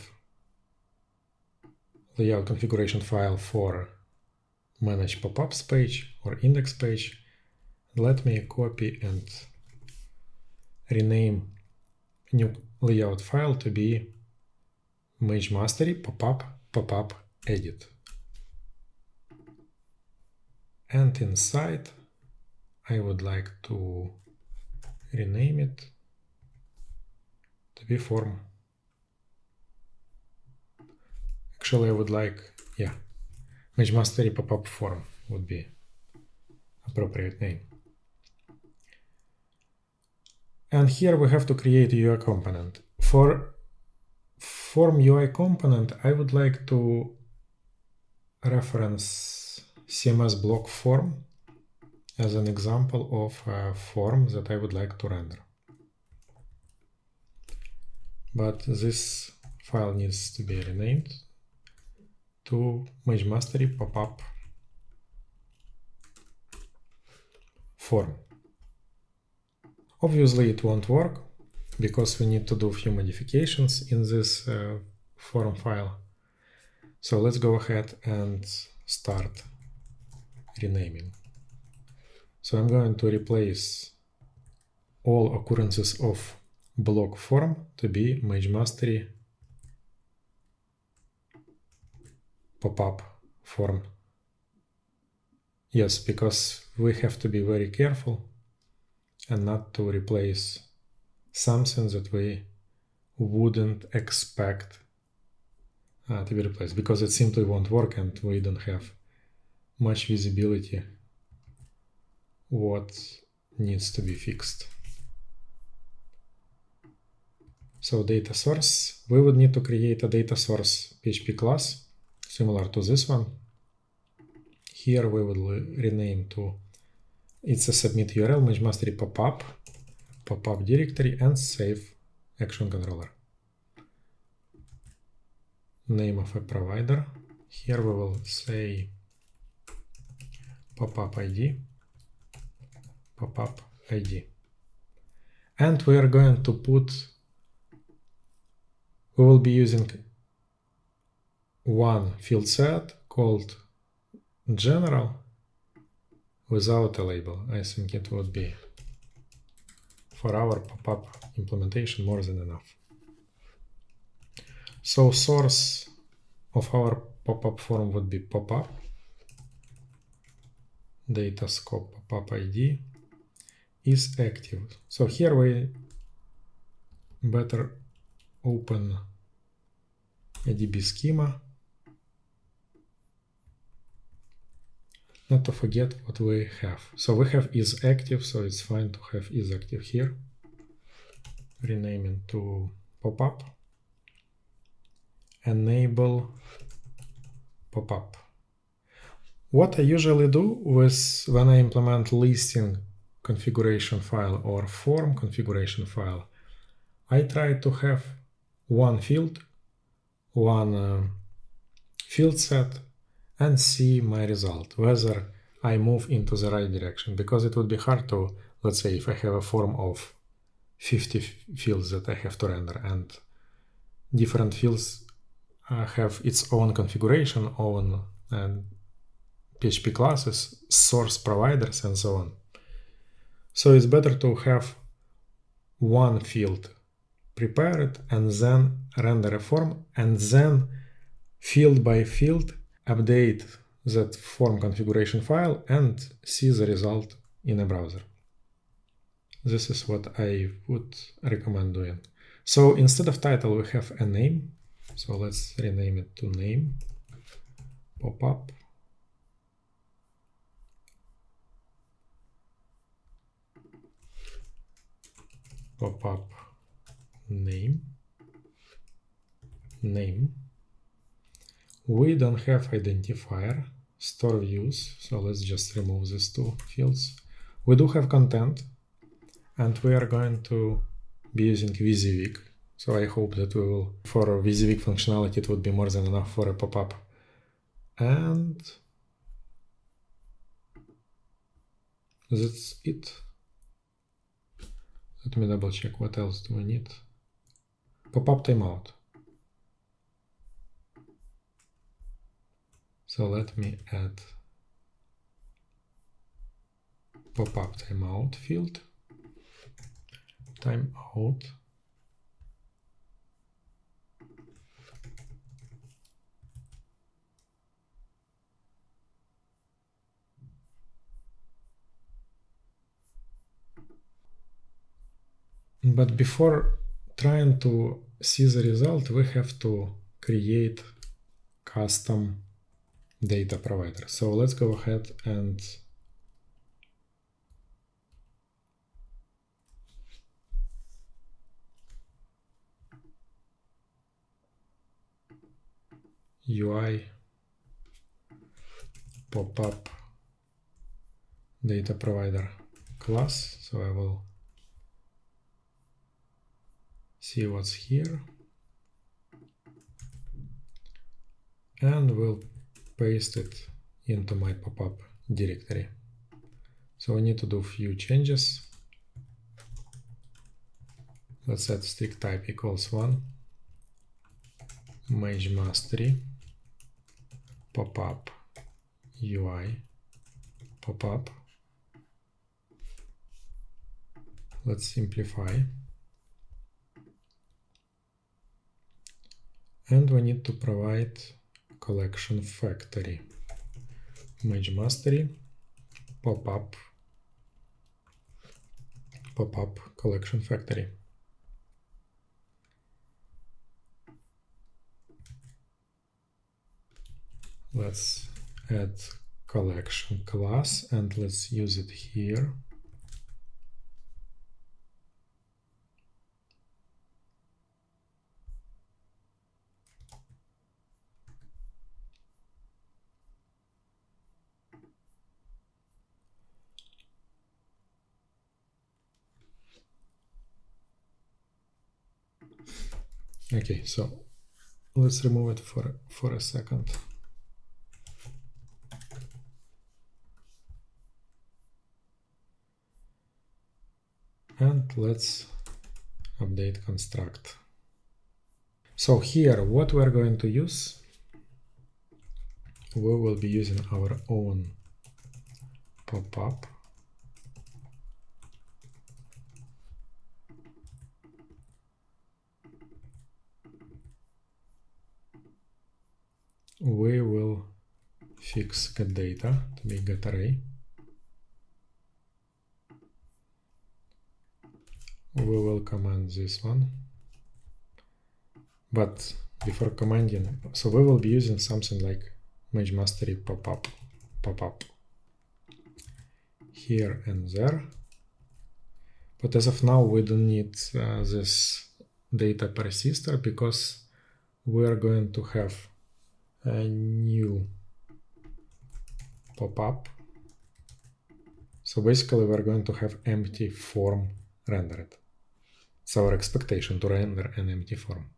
layout configuration file for manage pop-ups page or index page. Let me copy and rename new layout file to be image mastery pop-up edit. And inside I would like to rename it to be form. Actually I would like, image mastery pop-up form would be appropriate name. And here we have to create a UI component. For form UI component, I would like to reference CMS block form as an example of a form that I would like to render. But this file needs to be renamed to Magento pop-up form. Obviously it won't work because we need to do a few modifications in this form file. So let's go ahead and start renaming. So I'm going to replace all occurrences of block form to be Magento pop-up form. Yes, because we have to be very careful and not to replace something that we wouldn't expect to be replaced, because it simply won't work and we don't have much visibility what needs to be fixed. So data source, we would need to create a data source PHP class similar to this one. Here we will rename to, it's a submit URL Magento pop-up directory, and save action controller. Name of a provider. Here we will say pop-up ID, pop-up ID. And we are going to put, we will be using one field set called general without a label. I think it would be for our pop-up implementation more than enough. So source of our pop-up form would be pop-up, data scope pop-up ID is active. So here we better open a DB schema, not to forget what we have. So we have is active, so it's fine to have is active here. Rename it to pop-up. Enable pop-up. What I usually do with when I implement listing configuration file or form configuration file, I try to have one field, one field set, and see my result, whether I move into the right direction, because it would be hard to, let's say, if I have a form of 50 fields that I have to render, and different fields have its own configuration, own PHP classes, source providers, and so on. So it's better to have one field prepared and then render a form, and then field by field update that form configuration file and see the result in a browser. This is what I would recommend doing. So instead of title, we have a name. So let's rename it to name pop-up. Pop-up name. We don't have identifier, store views, so let's just remove these two fields. We do have content, and we are going to be using WYSIWYG. So I hope that we will, for WYSIWYG functionality, it would be more than enough for a pop-up. And that's it. Let me double check what else do we need. Pop-up timeout. So let me add pop-up timeout field. Timeout. But before trying to see the result, we have to create custom data provider. So let's go ahead and UI pop-up data provider class. So I will see what's here and will paste it into my pop-up directory. So we need to do a few changes. Let's set strict type equals 1, mage mastery, pop-up UI pop-up. Let's simplify. And we need to provide collection factory. Mage mastery, pop-up collection factory. Let's add collection class and let's use it here. Okay, so let's remove it for a second. And let's update construct. So here, what we're going to use, we will be using our own pop-up. We will fix getData to be getArray. We will command this one. But before commanding, so we will be using something like mage mastery pop-up here and there. But as of now, we don't need this data persister because we are going to have a new pop-up. So basically, we're going to have empty form rendered. It's our expectation to render an empty form.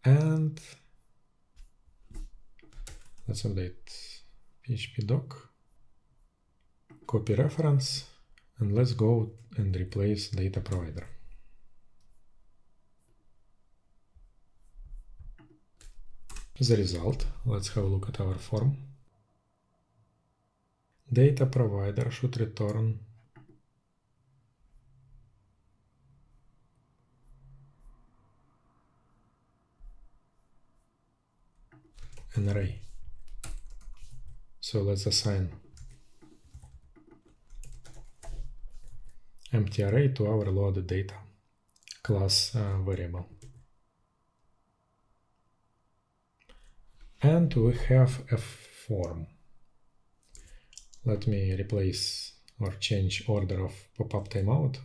And let's update PHP doc, copy reference, and let's go and replace data provider. As a result, let's have a look at our form. Data provider should return an array. So let's assign empty array to our loaded data class variable. And we have a form. Let me replace or change order of pop-up timeout.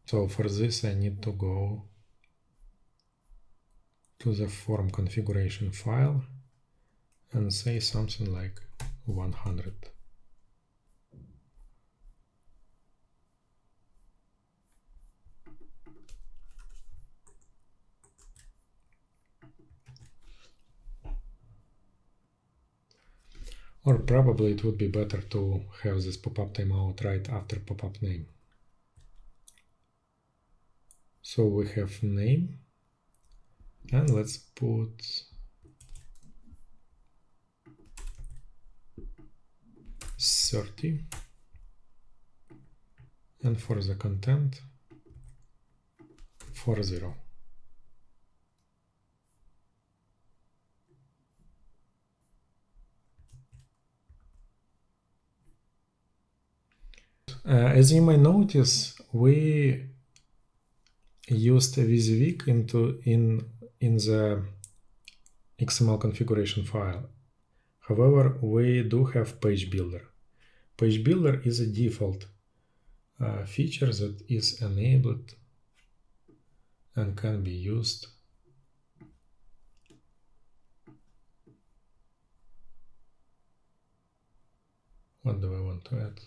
So for this, I need to go to the form configuration file and say something like 100. Or probably it would be better to have this pop-up timeout right after pop-up name. So we have name, and let's put $30, and for the content 40. As you may notice, we used a WYSIWYG in the XML configuration file. However, we do have page builder. Page builder is a default feature that is enabled and can be used what do I want to add?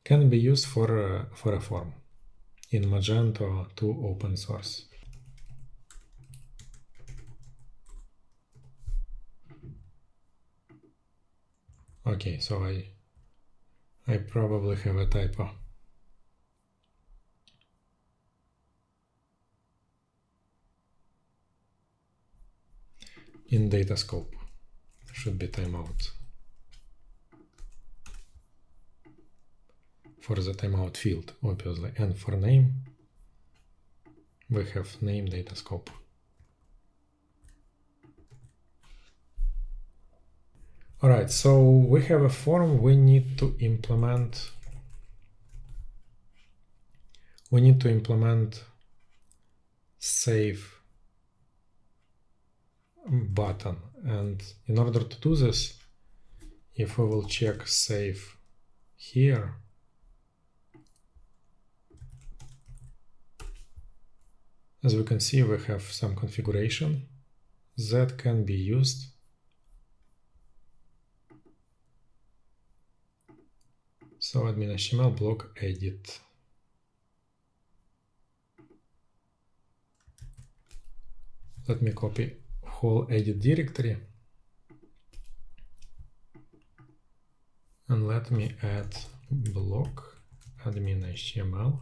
Can be used for a form in Magento 2 open source. Okay, so I probably have a typo. In data scope should be timeout. For the timeout field, obviously, and for name, we have name data scope. All right, so we have a form we need to implement. We need to implement save button, and in order to do this, if we will check save here, as we can see, we have some configuration that can be used so admin HTML block edit. Let me copy whole edit directory and let me add block admin HTML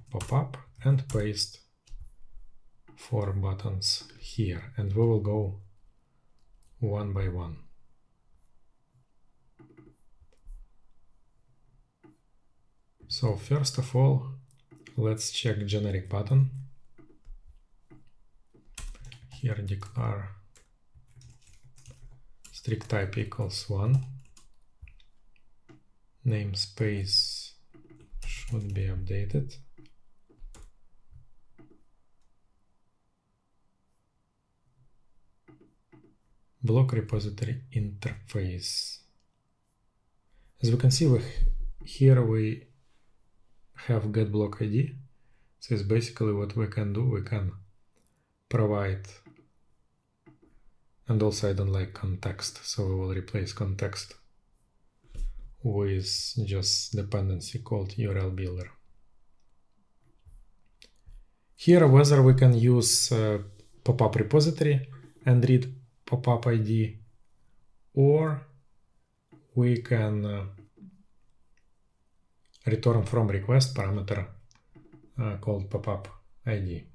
pop-up and paste 4 buttons here, and we will go one by one. So first of all, let's check generic button. Here declare strict type equals 1. Namespace should be updated. Block repository interface. As we can see, here we have get block ID. So it's basically what we can do. We can provide, and also I don't like context, so we will replace context with just dependency called URL builder. Here, whether we can use pop-up repository and read pop-up ID, or we can return from request parameter called pop-up ID.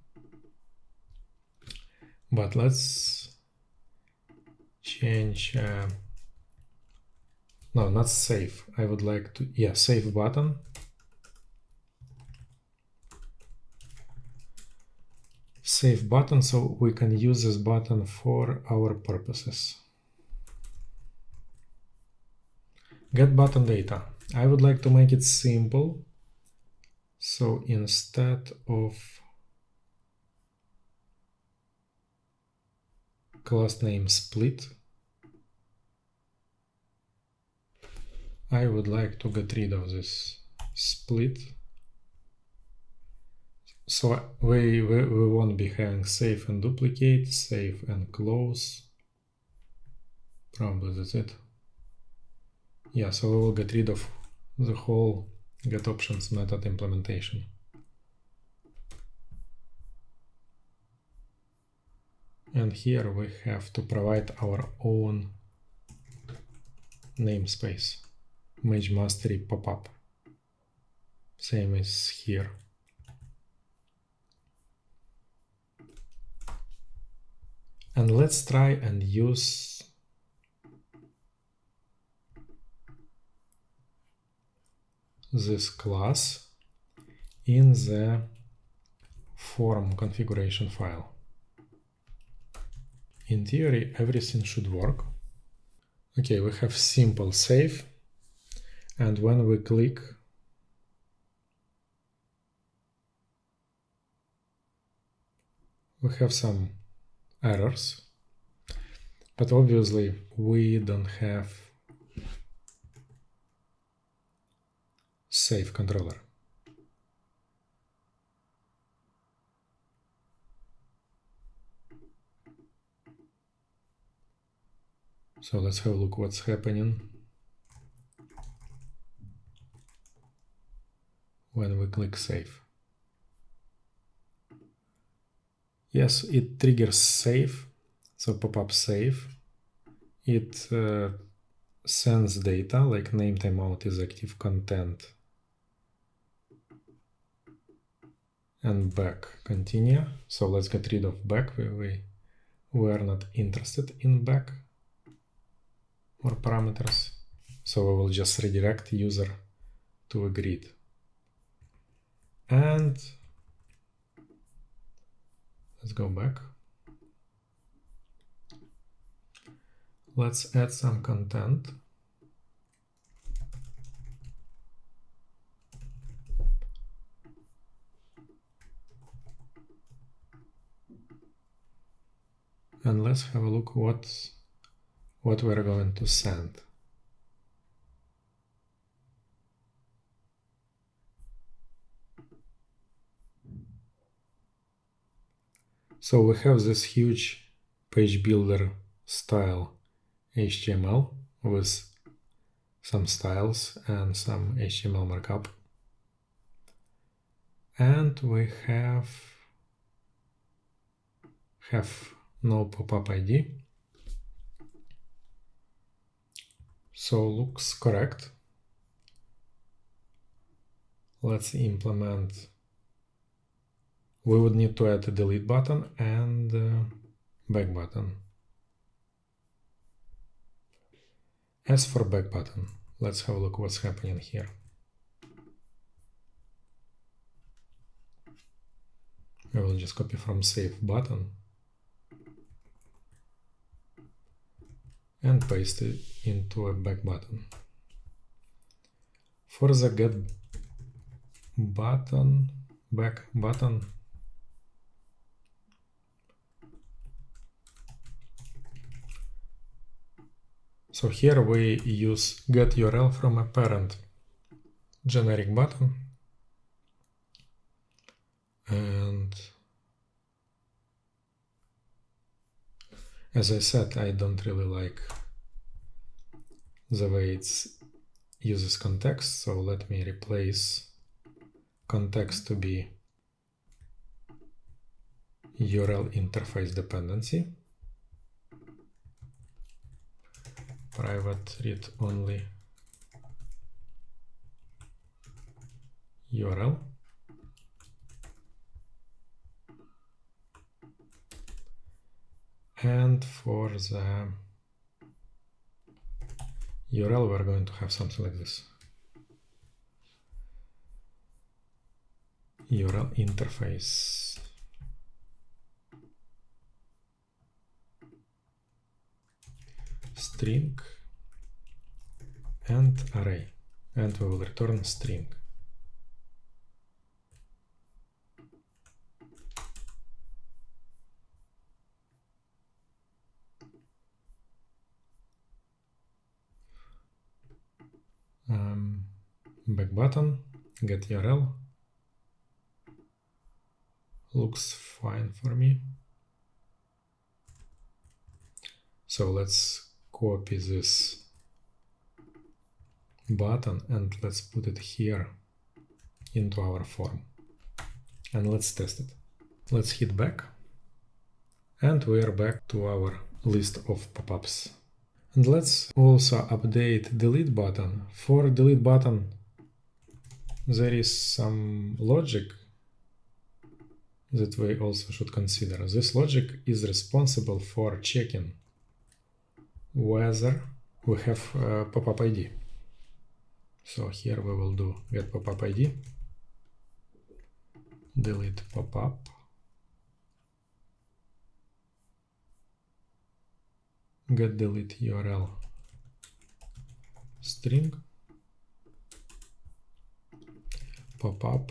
But let's change, no, not save. I would like to, yeah, save button. Save button, so we can use this button for our purposes. Get button data. I would like to make it simple. So instead of class name split, I would like to get rid of this split. So we won't be having save and duplicate, save and close. Probably that's it. Yeah, so we will get rid of the whole getOptions method implementation. And here we have to provide our own namespace, Mage Mastery pop-up. Same as here. And let's try and use this class in the form configuration file. In theory, everything should work. Okay, we have simple save, and when we click, we have some errors, but obviously we don't have save controller. So let's have a look what's happening when we click save. Yes, it triggers save, so pop-up save. It sends data like name timeout is active content and back continue. So let's get rid of back. We are not interested in back or parameters. So we will just redirect user to a grid. And let's go back. Let's add some content. And let's have a look what we're going to send. So we have this huge page builder style HTML with some styles and some HTML markup. And we have no pop-up ID. So looks correct. Let's implement. We would need to add a delete button and back button. As for back button, let's have a look what's happening here. I will just copy from save button and paste it into a back button. For the get button, back button, so here we use get URL from a parent generic button, and as I said, I don't really like the way it uses context, so let me replace context to be URL interface dependency, private read only URL, and for the URL we're going to have something like this. URL interface string and array, and we will return string. Back button, get URL, looks fine for me. So let's copy this button and let's put it here into our form. And let's test it. Let's hit back. And we are back to our list of pop-ups. And let's also update delete button. For delete button, there is some logic that we also should consider. This logic is responsible for checking whether we have pop-up ID. So here we will do get pop-up ID, delete pop-up, get delete URL string popup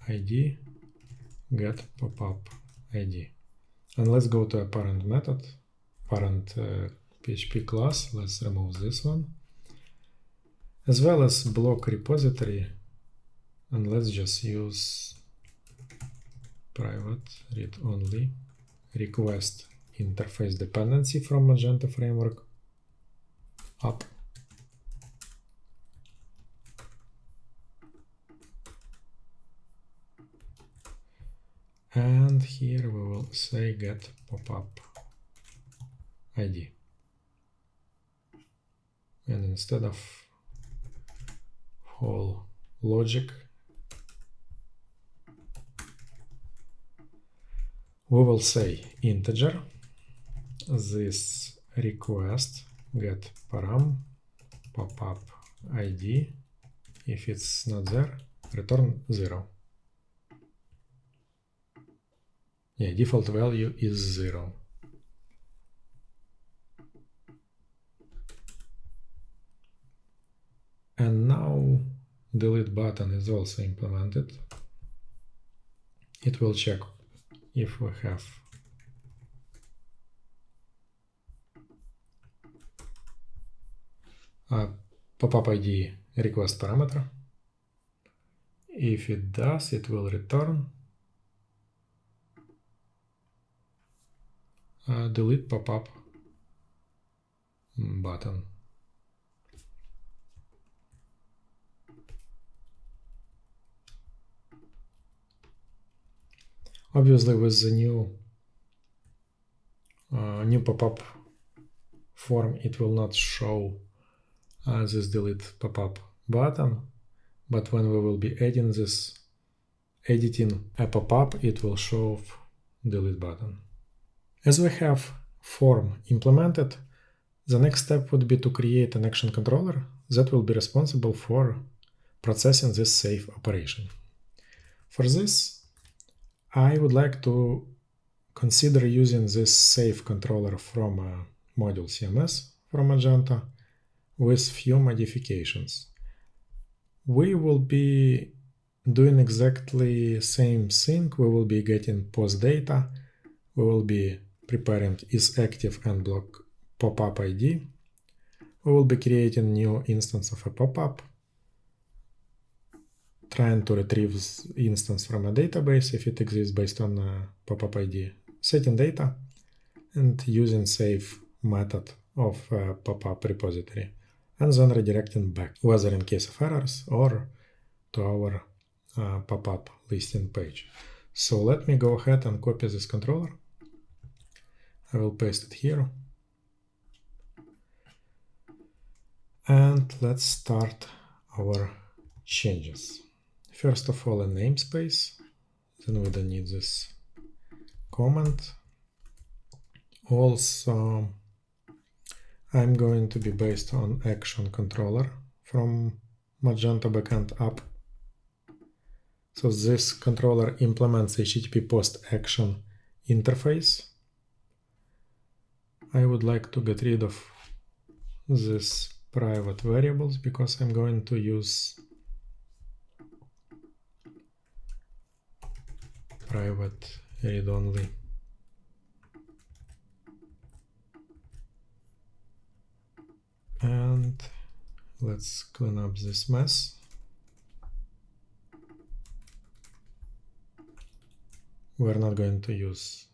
ID get popup ID. And let's go to a parent method, parent PHP class. Let's remove this one, as well as block repository, and let's just use private read only request interface dependency from Magento framework up. And here we will say get popup ID. And instead of whole logic, we will say integer this request get param popup ID. If it's not there, return 0. Yeah, default value is 0. And now delete button is also implemented. It will check if we have a popup ID request parameter. If it does, it will return delete popup button. Obviously, with the new popup form, it will not show this delete popup button, but when we will be editing a popup, it will show delete button. As we have form implemented, the next step would be to create an action controller that will be responsible for processing this save operation. For this, I would like to consider using this save controller from module CMS from Magento with few modifications. We will be doing exactly same thing. We will be getting post data. We will be preparing isActive and block popup ID. We will be creating new instance of a popup, trying to retrieve this instance from a database if it exists based on popup ID, setting data, and using save method of popup repository, and then redirecting back, whether in case of errors or to our popup listing page. So let me go ahead and copy this controller. I will paste it here. And let's start our changes. First of all, a namespace. Then we don't need this comment. Also, I'm going to be based on action controller from Magento backend app. So this controller implements HTTP post action interface. I would like to get rid of this private variables because I'm going to use private read-only. And let's clean up this mess. We're not going to use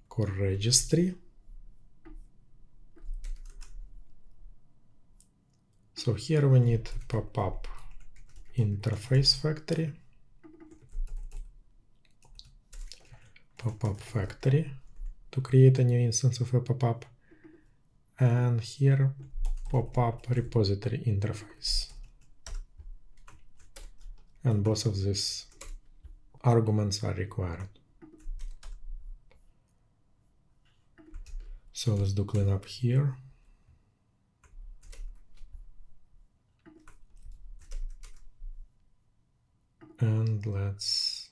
core registry. So here we need popup interface factory, popup factory to create a new instance of a popup, and here popup repository interface. And both of these arguments are required. So let's do cleanup here. And let's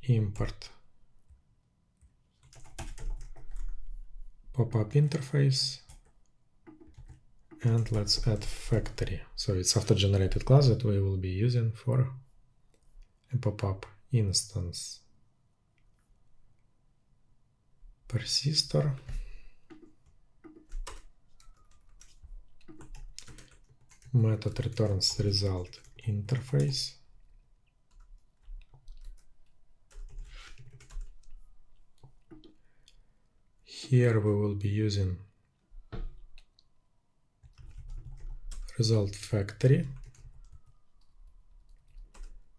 import popup interface And let's add factory. So it's auto-generated class that we will be using for a pop-up instance. Persistor. Method returns result interface. Here we will be using result factory,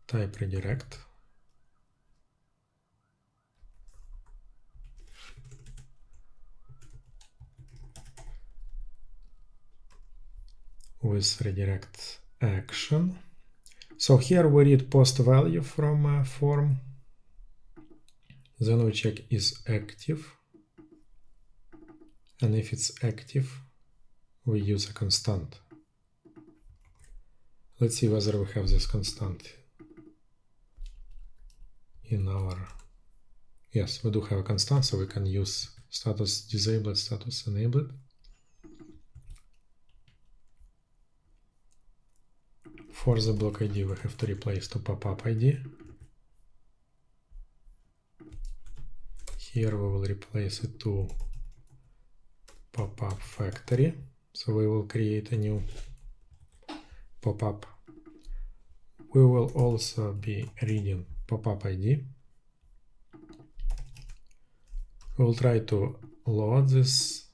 type redirect, with redirect action. So here we read post value from a form, then we check is active, and if it's active we use a constant. Let's see whether we have this constant in our... Yes, we do have a constant, so we can use status disabled, status enabled. For the block ID we have to replace to pop-up ID. Here we will replace it to pop-up factory. So we will create a new pop-up. We will also be reading pop-up ID. We will try to load this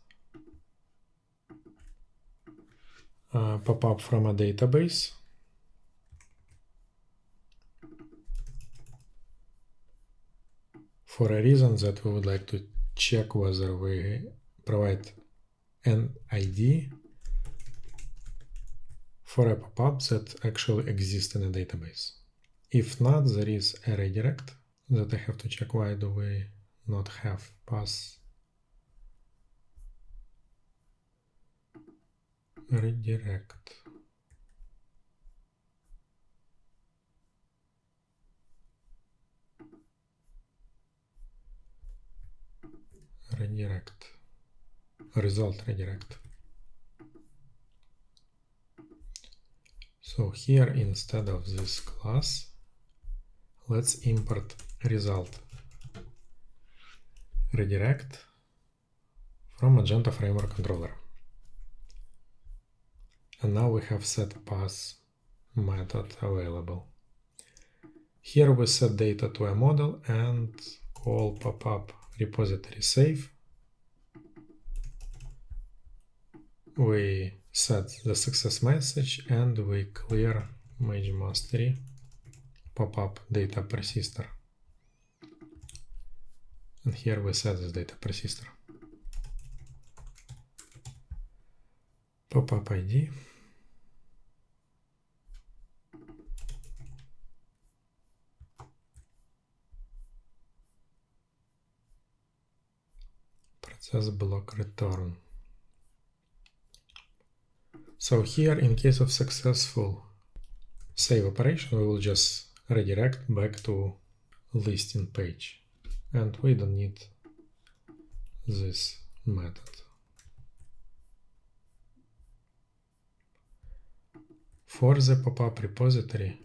pop-up from a database. For a reason that we would like to check whether we provide an ID for a pop-up that actually exists in a database. If not, there is a redirect that I have to check. Why do we not have pass redirect? Redirect, result redirect. So here instead of this class, let's import result redirect from Magento framework controller. And now we have set pass method available. Here we set data to a model and call pop-up repository save. We set the success message and we clear Mage Mastery pop-up data persistor. And here we set this data persistor. Pop-up ID. Process block return. So here, in case of successful save operation, we will just redirect back to listing page. And we don't need this method. For the pop-up repository,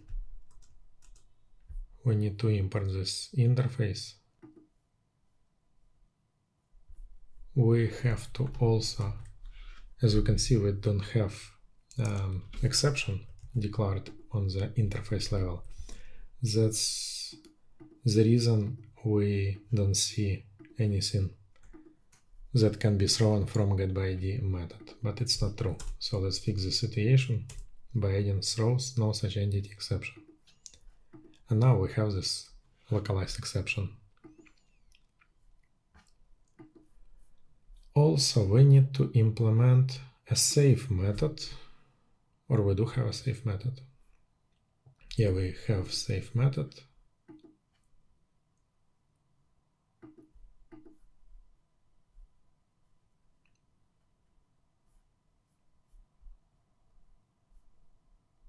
we need to import this interface. We have to also, as you can see, we don't have exception declared on the interface level. That's the reason we don't see anything that can be thrown from getById method, but it's not true. So let's fix the situation by adding throws no such entity exception. And now we have this localized exception. Also, we need to implement a save method, or we do have a save method. Yeah, we have save method.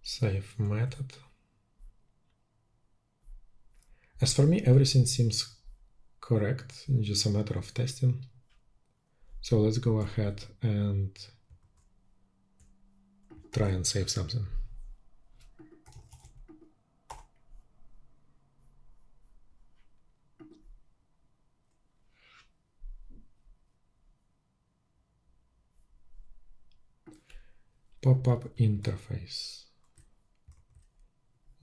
Save method. As for me, everything seems correct, just a matter of testing. So let's go ahead and try and save something. Pop-up interface.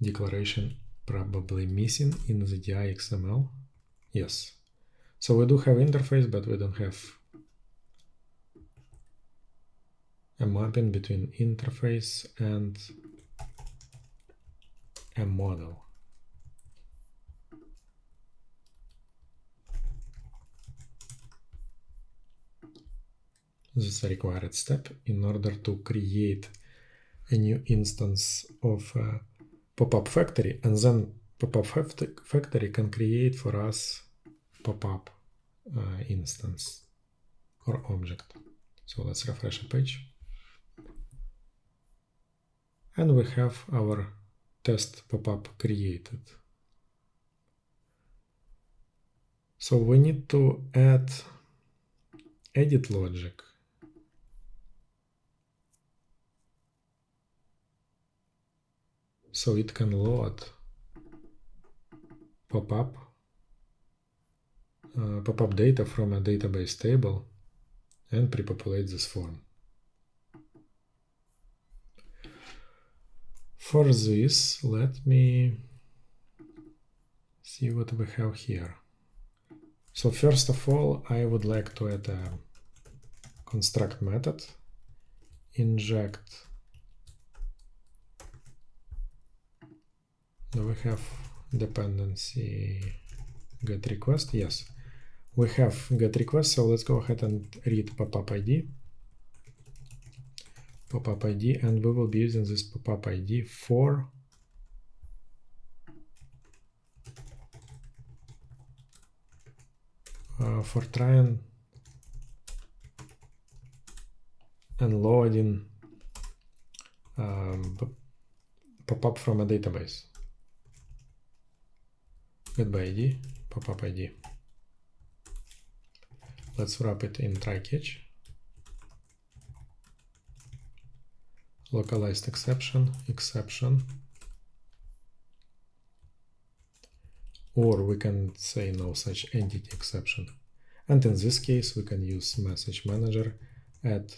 Declaration probably missing in the DI XML. Yes. So we do have interface, but we don't have a mapping between interface and a model. This is a required step in order to create a new instance of pop-up factory, and then pop-up factory can create for us pop-up instance or object. So let's refresh the page. And we have our test pop-up created. So we need to add edit logic. So it can load pop-up data from a database table and pre-populate this form. For this, let me see what we have here. So first of all, I would like to add a construct method, inject. Do we have dependency get request? Yes, we have get request. So let's go ahead and read pop-up ID. Pop-up ID, and we will be using this pop-up ID for trying and loading pop-up from a database. Get by ID, pop-up ID. Let's wrap it in try catch. Localized exception, or we can say no such entity exception. And in this case, we can use message manager, add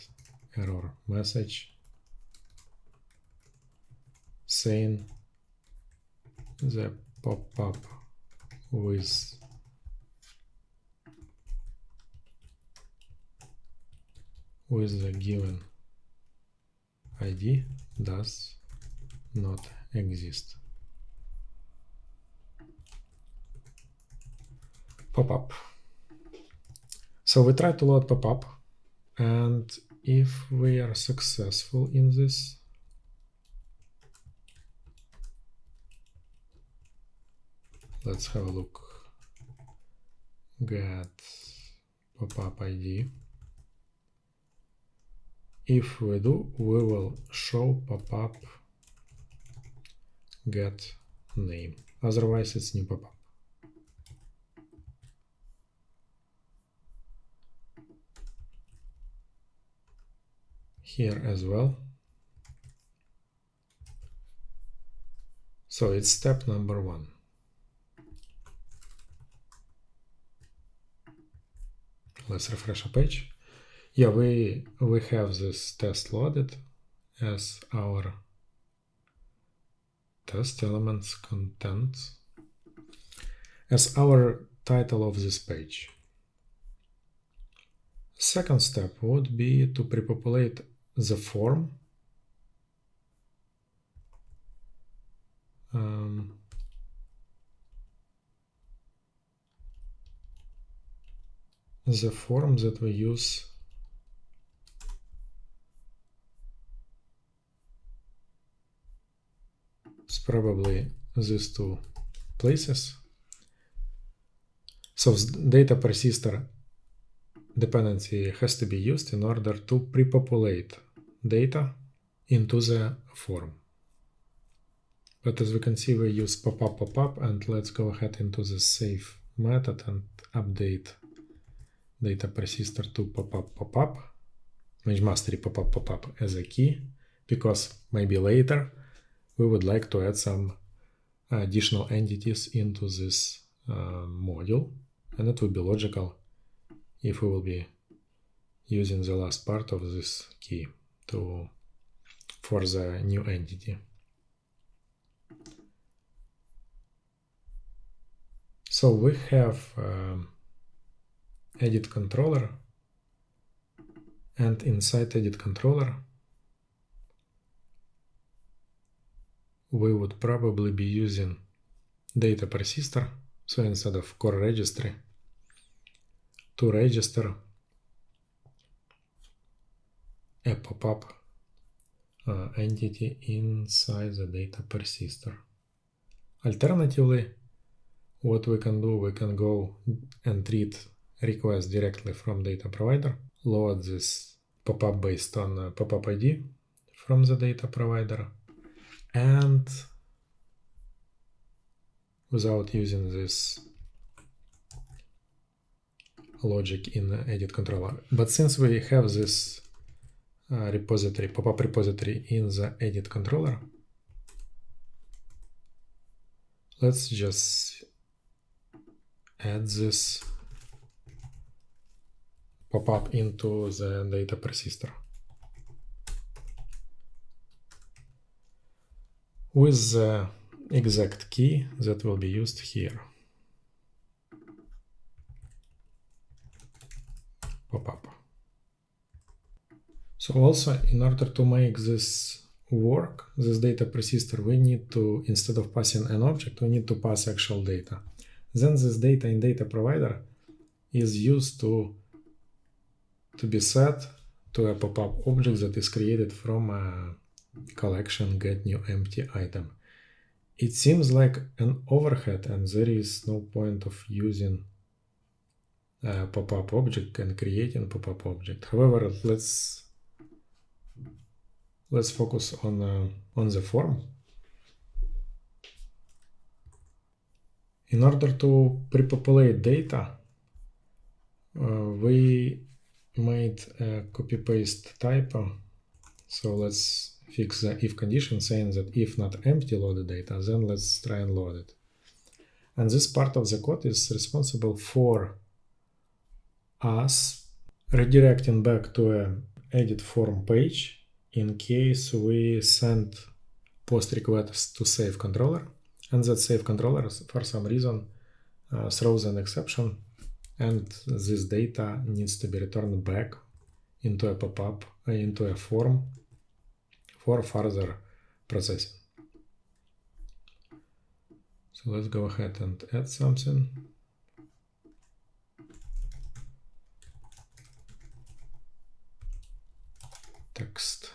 error message, saying the pop-up with the given ID does not exist. Pop-up. So we try to load pop-up, and if we are successful in this, let's have a look. Get pop-up ID. If we do, we will show pop-up get name. Otherwise, it's new pop-up. Here as well. So it's step number 1. Let's refresh a page. Yeah, we have this test loaded as our test elements content as our title of this page. Second step would be to pre-populate the form that we use is probably these two places. So data persister dependency has to be used in order to pre-populate data into the form. But as we can see, we use pop-up, and let's go ahead into the save method and update data persister to pop-up, which must be pop-up as a key, because maybe later we would like to add some additional entities into this module, and it would be logical if we will be using the last part of this key for the new entity. So we have edit controller, and inside edit controller we would probably be using data persistor. So instead of core registry, to register a pop-up entity inside the data persistor. Alternatively, what we can do, we can go and read request directly from data provider, load this pop-up based on pop-up ID from the data provider, and without using this logic in edit controller. But since we have this repository, pop-up repository in the edit controller, let's just add this pop-up into the data persistor with the exact key that will be used here. Pop-up. So also, in order to make this work, this data persistor, we need to, instead of passing an object, we need to pass actual data. Then this data in data provider is used to be set to a pop-up object that is created from a collection get new empty item. It seems like an overhead, and there is no point of using a pop-up object and creating pop-up object. However, let's focus on the form. In order to pre-populate data, we made a copy-paste typo. So let's fix the if condition saying that if not empty loaded data, then let's try and load it. And this part of the code is responsible for us redirecting back to an edit form page in case we send post request to save controller, and that save controller for some reason throws an exception, and this data needs to be returned back into a pop-up, into a form for further processing. So let's go ahead and add something. Text.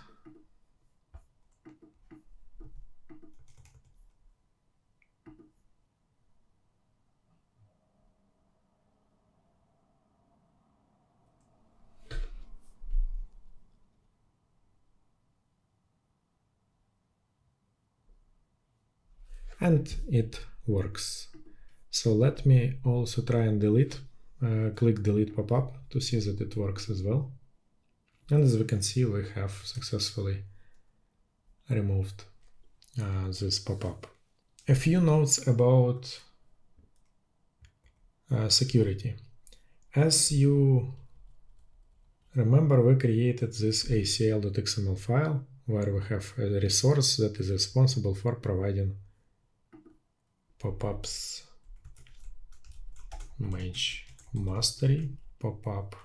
And it works. So let me also try and delete, click delete pop-up to see that it works as well. And as we can see, we have successfully removed this pop-up. A few notes about security. As you remember, we created this acl.xml file where we have a resource that is responsible for providing pop-ups match mastery pop-up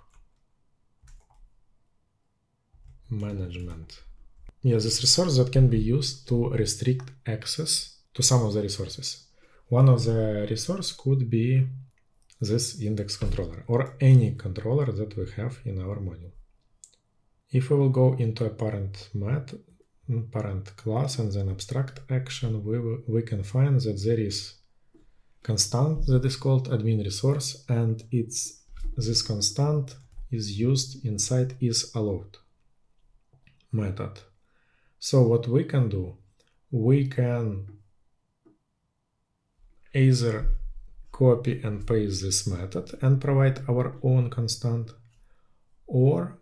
management. Yeah, this resource that can be used to restrict access to some of the resources. One of the resources could be this index controller or any controller that we have in our module. If we will go into a parent class and then abstract action, we can find that there is constant that is called admin resource, and this constant is used inside isAllowed method. So what we can do, we can either copy and paste this method and provide our own constant, or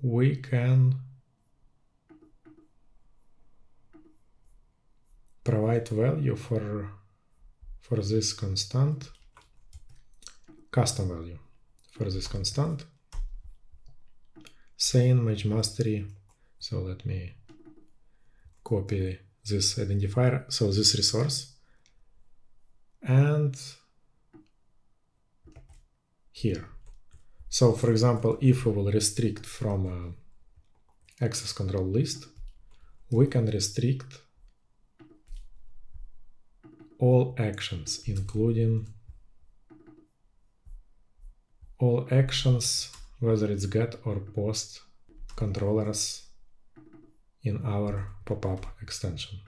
we can provide value for this constant, custom value for this constant, saying match mastery. So let me copy this identifier, so this resource, and here. So for example, if we will restrict from a access control list, we can restrict all actions, including all actions, whether it's get or post controllers in our pop-up extension,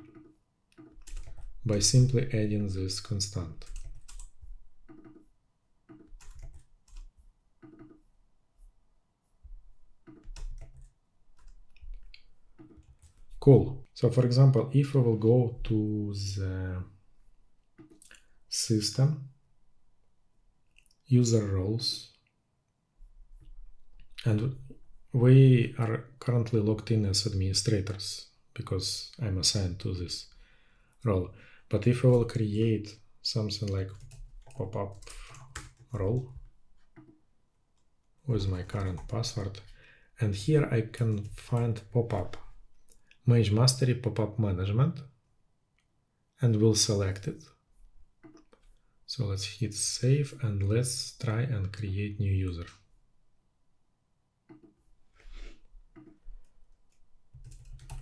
by simply adding this constant. Cool. So for example, if we will go to the system, user roles, and we are currently logged in as administrators because I'm assigned to this role. But if we will create something like pop-up role with my current password, and here I can find pop-up Mage Mastery pop-up management, and we'll select it. So let's hit save and let's try and create new user.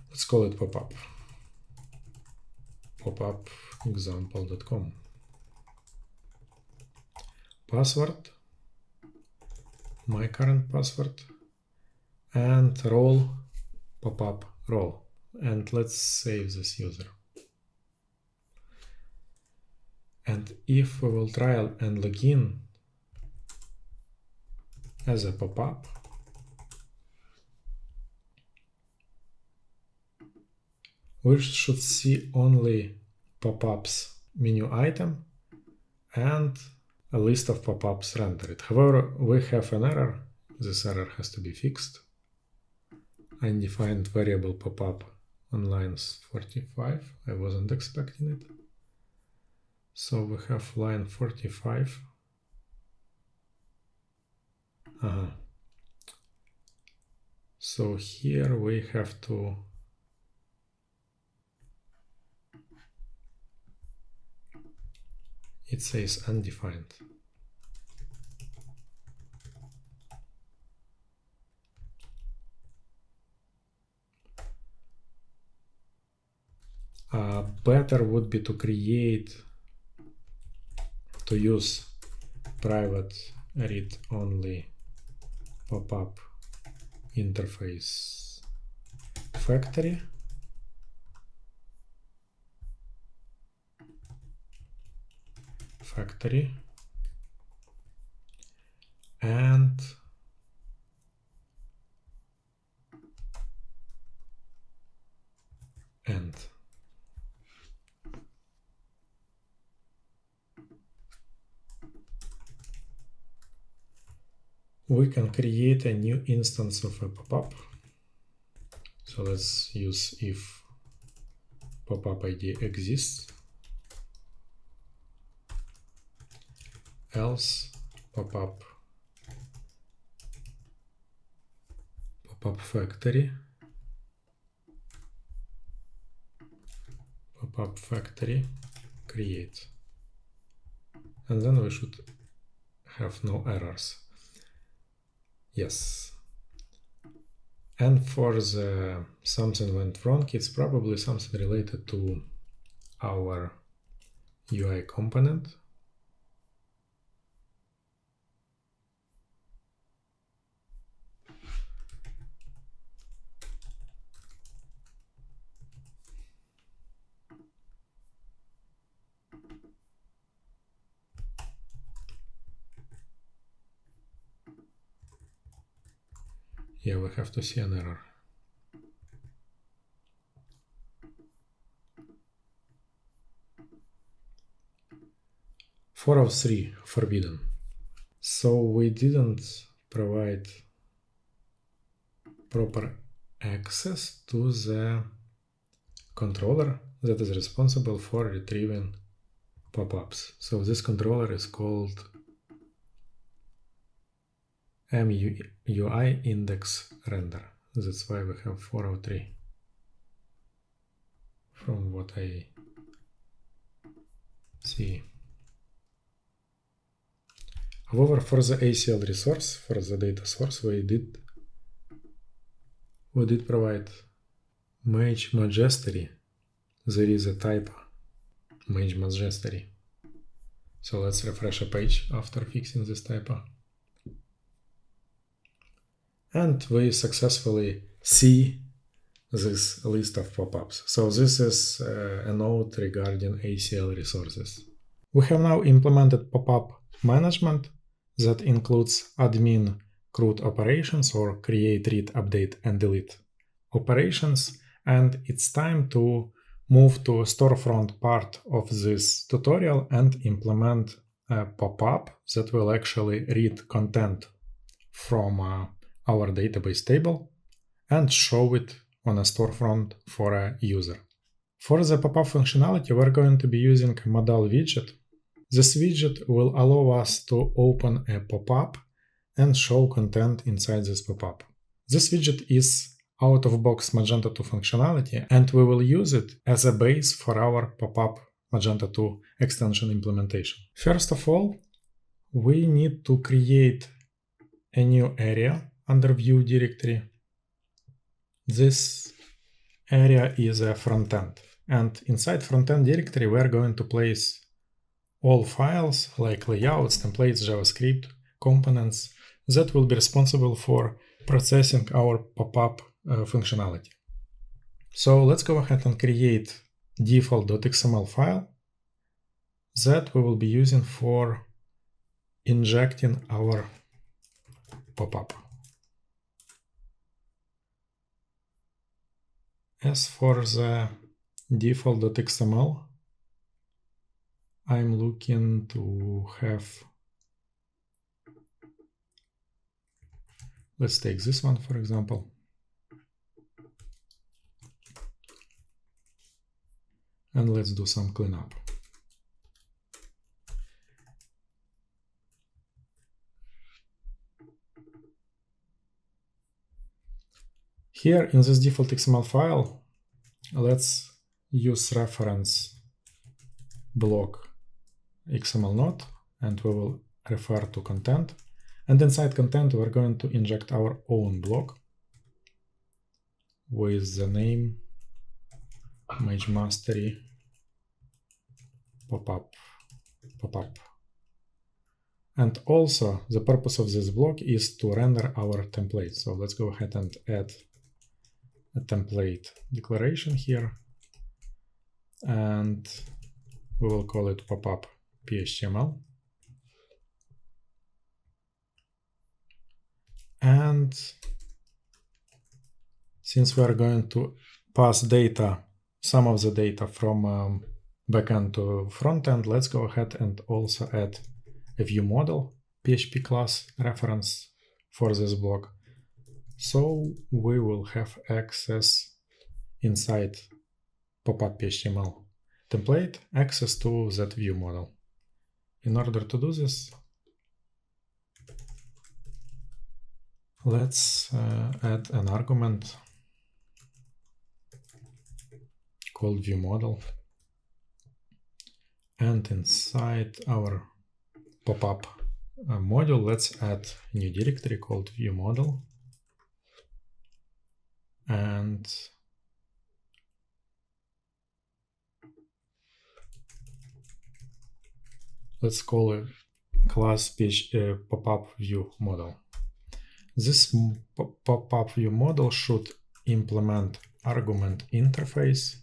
Let's call it pop-up. Pop-up example.com. Password, my current password, and role, pop-up role. And let's save this user. And if we will try and log in as a pop-up, we should see only pop-ups menu item and a list of pop-ups rendered. However, we have an error. This error has to be fixed. Undefined variable pop-up on line 45. I wasn't expecting it. So we have line 45. So here we have to it says undefined. Better would be to use private read-only pop-up interface factory. And end. We can create a new instance of a pop-up. So let's use if pop-up ID exists, else pop-up factory, create, and then we should have no errors. Yes. And for the something went wrong, it's probably something related to our UI component. Yeah, we have to see an error. Four of three forbidden. So we didn't provide proper access to the controller that is responsible for retrieving pop-ups. So this controller is called MUI index render. That's why we have 403 from what I see. However, for the ACL resource, for the data source, we did provide Mage Majesty. There is a typo, Mage Majesty. So let's refresh a page after fixing this typo. And we successfully see this list of pop-ups. So this is a note regarding ACL resources. We have now implemented pop-up management that includes admin CRUD operations, or create, read, update, and delete operations. And it's time to move to a storefront part of this tutorial and implement a pop-up that will actually read content from our database table and show it on a storefront for a user. For the pop-up functionality, we're going to be using a modal widget. This widget will allow us to open a pop-up and show content inside this pop-up. This widget is out-of-box Magento 2 functionality, and we will use it as a base for our pop-up Magento 2 extension implementation. First of all, we need to create a new area under View directory. This area is a frontend, and inside frontend directory we are going to place all files like layouts, templates, JavaScript, components that will be responsible for processing our pop-up functionality. So let's go ahead and create default.xml file that we will be using for injecting our pop-up. As for the default.xml, I'm looking to have, let's take this one for example. And let's do some cleanup. Here in this default XML file, let's use reference block XML node, and we will refer to content. And inside content, we're going to inject our own block with the name Mage Mastery pop-up. And also the purpose of this block is to render our template. So let's go ahead and add a template declaration here, and we will call it pop-up PHTML. And since we are going to pass data, some of the data from backend to frontend, let's go ahead and also add a view model PHP class reference for this block. So we will have access inside pop-up PHTML template, access to that view model. In order to do this, let's add an argument called view model, and inside our pop-up module, let's add a new directory called view model, and let's call it class pop-up view model. This pop-up view model should implement argument interface.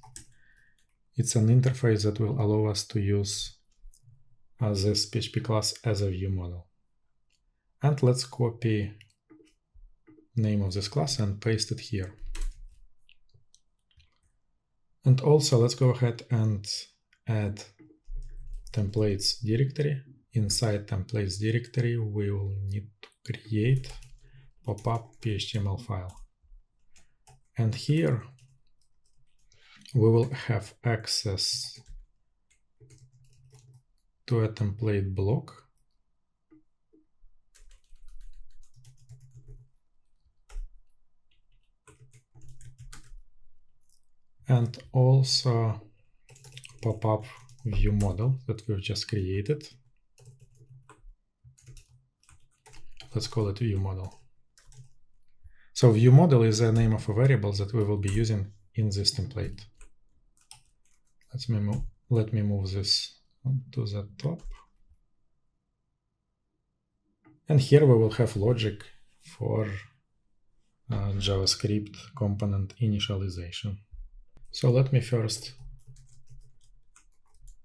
It's an interface that will allow us to use this PHP class as a view model. And let's copy name of this class and paste it here. And also let's go ahead and add templates directory. Inside templates directory, we will need to create pop-up PHTML file. And here we will have access to a template block. And also pop-up view model that we've just created. Let's call it view model. So view model is the name of a variable that we will be using in this template. Let me move this to the top. And here we will have logic for JavaScript component initialization. So let me first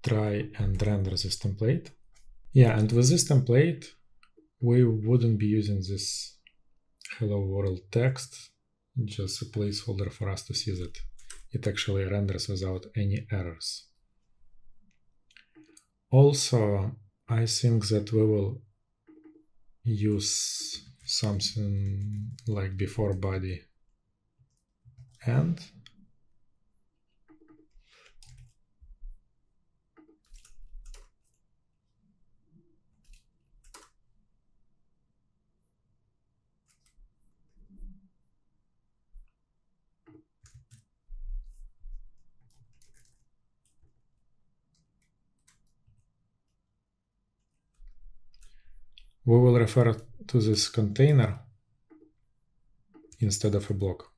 try and render this template. Yeah, and with this template, we wouldn't be using this hello world text, just a placeholder for us to see that it actually renders without any errors. Also, I think that we will use something like before body end. We will refer to this container instead of a block.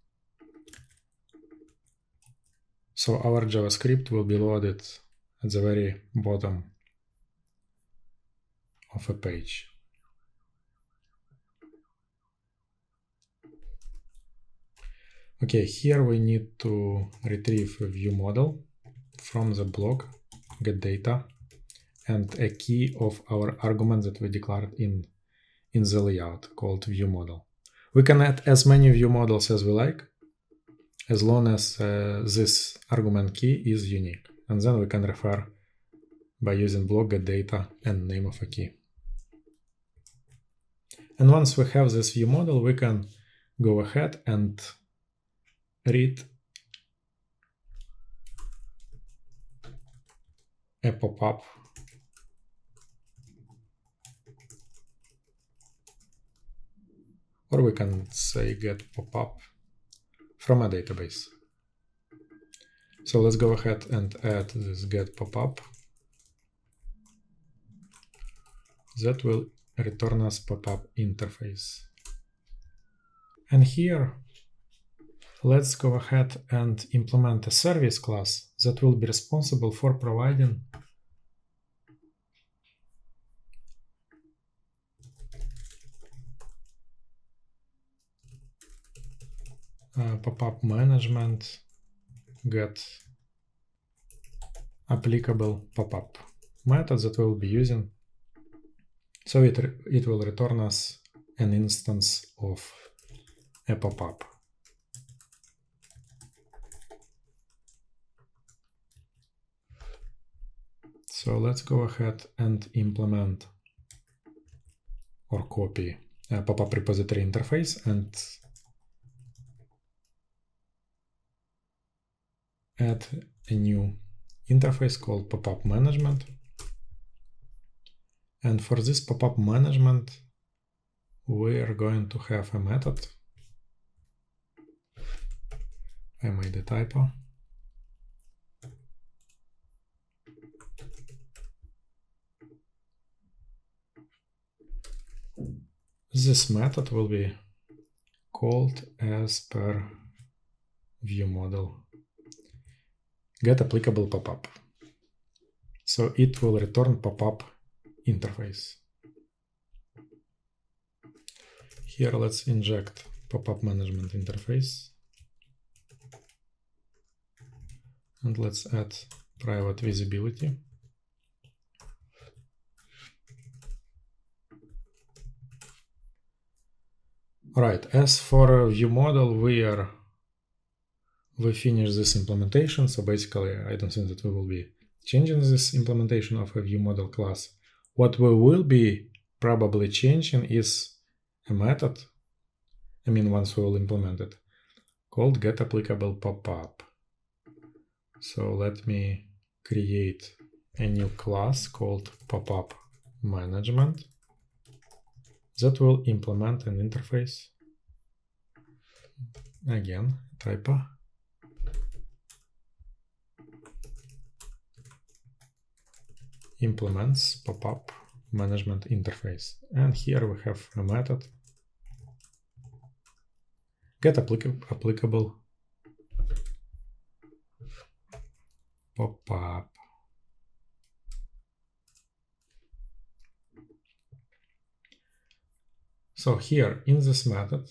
So our JavaScript will be loaded at the very bottom of a page. Okay, here we need to retrieve a view model from the block getData and a key of our argument that we declared in the layout called view model. We can add as many view models as we like, as long as this argument key is unique. And then we can refer by using block getData and name of a key. And once we have this view model, we can go ahead and read a pop-up or we can say get pop-up from a database. So let's go ahead and add this get pop-up. That will return us pop-up interface. And here, let's go ahead and implement a service class that will be responsible for providing pop-up management get applicable pop-up method that we'll be using. So it will return us an instance of a pop-up. So let's go ahead and implement or copy a pop-up repository interface and add a new interface called pop-up management. And for this pop-up management, we are going to have a method. I made a typo. This method will be called as per view model get applicable pop-up. So it will return pop-up interface. Here let's inject pop-up management interface. And let's add private visibility. Alright, as for a view model, we finished this implementation. So basically, I don't think that we will be changing this implementation of a view model class. What we will be probably changing is a method, once we will implement it, called getApplicablePopUp, So let me create a new class called pop-up management that will implement an interface. Again, typo. Implements pop-up management interface. And here we have a method get applicable pop-up. So here in this method,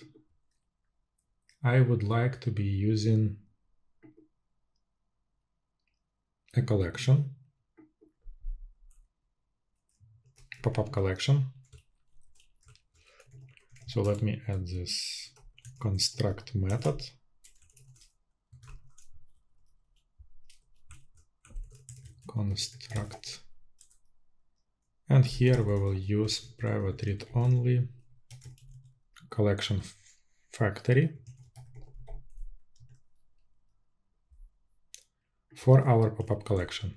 I would like to be using a collection, pop-up collection. So let me add this construct method. Construct. And here we will use private read-only collection factory for our pop-up collection.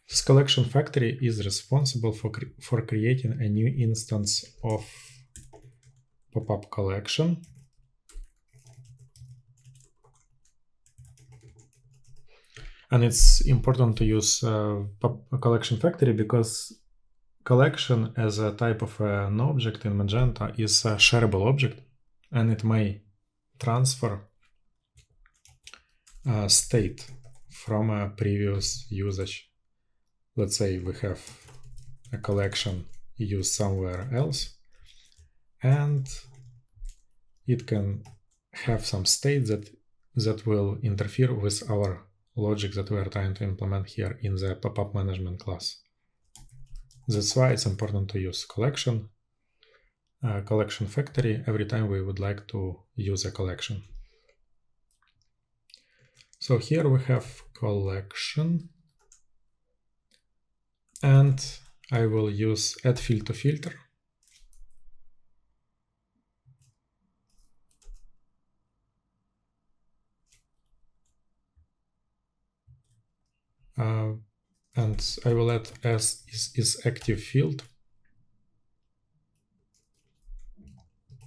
This collection factory is responsible for creating a new instance of pop-up collection. And it's important to use collection factory because collection as a type of an object in Magento is a shareable object, and it may transfer state from a previous usage. Let's say we have a collection used somewhere else, and it can have some state that will interfere with our logic that we are trying to implement here in the pop-up management class. That's why it's important to use collection factory every time we would like to use a collection. So here we have collection, and I will use add field to filter. And I will add as is active field.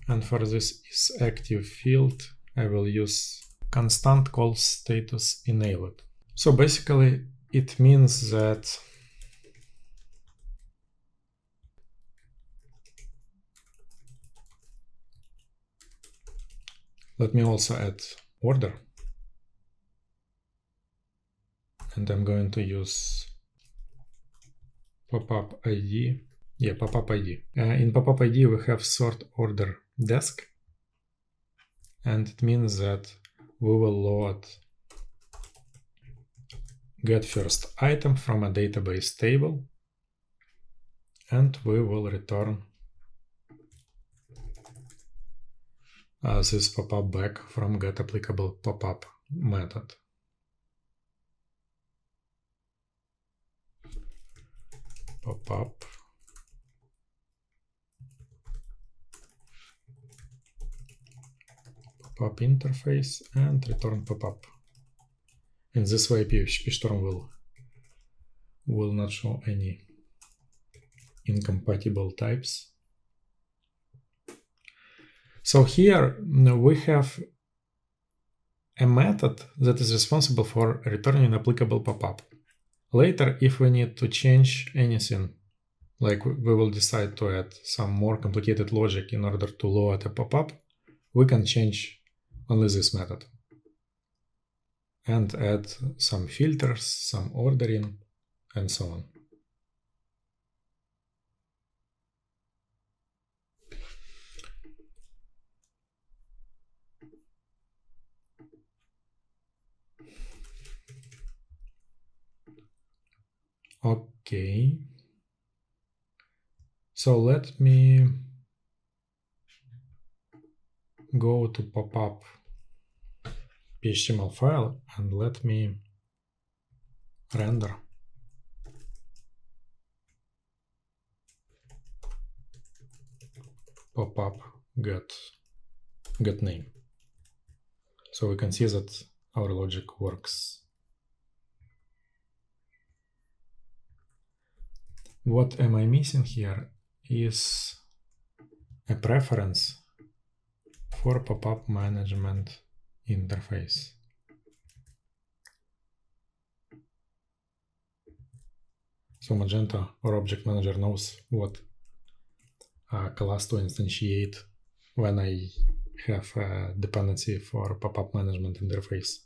And for this is active field, I will use constant call status enabled. So basically it means that let me also add order. And I'm going to use pop-up ID. Yeah, pop-up ID. In pop-up ID, we have sort order desk. And it means that we will load get first item from a database table. And we will return this pop-up back from get applicable pop-up method. Pop-up interface and return pop-up. In this way, PHP Storm will not show any incompatible types. So here we have a method that is responsible for returning applicable pop-up. Later, if we need to change anything, like we will decide to add some more complicated logic in order to load a pop-up, we can change only this method and add some filters, some ordering, and so on. Okay. So let me go to pop-up HTML file and let me render pop-up get name. So we can see that our logic works. What am I missing here is a preference for pop-up management interface. So Magento or Object Manager knows what class to instantiate when I have a dependency for pop-up management interface.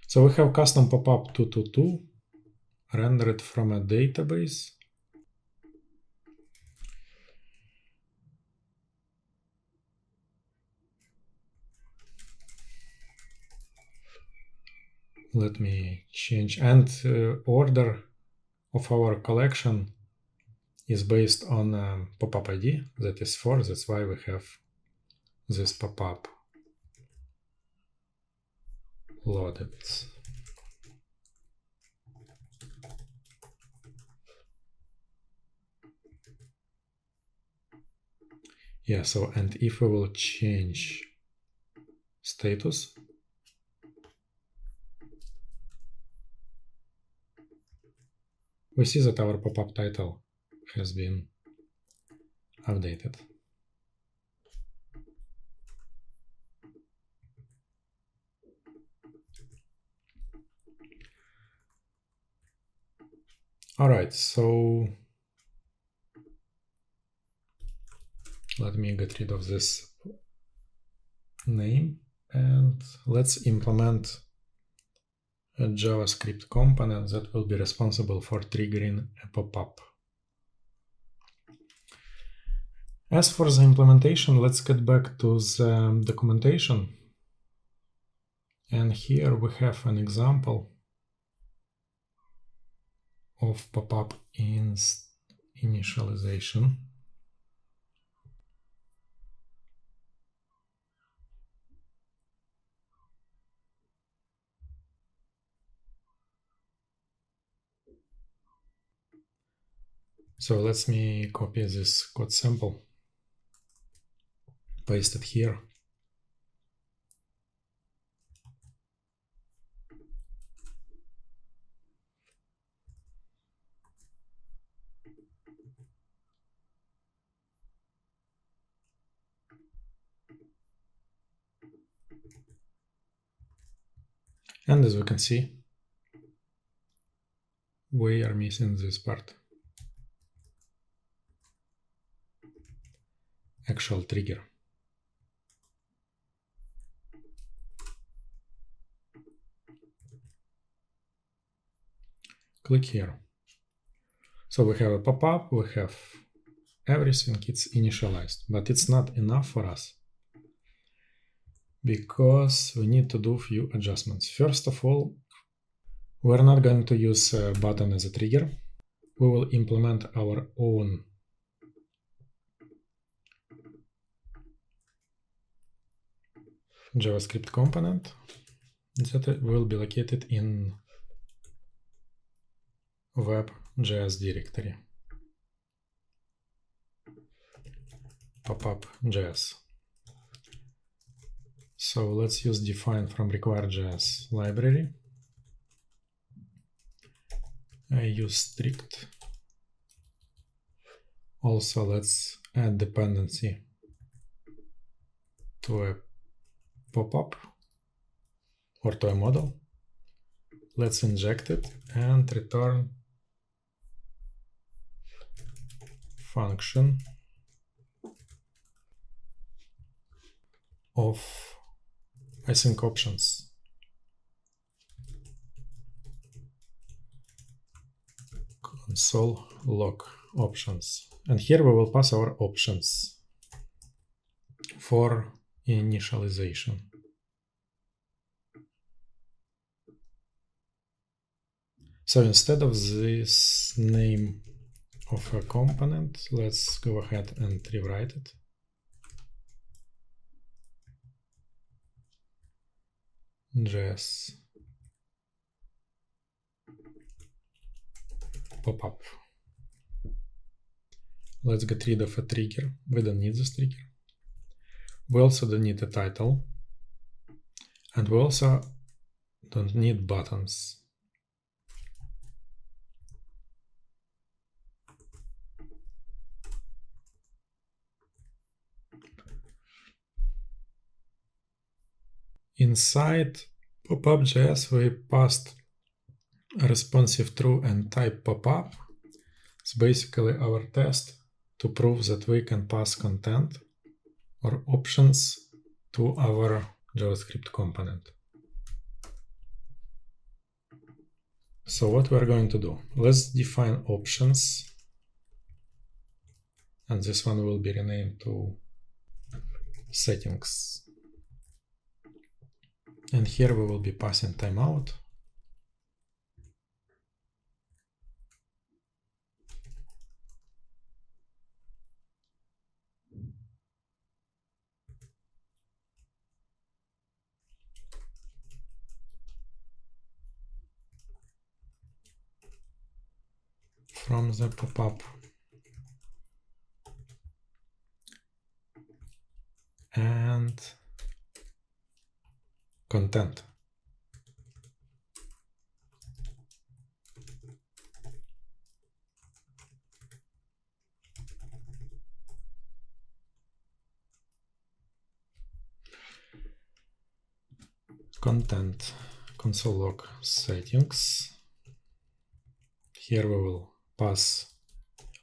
So we have custom pop-up 222 rendered from a database. Let me change, and order of our collection is based on pop-up ID, that is 4, that's why we have this pop-up loaded. Yeah, so, and if we will change status, we see that our pop-up title has been updated. All right, so let me get rid of this name and let's implement a JavaScript component that will be responsible for triggering a pop-up. As for the implementation, let's get back to the documentation. And here we have an example of pop-up initialization. So let me copy this code sample, paste it here. And as we can see, we are missing this part. Actual trigger. Click here. So we have a pop-up, we have everything, it's initialized, but it's not enough for us because we need to do a few adjustments. First of all, we're not going to use a button as a trigger. We will implement our own JavaScript component that will be located in web.js directory. Pop-up.js. So let's use define from require.js library. I use strict. Also, let's add dependency to a pop-up or to a model. Let's inject it and return function of async options. Console log options. And here we will pass our options for initialization. So instead of this name of a component, let's go ahead and rewrite it. JS pop-up. Let's get rid of a trigger. We don't need this trigger. We also don't need a title. And we also don't need buttons. Inside pop-up.js, we passed responsive true and type pop-up. It's basically our test to prove that we can pass content or options to our JavaScript component. So what we're going to do, let's define options, and this one will be renamed to settings. And here we will be passing timeout. From the pop-up and content. Content console log settings. Here we will pass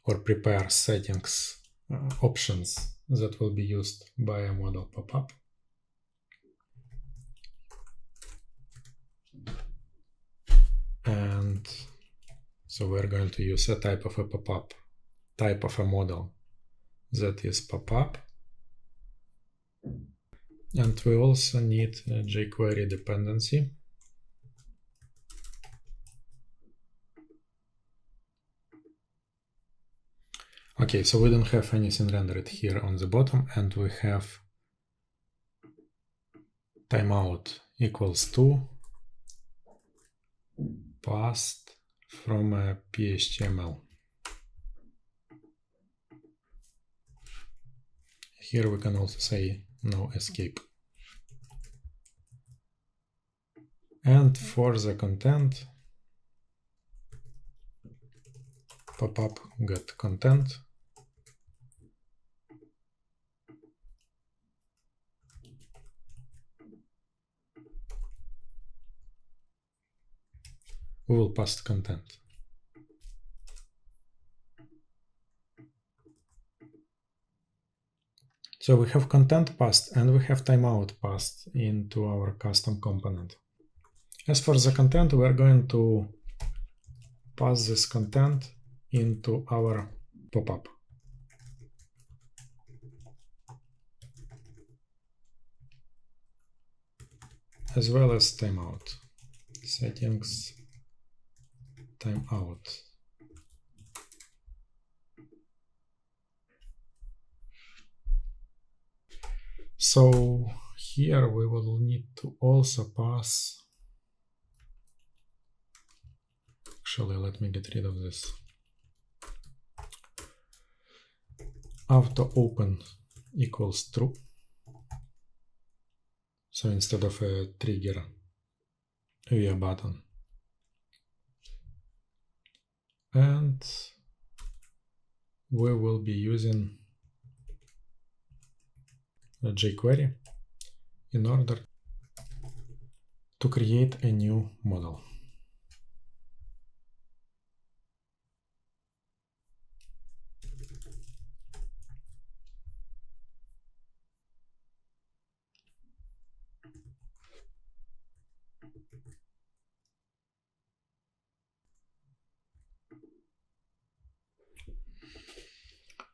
or prepare settings options that will be used by a model pop-up. And so we're going to use a type of a pop-up, type of a model that is pop-up. And we also need a jQuery dependency. Okay, so we don't have anything rendered here on the bottom, and we have timeout equals to passed from a PHTML. Here we can also say no escape. And for the content, pop-up get content. We will pass content. So we have content passed and we have timeout passed into our custom component. As for the content, we are going to pass this content into our pop-up. As well as timeout. Settings, timeout. So here we will need to also pass. Actually, let me get rid of this. Auto open equals true. So instead of a trigger via button. And we will be using a jQuery in order to create a new model.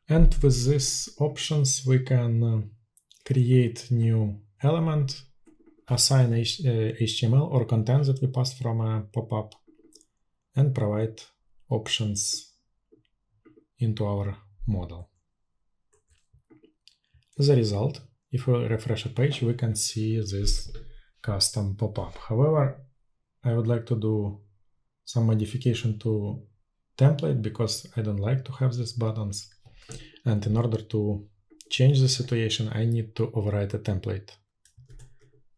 And with these options, we can create new element, assign HTML or content that we passed from a pop-up, and provide options into our model. As a result, if we refresh a page, we can see this custom pop-up. However, I would like to do some modification to template because I don't like to have these buttons. And in order to change the situation, I need to override a template.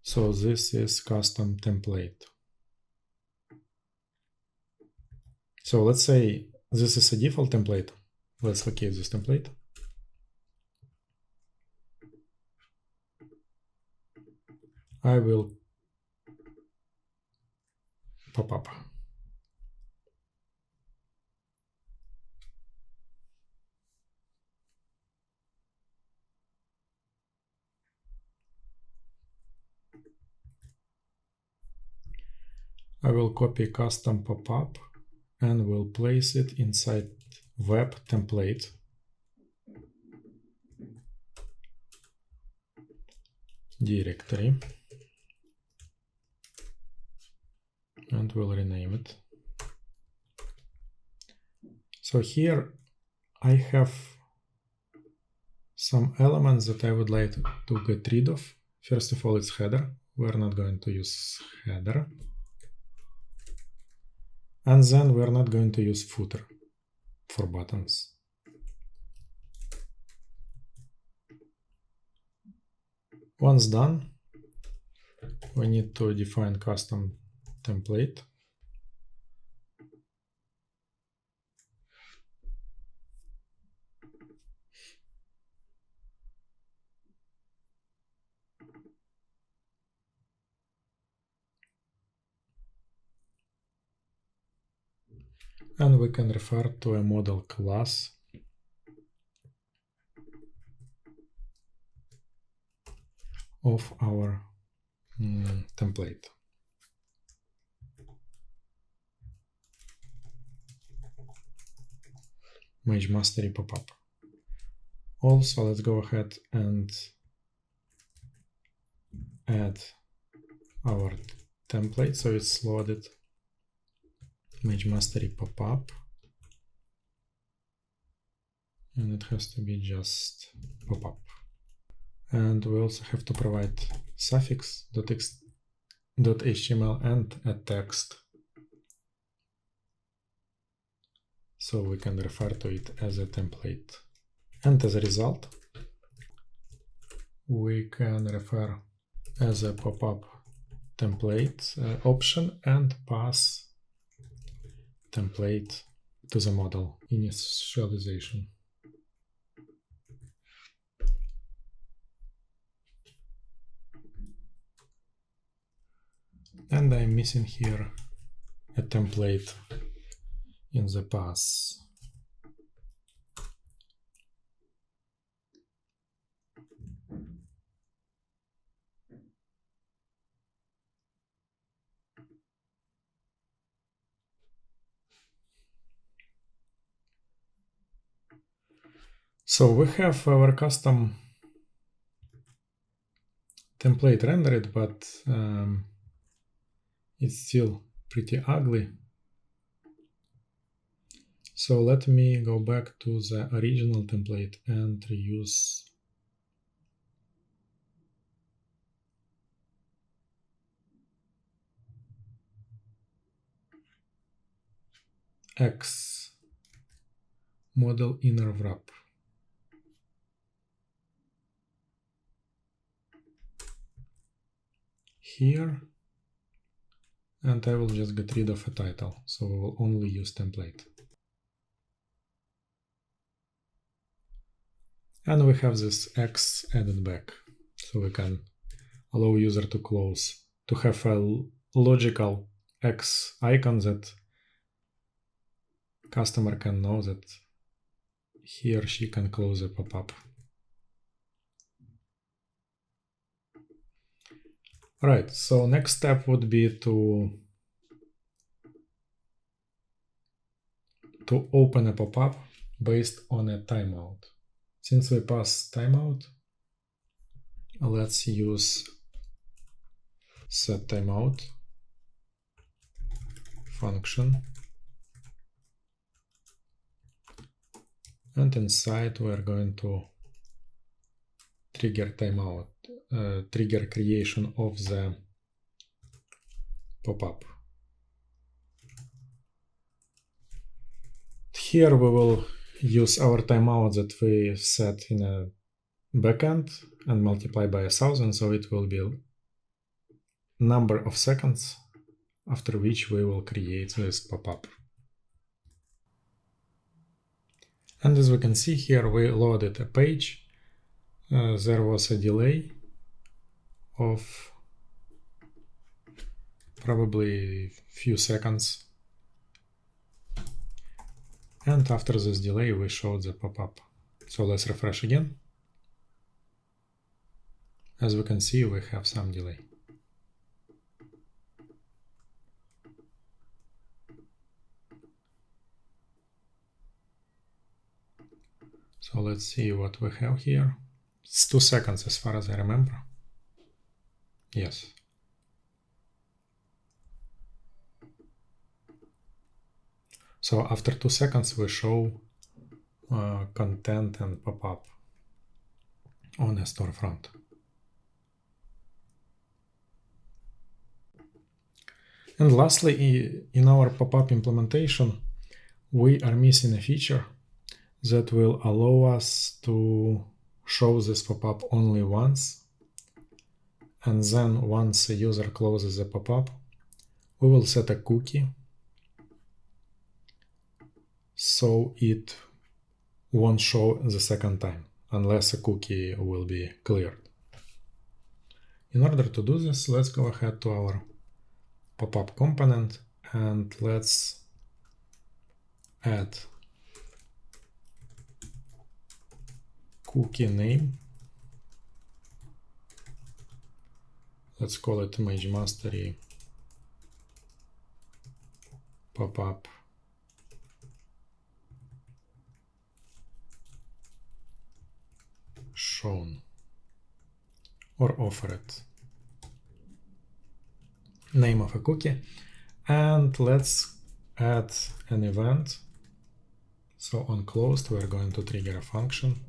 So this is custom template. So let's say this is a default template. Let's locate this template. I will pop up. I will copy custom pop-up and will place it inside web template. Directory. And we'll rename it. So here I have some elements that I would like to get rid of. First of all, it's header. We're not going to use header. And then we're not going to use footer for buttons. Once done, we need to define custom template. And we can refer to a model class of our template. Mage mastery pop-up. Also, let's go ahead and add our template so it's loaded. Mage mastery pop-up, and it has to be just pop-up. And we also have to provide suffix .html and a text, so we can refer to it as a template. And as a result, we can refer as a pop-up template option and pass template to the model initialization. And I'm missing here a template in the pass. So we have our custom template rendered, but it's still pretty ugly. So let me go back to the original template and reuse X model inner wrap. Here, and I will just get rid of a title, so we will only use template. And we have this X added back, so we can allow user to close, to have a logical X icon that customer can know that he or she can close a pop-up. Right, so next step would be to open a pop-up based on a timeout. Since we pass timeout, let's use set timeout function. And inside we're going to trigger timeout, trigger creation of the pop-up. Here we will use our timeout that we set in a backend and multiply by 1,000, so it will be number of seconds after which we will create this pop-up. And as we can see here, we loaded a page. There was a delay of probably few seconds. And after this delay, we showed the pop-up. So let's refresh again. As we can see, we have some delay. So let's see what we have here. It's 2 seconds as far as I remember. Yes. So after 2 seconds, we show content and pop-up on a storefront. And lastly, in our pop-up implementation, we are missing a feature that will allow us to show this pop-up only once. And then once a user closes the pop-up, we will set a cookie so it won't show the second time unless a cookie will be cleared. In order to do this, let's go ahead to our pop-up component and let's add cookie name. Let's call it Image Mastery pop-up shown or offered. Name of a cookie, and let's add an event. So on closed, we're going to trigger a function,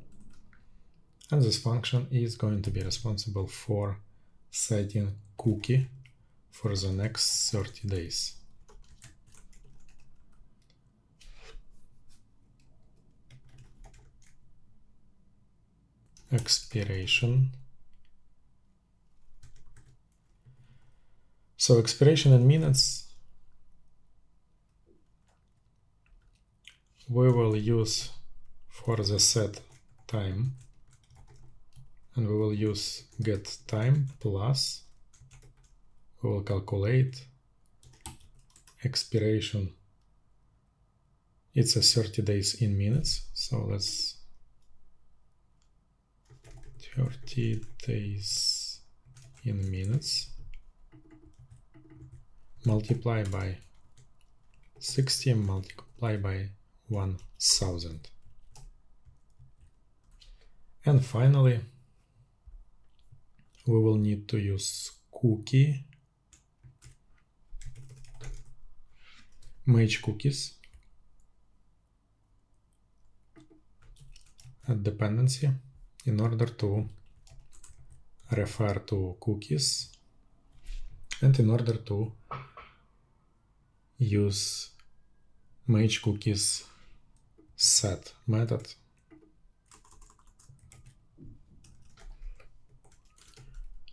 and this function is going to be responsible for setting cookie for the next 30 days. Expiration. So expiration in minutes, we will use for the set time, and we will use get time plus we will calculate expiration. It's a 30 days in minutes, so let's 30 days in minutes multiply by 60 multiply by 1000. And finally, we will need to use cookie match cookies at dependency in order to refer to cookies and in order to use match cookies set method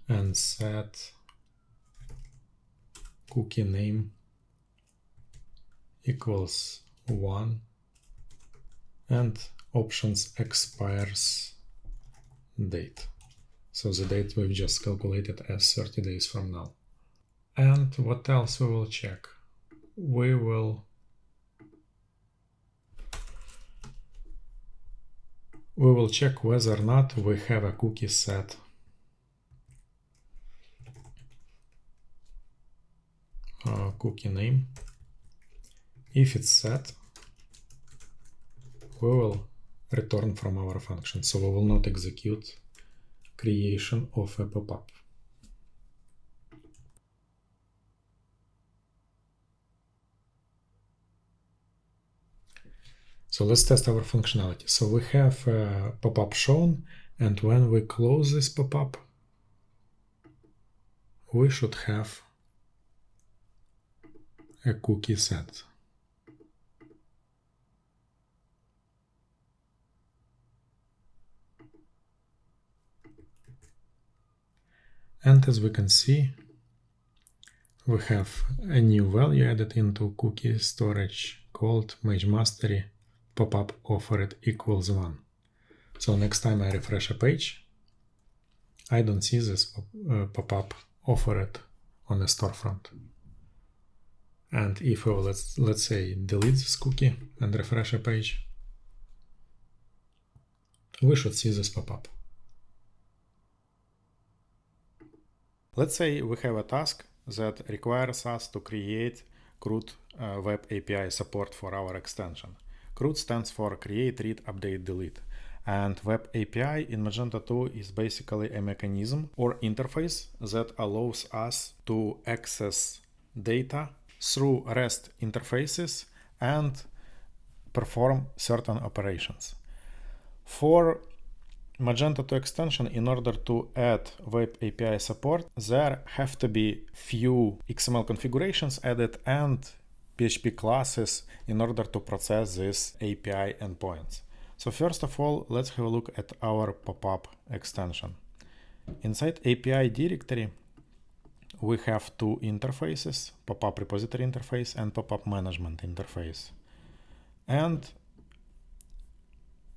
and set cookie name equals 1 and options expires date. So the date we've just calculated as 30 days from now. And what else we will check? We will check whether or not we have a cookie set. Cookie name. If it's set, we will return from our function. So we will not execute creation of a pop-up. So let's test our functionality. So we have a pop-up shown, and when we close this pop-up, we should have a cookie set. And as we can see, we have a new value added into cookie storage called Mage Mastery pop-up offered equals 1. So next time I refresh a page, I don't see this pop-up offered on the storefront. And if we let's say delete this cookie and refresh a page, we should see this pop-up. Let's say we have a task that requires us to create CRUD web API support for our extension. CRUD stands for Create, Read, Update, Delete. And web API in Magento 2 is basically a mechanism or interface that allows us to access data through REST interfaces and perform certain operations. For Magento 2 extension, in order to add web API support, there have to be few XML configurations added and PHP classes in order to process these API endpoints. So first of all, let's have a look at our pop-up extension. Inside API directory, we have two interfaces, pop-up repository interface and pop-up management interface. And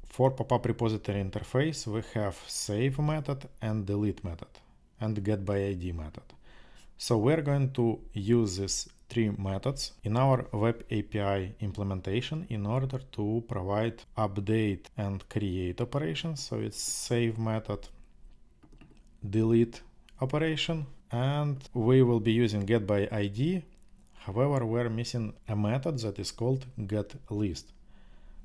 for pop-up repository interface, we have save method and delete method and get by ID method. So we're going to use these three methods in our web API implementation in order to provide update and create operations. So it's save method, delete operation, and we will be using get by ID. However, we're missing a method that is called get list.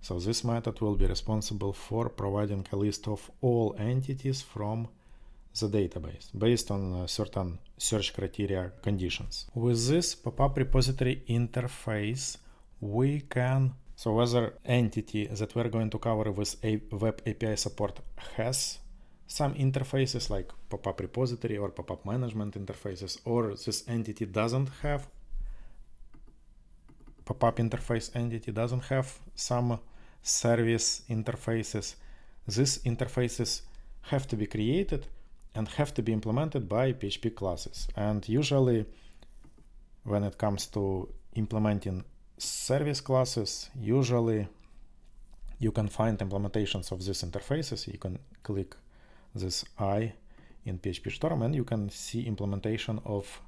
So this method will be responsible for providing a list of all entities from the database based on certain search criteria conditions. With this pop-up repository interface, we can, so whether entity that we're going to cover with a web API support has some interfaces like pop-up repository or pop-up management interfaces, or this entity doesn't have pop-up interface entity doesn't have some service interfaces. These interfaces have to be created and have to be implemented by PHP classes. And usually when it comes to implementing service classes, usually you can find implementations of these interfaces. You can click this I in PHP Storm and you can see implementation of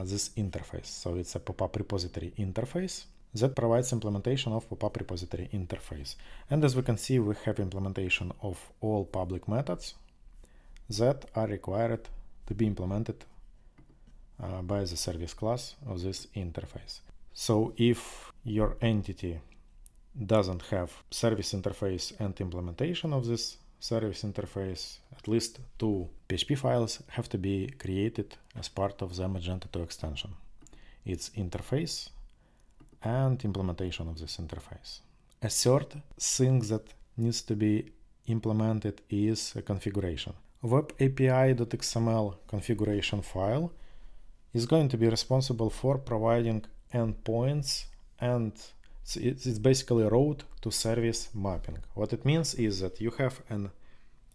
this interface. So it's a pop-up repository interface that provides implementation of pop-up repository interface. And as we can see, we have implementation of all public methods that are required to be implemented by the service class of this interface. So if your entity doesn't have service interface and implementation of this service interface, at least two PHP files have to be created as part of the Magento 2 extension. It's interface and implementation of this interface. A third thing that needs to be implemented is a configuration. Web API.xml configuration file is going to be responsible for providing endpoints, and it's basically a road to service mapping. What it means is that you have an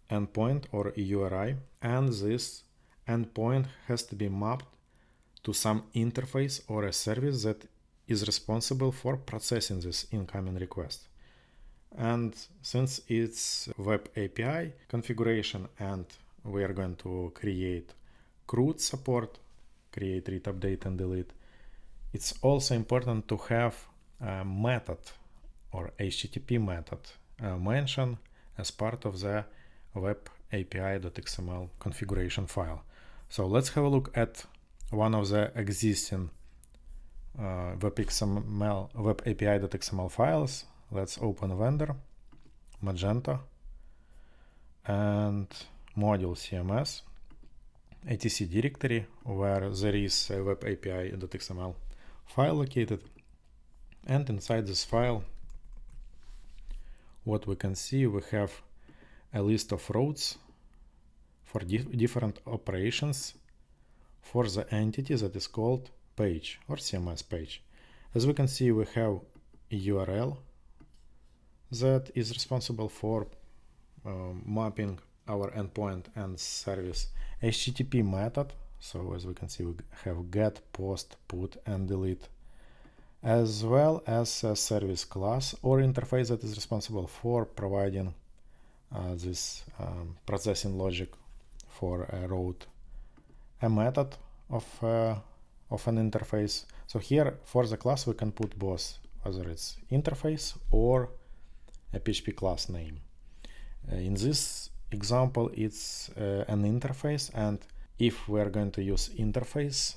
endpoint or a URI, and this endpoint has to be mapped to some interface or a service that is responsible for processing this incoming request. And since it's web API configuration and we are going to create CRUD support, create, read, update, and delete, it's also important to have a method or HTTP method mentioned as part of the web API.xml configuration file. So let's have a look at one of the existing web API.xml files. Let's open vendor, Magento, and module CMS, etc directory, where there is a web API.xml file located. And inside this file, what we can see, we have a list of routes for different operations for the entity that is called page or CMS page. As we can see, we have a URL that is responsible for mapping our endpoint and service HTTP method. So as we can see, we have get, post, put, and delete, as well as a service class or interface that is responsible for providing this processing logic for a route, a method of an interface. So here for the class we can put both, whether it's interface or a PHP class name. In this example it's an interface, and if we're going to use interface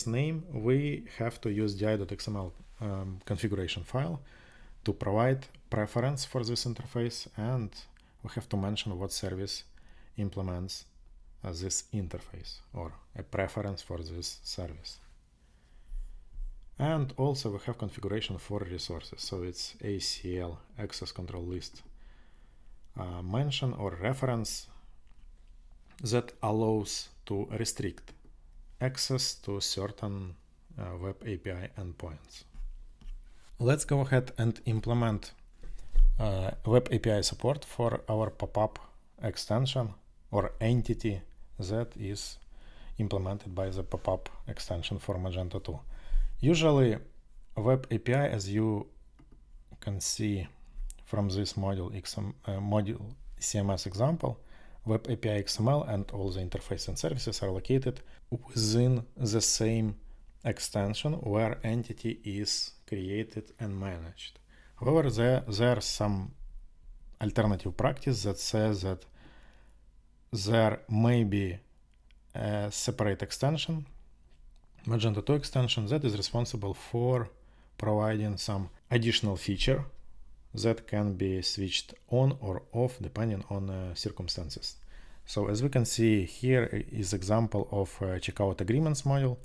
name, we have to use di.xml configuration file to provide preference for this interface, and we have to mention what service implements this interface or a preference for this service. And also we have configuration for resources, so it's ACL, access control list, mention or reference that allows to restrict access to certain web API endpoints. Let's go ahead and implement web API support for our pop-up extension or entity that is implemented by the pop-up extension for Magento 2. Usually web API, as you can see from this module CMS example, web API XML and all the interface and services are located within the same extension where entity is created and managed. However, there's some alternative practice that says that there may be a separate extension, Magento 2 extension, that is responsible for providing some additional feature that can be switched on or off depending on circumstances. So as we can see here is example of checkout agreements module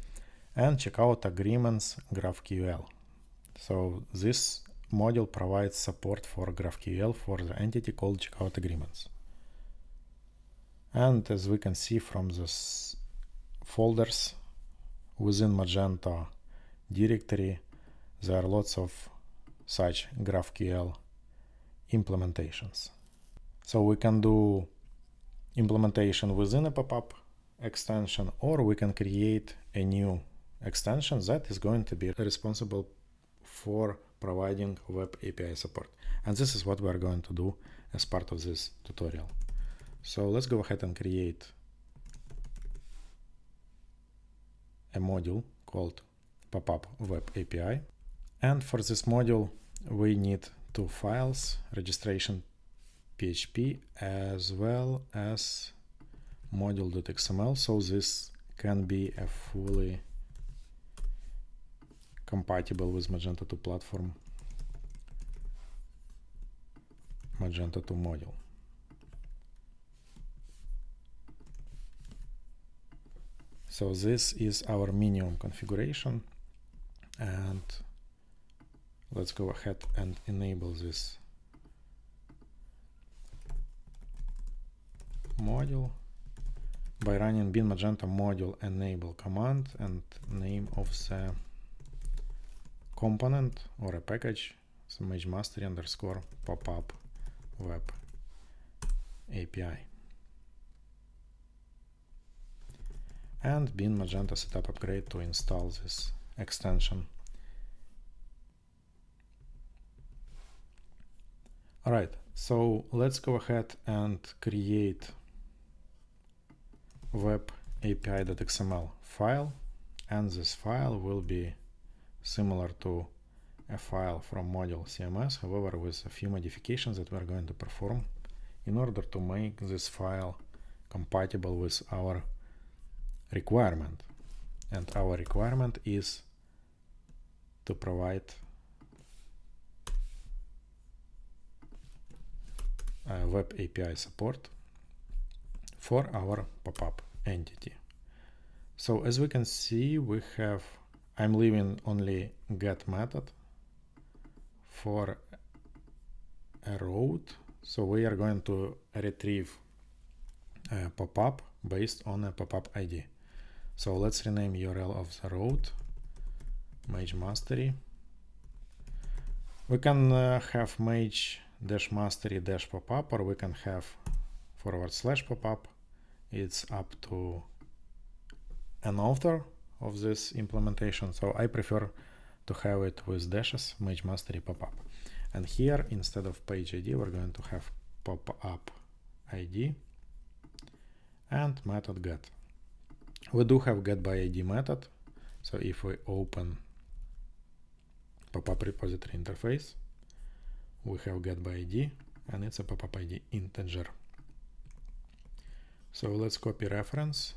and checkout agreements GraphQL. So this module provides support for GraphQL for the entity called checkout agreements. And as we can see from this folders within Magento directory, there are lots of such GraphQL implementations. So we can do implementation within a pop-up extension, or we can create a new extension that is going to be responsible for providing web API support. And this is what we are going to do as part of this tutorial. So let's go ahead and create a module called pop-up web API. And for this module, we need two files, registration PHP as well as module.xml. So this can be a fully compatible with Magento 2 platform Magento 2 module. So this is our minimum configuration, and let's go ahead and enable this module by running bin Magento module enable command and name of the component or a package, so magemastery underscore pop-up web API. And bin Magento setup upgrade to install this extension. Alright, so let's go ahead and create web API.xml file, and this file will be similar to a file from module CMS, however with a few modifications that we're going to perform in order to make this file compatible with our requirement. And our requirement is to provide web API support for our pop-up entity. So as we can see, we have, I'm leaving only get method for a route. So we are going to retrieve a pop-up based on a pop-up ID. So let's rename URL of the route magemastery. We can have mage dash mastery dash popup, or we can have / popup. It's up to an author of this implementation, so I prefer to have it with dashes, mage mastery popup. And here, instead of page ID, we're going to have popup ID and method get. We do have get by ID method, so if we open popup repository interface, we have get by ID, and it's a popup ID integer. So let's copy reference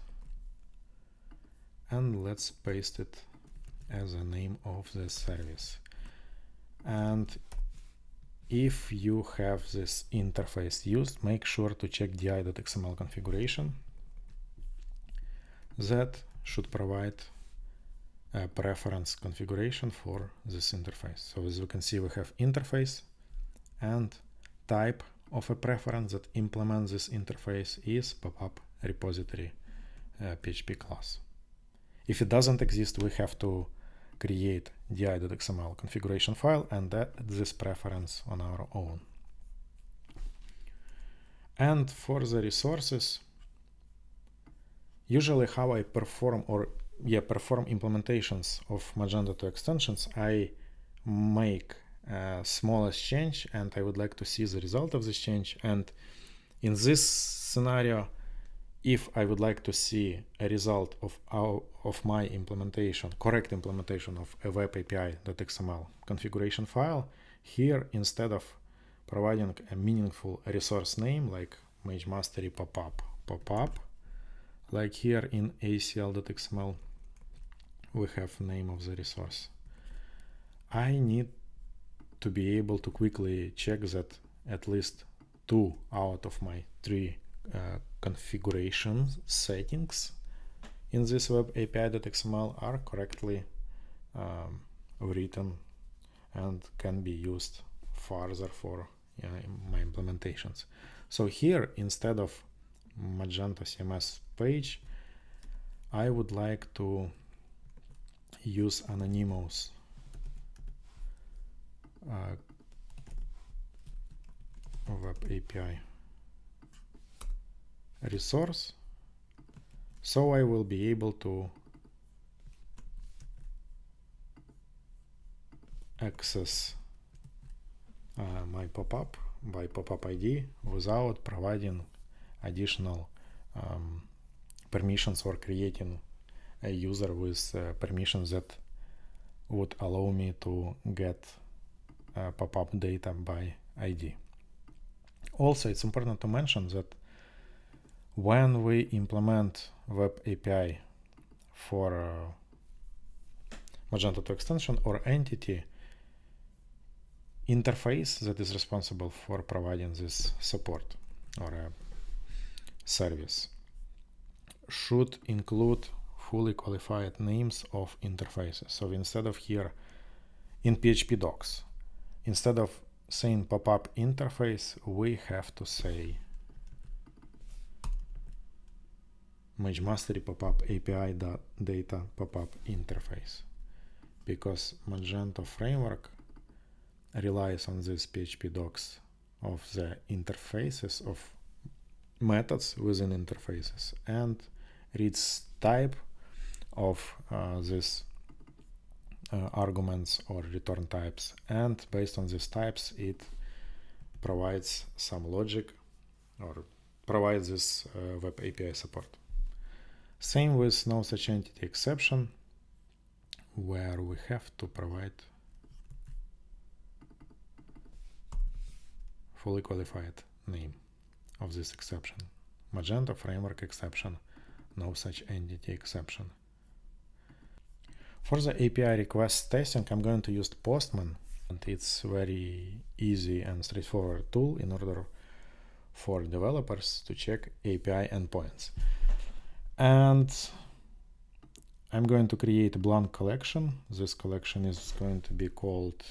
and let's paste it as a name of the service. And if you have this interface used, make sure to check di.xml configuration. That should provide a preference configuration for this interface. So as you can see, we have interface, and type of a preference that implements this interface is popup repository PHP class. If it doesn't exist, we have to create di.xml configuration file and add this preference on our own. And for the resources, usually how I perform implementations of Magento 2 extensions, I make a smallest change and I would like to see the result of this change. And in this scenario, if I would like to see a result of my implementation, correct implementation of a web API.xml configuration file, here instead of providing a meaningful resource name like mage mastery popup, like here in acl.xml, we have name of the resource. I need to be able to quickly check that at least 2 out of my 3 configuration settings in this web API.xml are correctly written and can be used further for my implementations. So here, instead of Magento CMS page, I would like to use anonymous web API resource, so I will be able to access my popup by popup ID without providing additional permissions or creating a user with permissions that would allow me to get popup data by ID. Also, it's important to mention that when we implement web API for Magento 2 extension or entity, interface that is responsible for providing this support or a service should include fully qualified names of interfaces. So instead of here in PHP docs, instead of saying popup interface, we have to say mage mastery popup API data popup interface, because Magento framework relies on these PHP docs of the interfaces of methods within interfaces and reads type of these arguments or return types, and based on these types it provides some logic or provides this web API support. Same with no such entity exception, where we have to provide fully qualified name of this exception. Magento framework exception, no such entity exception. For the API request testing, I'm going to use Postman, and it's very easy and straightforward tool in order for developers to check API endpoints. And I'm going to create a blank collection. This collection is going to be called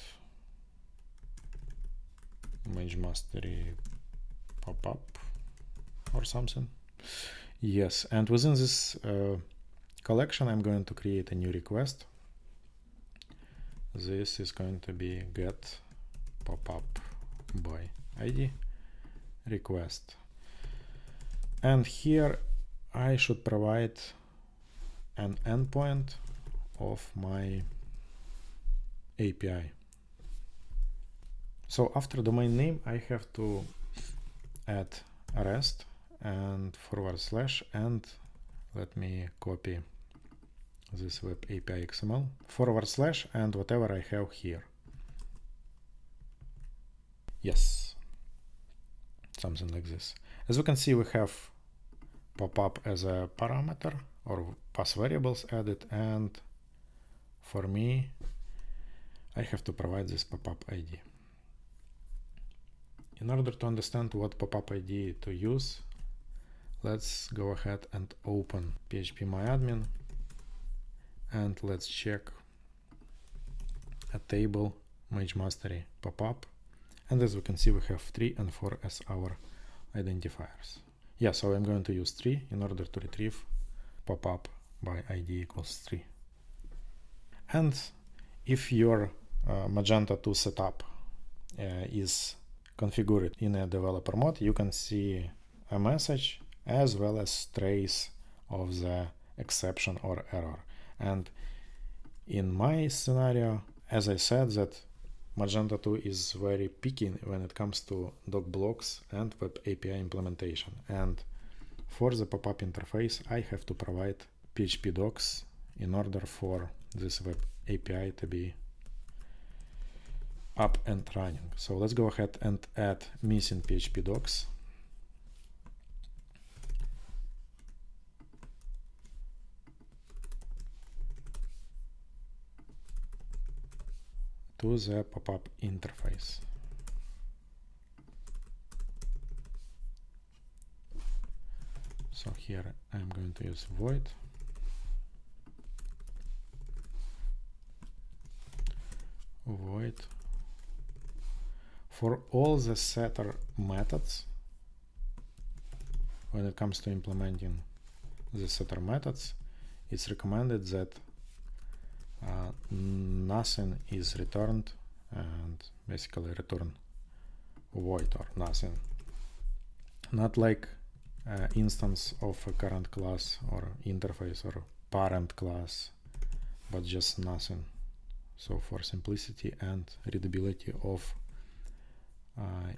Mage Mastery Popup or something. Yes, and within this collection, I'm going to create a new request. This is going to be get popup by ID request. And here I should provide an endpoint of my API. So after domain name, I have to add REST and /, and let me copy this web API XML, / and whatever I have here. Yes, something like this. As we can see, we have pop-up as a parameter or pass variables added, and for me, I have to provide this pop-up ID. In order to understand what pop-up ID to use, let's go ahead and open phpMyAdmin, and let's check a table MageMastery pop-up. And as we can see, we have 3 and 4 as our identifiers. Yeah, so I'm going to use 3 in order to retrieve pop-up by ID equals 3. And if your Magento 2 setup is configured in a developer mode, you can see a message as well as trace of the exception or error. And in my scenario, as I said, that Magento 2 is very picky when it comes to doc blocks and web API implementation. And for the pop-up interface, I have to provide PHP docs in order for this web API to be up and running. So let's go ahead and add missing PHP docs. To the pop-up interface. So here I'm going to use void for all the setter methods. When it comes to implementing the setter methods, it's recommended that nothing is returned, and basically return void or nothing. Not like instance of a current class or interface or parent class, but just nothing. So for simplicity and readability of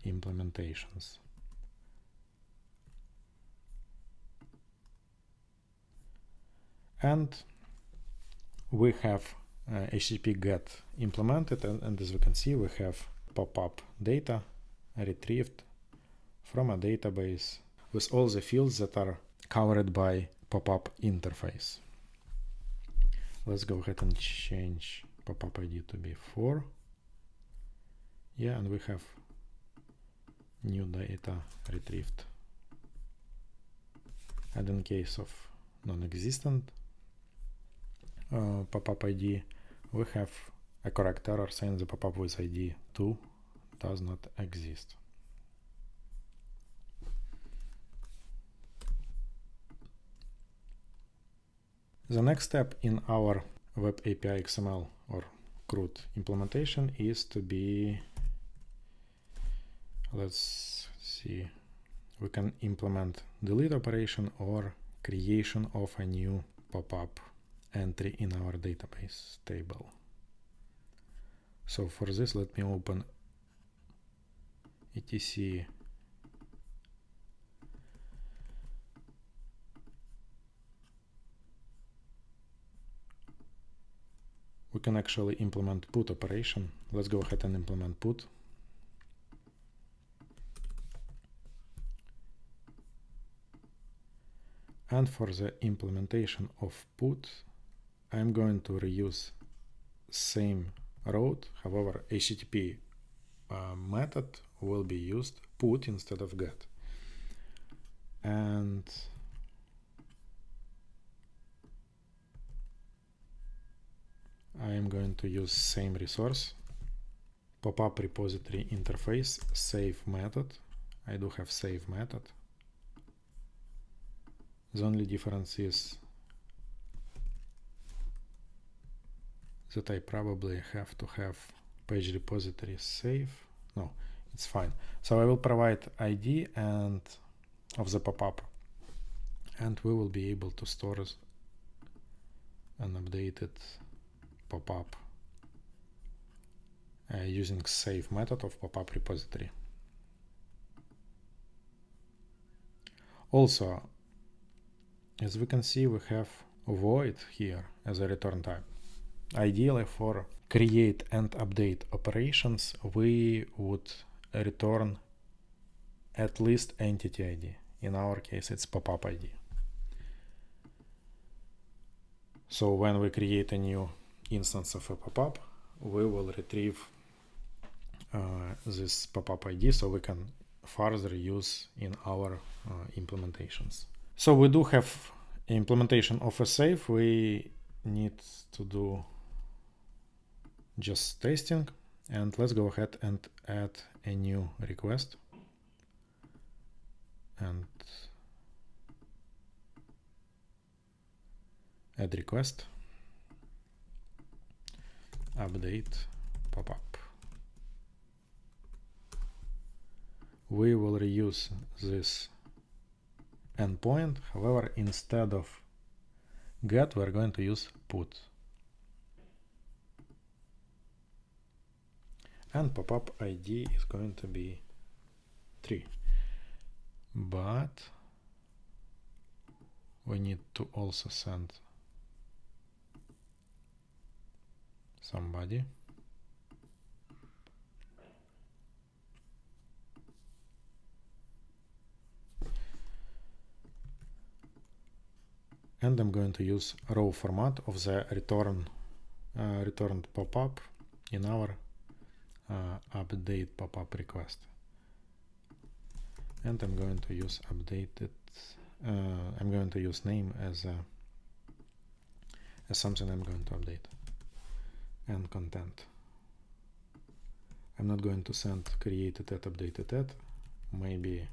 implementations. And we have HTTP GET implemented, and as we can see, we have pop-up data retrieved from a database with all the fields that are covered by pop-up interface. Let's go ahead and change pop-up ID to be 4. Yeah, and we have new data retrieved. And in case of non-existent pop-up ID, we have a correct error saying the pop-up with ID 2 does not exist. The next step in our web API XML or CRUD implementation is to be, let's see, we can implement delete operation or creation of a new pop-up entry in our database table. So for this, let me open etc we can actually implement put operation. Let's go ahead and implement put. And for the implementation of put, I'm going to reuse same route. However, HTTP method will be used put instead of get. And I am going to use same resource, pop-up repository interface, save method. I do have save method. The only difference is that I probably have to have page repository save. No, it's fine. So I will provide ID and of the pop-up, and we will be able to store an updated pop-up using save method of pop-up repository. Also, as we can see, we have void here as a return type. Ideally, for create and update operations, we would return at least entity ID. In our case, it's pop-up ID. So when we create a new instance of a pop-up, we will retrieve this pop-up ID so we can further use in our implementations. So we do have implementation of a save. We need to do just testing, and let's go ahead and add a new request and add request update pop-up. We will reuse this endpoint. However, instead of get, we're going to use put. And pop-up ID is going to be 3. But we need to also send somebody. And I'm going to use raw format of the returned pop-up in our update pop-up request. And I'm going to use updated. I'm going to use name as something I'm going to update, and content. I'm not going to send created at updated at. Maybe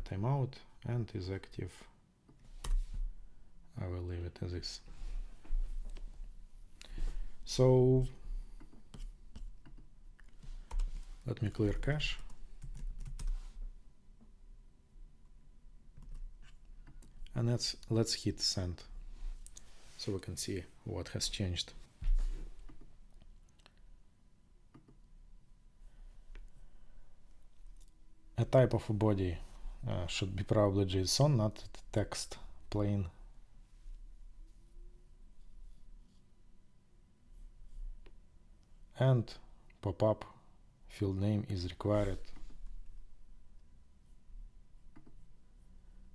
timeout and is active. I will leave it as is. So let me clear cache. And let's hit send so we can see what has changed. A type of a body should be probably JSON, not text plain. And pop-up field name is required.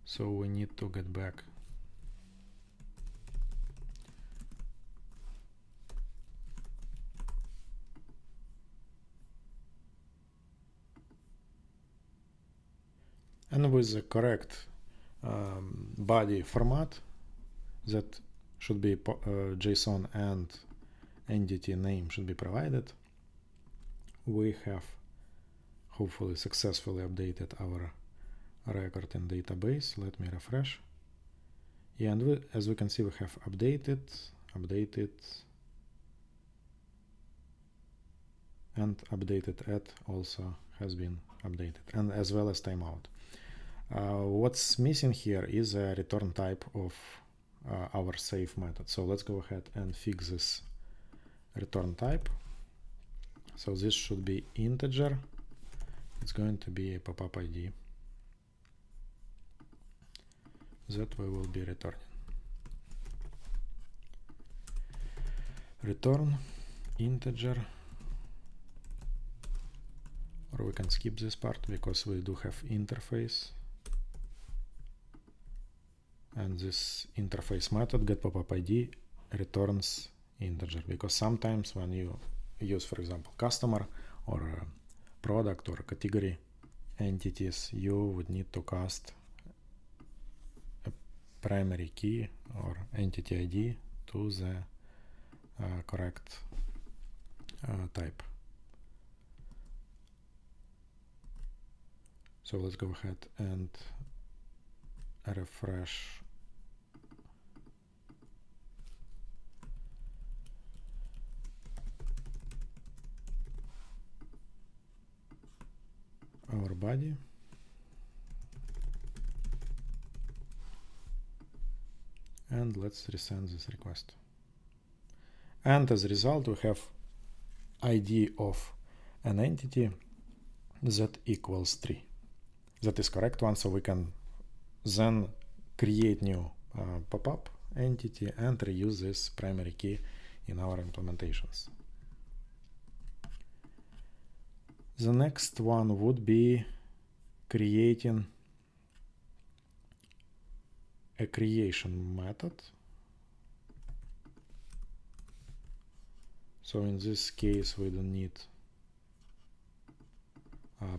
So we need to get back. And with the correct body format, that should be JSON and entity name should be provided, we have hopefully successfully updated our record in database. Let me refresh. Yeah, and as we can see, we have updated, and updated at also has been updated, and as well as timeout. What's missing here is a return type of our save method. So let's go ahead and fix this return type. So this should be integer. It's going to be a pop-up ID that we will be returning. Return integer, or we can skip this part because we do have interface, and this interface method get pop-up ID returns integer, because sometimes when you use, for example, customer or product or category entities, you would need to cast a primary key or entity ID to the correct type. So let's go ahead and refresh. body. And let's resend this request. And as a result, we have ID of an entity that equals 3. That is correct one, so we can then create new pop-up entity and reuse this primary key in our implementations. The next one would be creating a creation method. So in this case, we don't need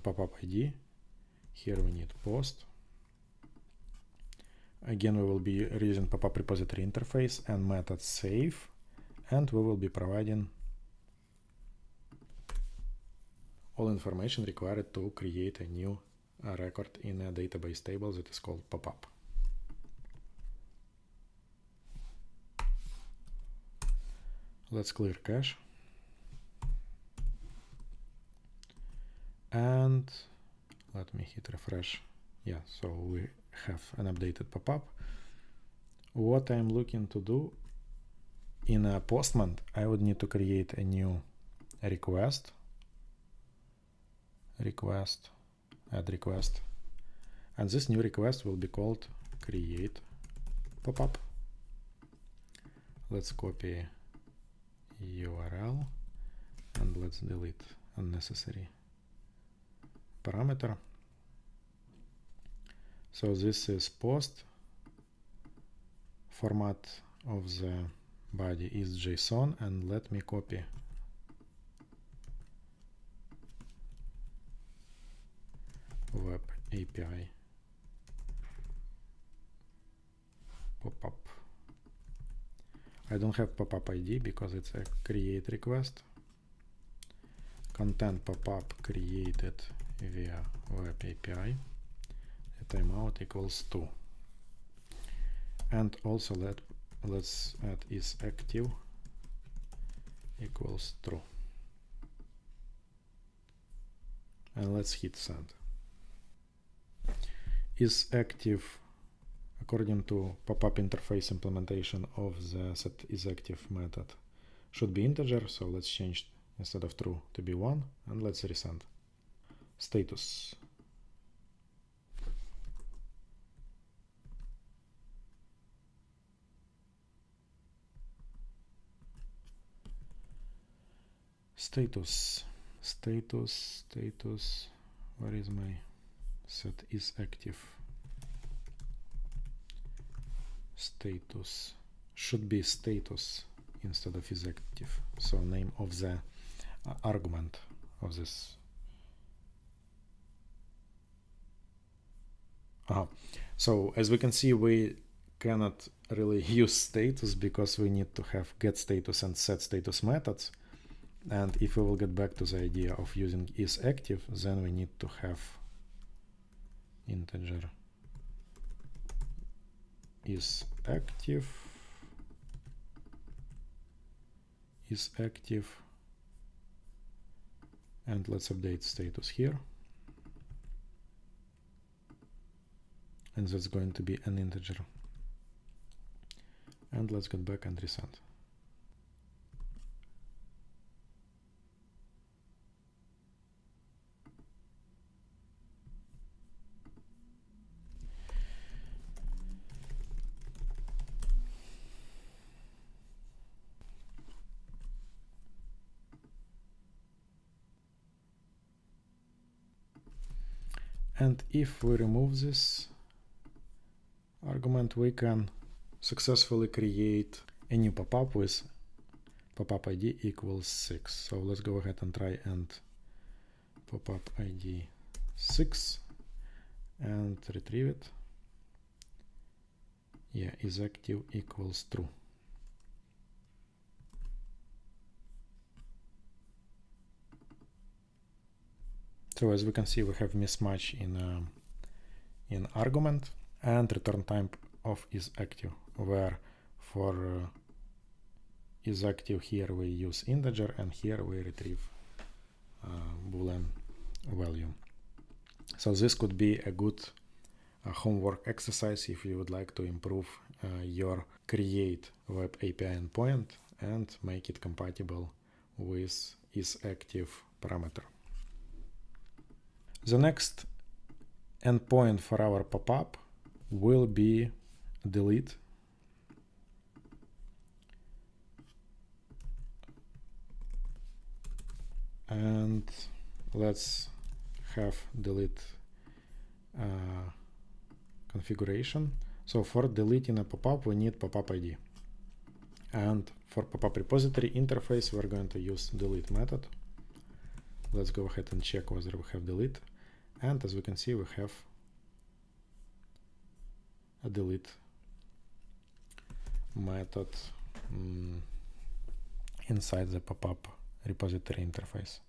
pop-up ID. Here we need post. Again, we will be using pop-up repository interface and method save, and we will be providing all information required to create a new record in a database table that is called pop-up. Let's clear cache. And let me hit refresh. Yeah, so we have an updated pop-up. What I'm looking to do in a Postman, I would need to create a new request. Add request. And this new request will be called create pop-up. Let's copy URL and let's delete unnecessary parameter. So this is post. Format of the body is JSON, and let me copy web API pop-up. I don't have pop-up ID because it's a create request. Content pop-up created via web API. The timeout equals 2. And also let's add is active equals true. And let's hit send. Is active according to pop-up interface implementation of the set is active method should be integer, so let's change instead of true to be 1 and let's resend. Status. Status, where is my set is active? Status should be status instead of is active. So name of the argument of this. So as we can see, we cannot really use status because we need to have get status and set status methods. And if we will get back to the idea of using is active, then we need to have integer is active, and let's update status here. And that's going to be an integer. And let's get back and resend. And if we remove this argument, we can successfully create a new pop-up with pop-up ID equals 6. So let's go ahead and try and pop-up ID 6 and retrieve it. Yeah, is active equals true. So as we can see, we have mismatch in argument and return type of is active, where for is active here we use integer and here we retrieve boolean value. So this could be a good homework exercise if you would like to improve your create web API endpoint and make it compatible with isActive parameter. The next endpoint for our pop-up will be delete. And let's have delete configuration. So for deleting a pop-up, we need pop-up ID. And for pop-up repository interface, we're going to use delete method. Let's go ahead and check whether we have delete. And as we can see, we have a delete method inside the pop-up repository interface.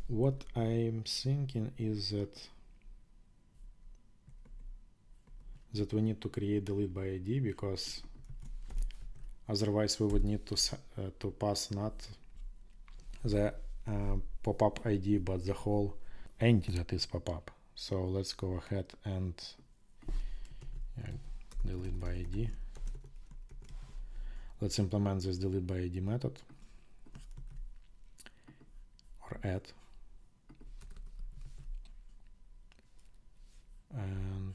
What I'm thinking is that we need to create delete by ID, because otherwise we would need to pass not the pop-up ID but the whole entity that is pop-up. So let's go ahead and delete by ID. Let's implement this delete by ID method, or add. And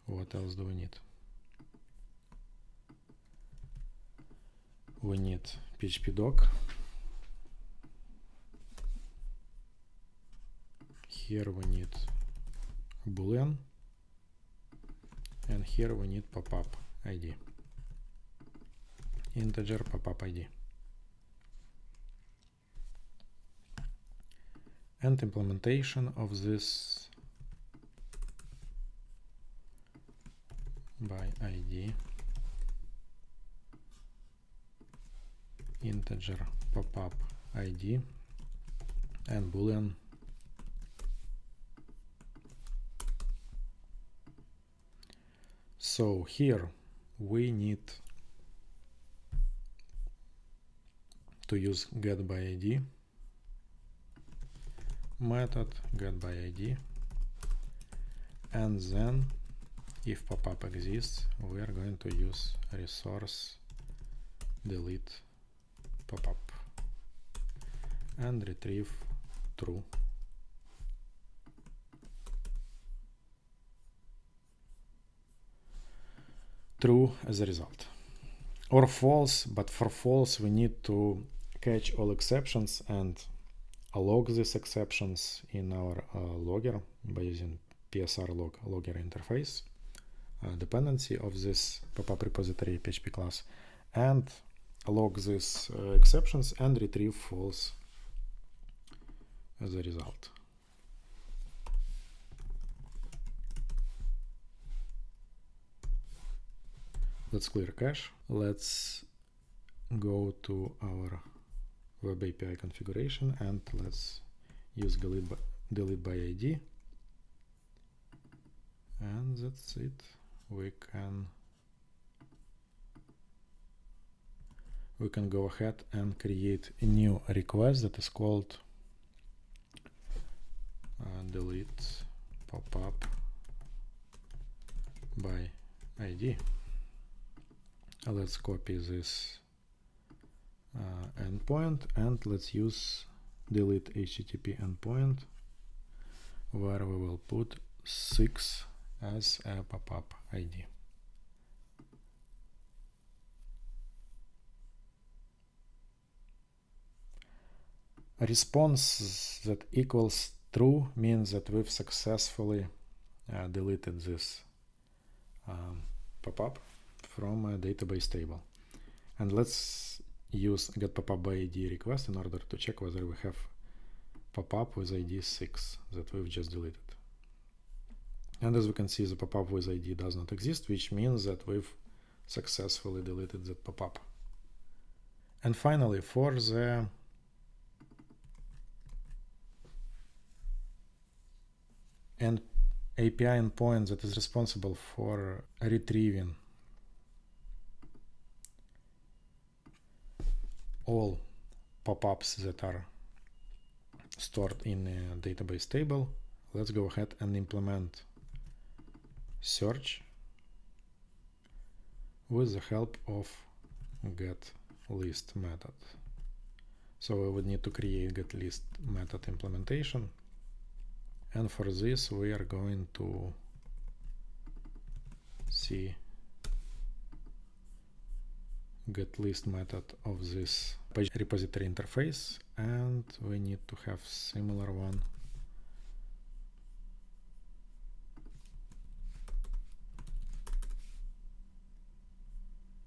what else do we need? We need PHP doc. Here we need boolean, and here we need pop-up ID, integer pop-up ID, and implementation of this by ID, integer pop-up ID, and boolean So here we need to use getById method, getById, and then if pop-up exists, we are going to use resource delete pop-up and retrieve true. True as a result, or false, but for false we need to catch all exceptions and log these exceptions in our logger by using PSR logger interface dependency of this pop-up repository PHP class, and log these exceptions and retrieve false as a result. Let's clear cache. Let's go to our web API configuration and let's use delete by ID. And that's it. We can go ahead and create a new request that is called delete pop-up by ID. Let's copy this endpoint and let's use delete HTTP endpoint, where we will put 6 as a pop-up ID. A response that equals true means that we've successfully deleted this pop-up from a database table. And let's use getPopUpById request in order to check whether we have pop-up with ID 6 that we've just deleted. And as we can see, the pop-up with ID does not exist, which means that we've successfully deleted that pop-up. And finally, for the API endpoint that is responsible for retrieving all pop-ups that are stored in a database table, let's go ahead and implement search with the help of getList method. So we would need to create getList method implementation, and for this we are going to see getList method of this page repository interface, and we need to have similar one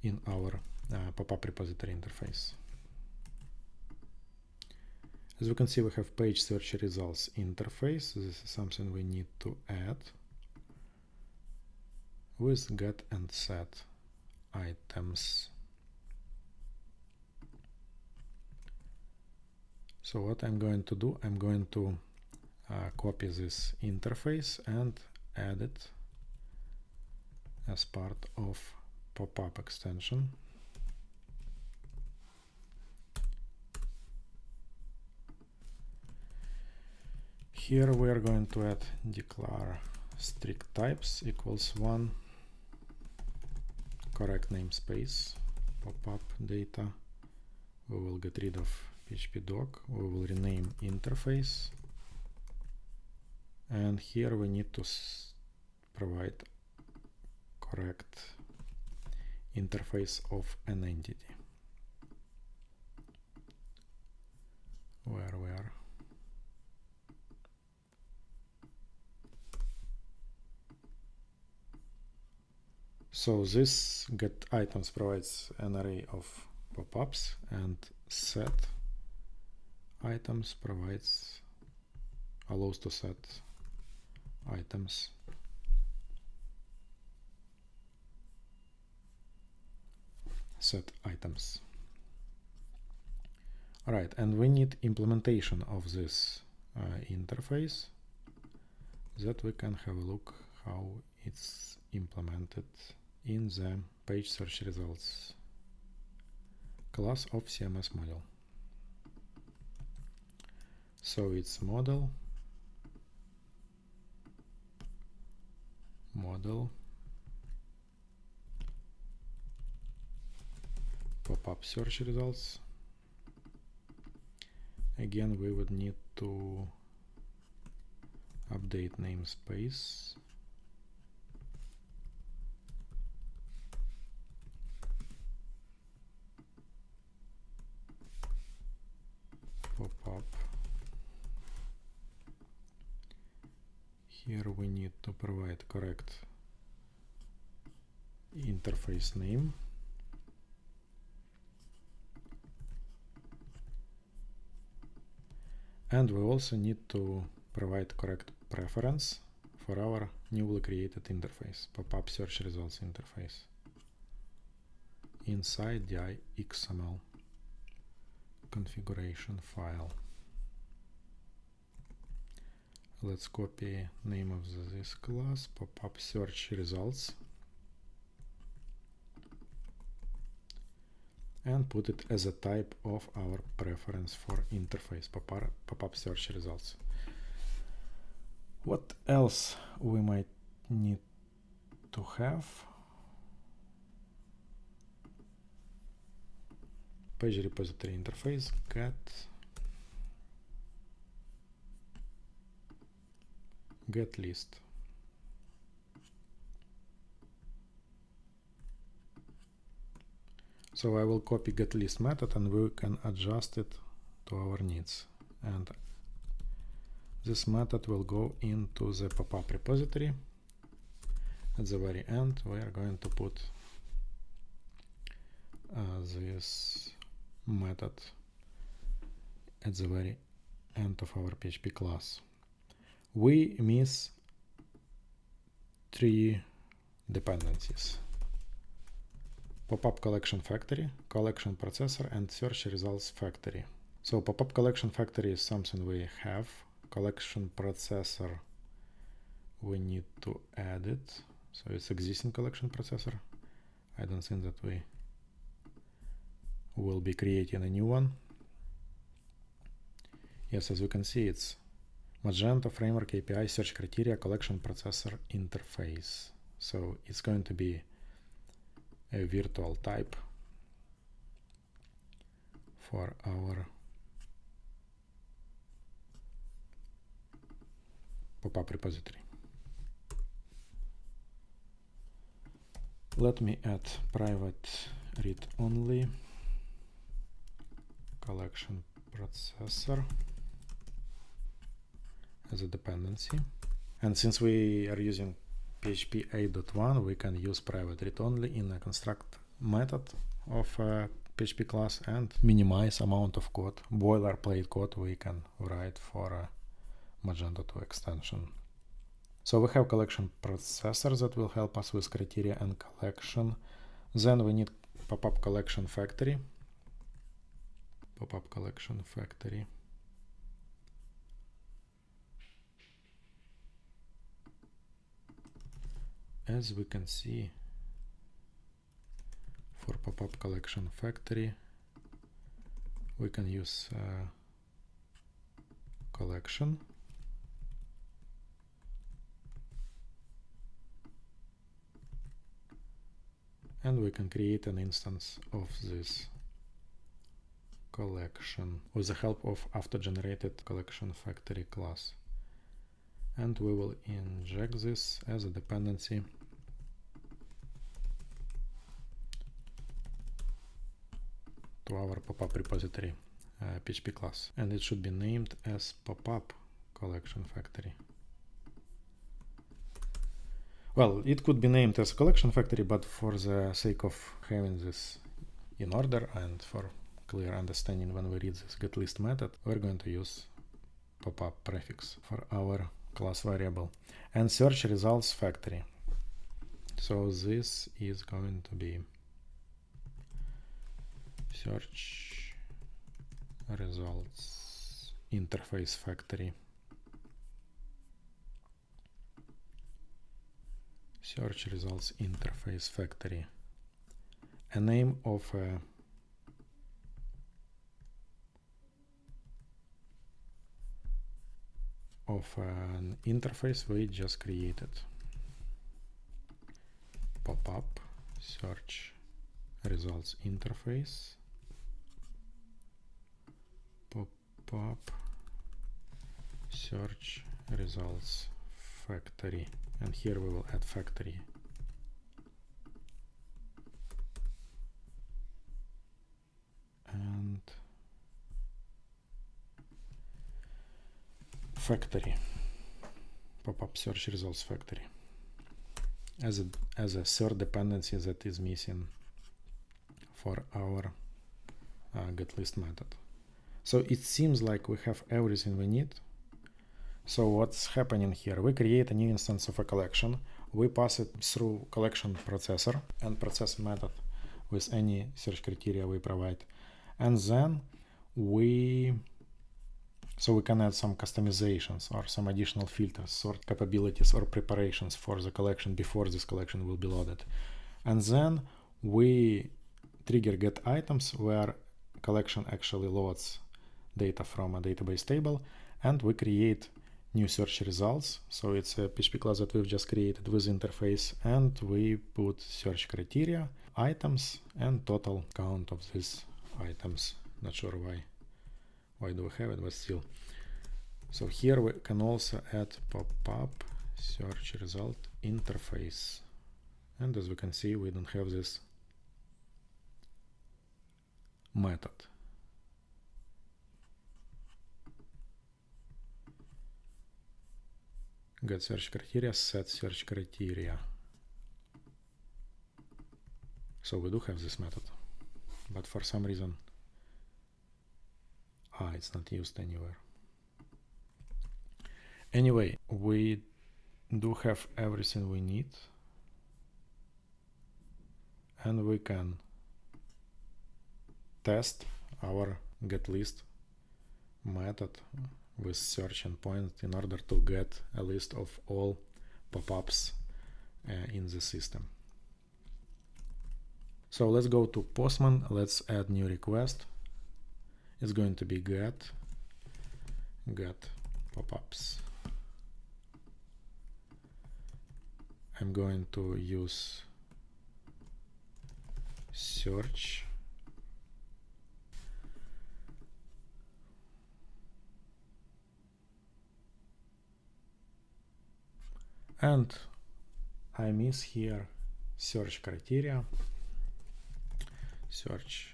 in our pop-up repository interface. As we can see, we have page search results interface. This is something we need to add with get and set items. So what I'm going to do, I'm going to copy this interface and add it as part of pop-up extension. Here we are going to add declare strict types equals 1, correct namespace, pop-up data. We will get rid of PHP doc. We will rename interface, and here we need to provide correct interface of an entity. Where we are. So this get items provides an array of pop-ups, and set items allows to set items. Set items. Alright, and we need implementation of this interface that we can have a look how it's implemented in the page search results class of CMS model. So it's model pop-up search results. Again, we would need to update namespace. Pop-up. Here we need to provide correct interface name. And we also need to provide correct preference for our newly created interface, pop-up search results interface, inside the XML configuration file. Let's copy name of this class, pop-up search results, and put it as a type of our preference for interface, pop-up search results. What else we might need to have? Page repository interface, get list. So I will copy getList method, and we can adjust it to our needs. And this method will go into the pop-up repository. At the very end, we are going to put this method at the very end of our PHP class. We miss 3 dependencies: pop-up collection factory, collection processor, and search results factory. So pop-up collection factory is something we have. Collection processor, we need to add it. So it's existing collection processor. I don't think that we will be creating a new one. Yes, as you can see, it's Magento Framework API Search Criteria Collection Processor Interface. So it's going to be a virtual type for our pop-up repository. Let me add private read-only collection processor as a dependency. And since we are using PHP 8.1, we can use private read-only in a construct method of a PHP class and minimize amount of code, boilerplate code we can write for a Magento 2 extension. So we have collection processor that will help us with criteria and collection. Then we need pop-up collection factory. Pop-up collection factory. As we can see, for pop-up collection factory, we can use collection. And we can create an instance of this collection with the help of auto-generated collection factory class. And we will inject this as a dependency to our pop-up repository PHP class. And it should be named as pop-up collection factory. Well, it could be named as a collection factory, but for the sake of having this in order and for clear understanding when we read this getList method, we're going to use pop-up prefix for our class variable. And search results factory. So this is going to be search results interface factory. Search results interface factory. A name of an interface we just created. Pop-up search results interface. Pop-up search results factory. And here we will add factory. And factory. Pop-up search results factory. As a third dependency that is missing for our getList method. So it seems like we have everything we need. So what's happening here? We create a new instance of a collection. We pass it through collection processor and process method with any search criteria we provide. And then we can add some customizations or some additional filters, sort capabilities or preparations for the collection before this collection will be loaded. And then we trigger get items where collection actually loads data from a database table, and we create new search results. So it's a PHP class that we've just created with interface, and we put search criteria, items, and total count of these items. Not sure why do we have it, but still. So here we can also add pop-up search result interface. And as we can see, we don't have this method. Get search criteria, set search criteria. So we do have this method, but for some reason it's not used anywhere. Anyway, we do have everything we need, and we can test our getList method with search endpoint in order to get a list of all pop-ups in the system. So let's go to Postman. Let's add new request. It's going to be get pop-ups. I'm going to use search and I miss here search criteria. Search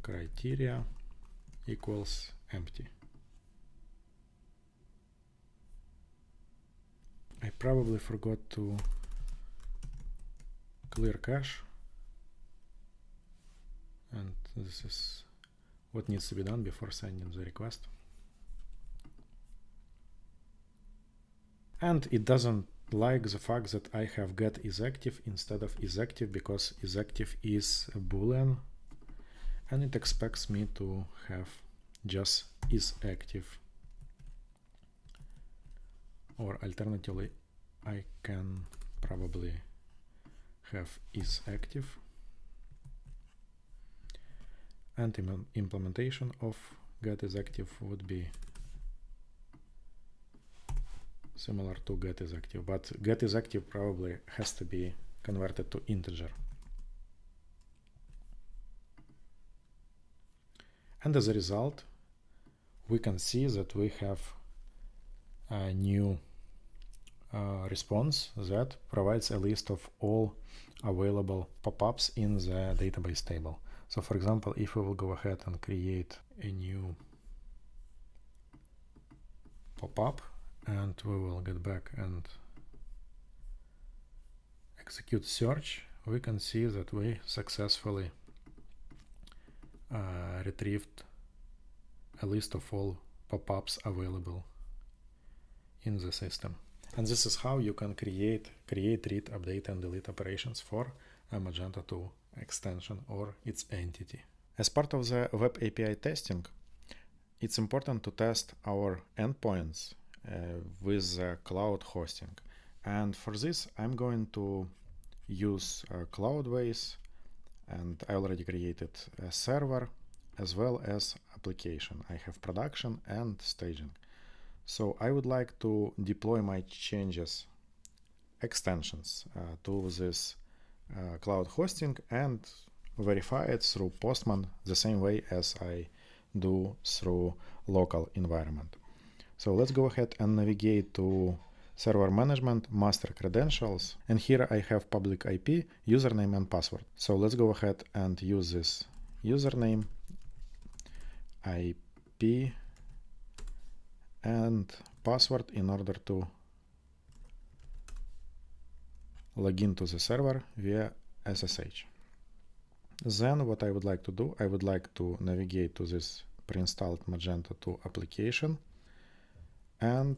criteria equals empty. I probably forgot to clear cache, and this is what needs to be done before sending the request. And it doesn't like the fact that I have get is active instead of is active, because is active is a boolean, and it expects me to have just is active. Or alternatively, I can probably have is active, and implementation of get is active would be similar to get is active, but get is active probably has to be converted to integer. And as a result, we can see that we have a new response that provides a list of all available pop-ups in the database table. So for example, if we will go ahead and create a new pop-up, and we will get back and execute search, we can see that we successfully retrieved a list of all pop-ups available in the system. And this is how you can create, read, update, and delete operations for a Magento 2 extension or its entity. As part of the web API testing, it's important to test our endpoints with cloud hosting. And for this, I'm going to use Cloudways, and I already created a server as well as application. I have production and staging. So I would like to deploy my changes, extensions to this cloud hosting and verify it through Postman the same way as I do through local environment. So let's go ahead and navigate to server management, master credentials, and here I have public IP, username and password. So let's go ahead and use this username, IP, and password in order to log into the server via SSH. Then what I would like to do, I would like to navigate to this pre-installed Magento 2 application. And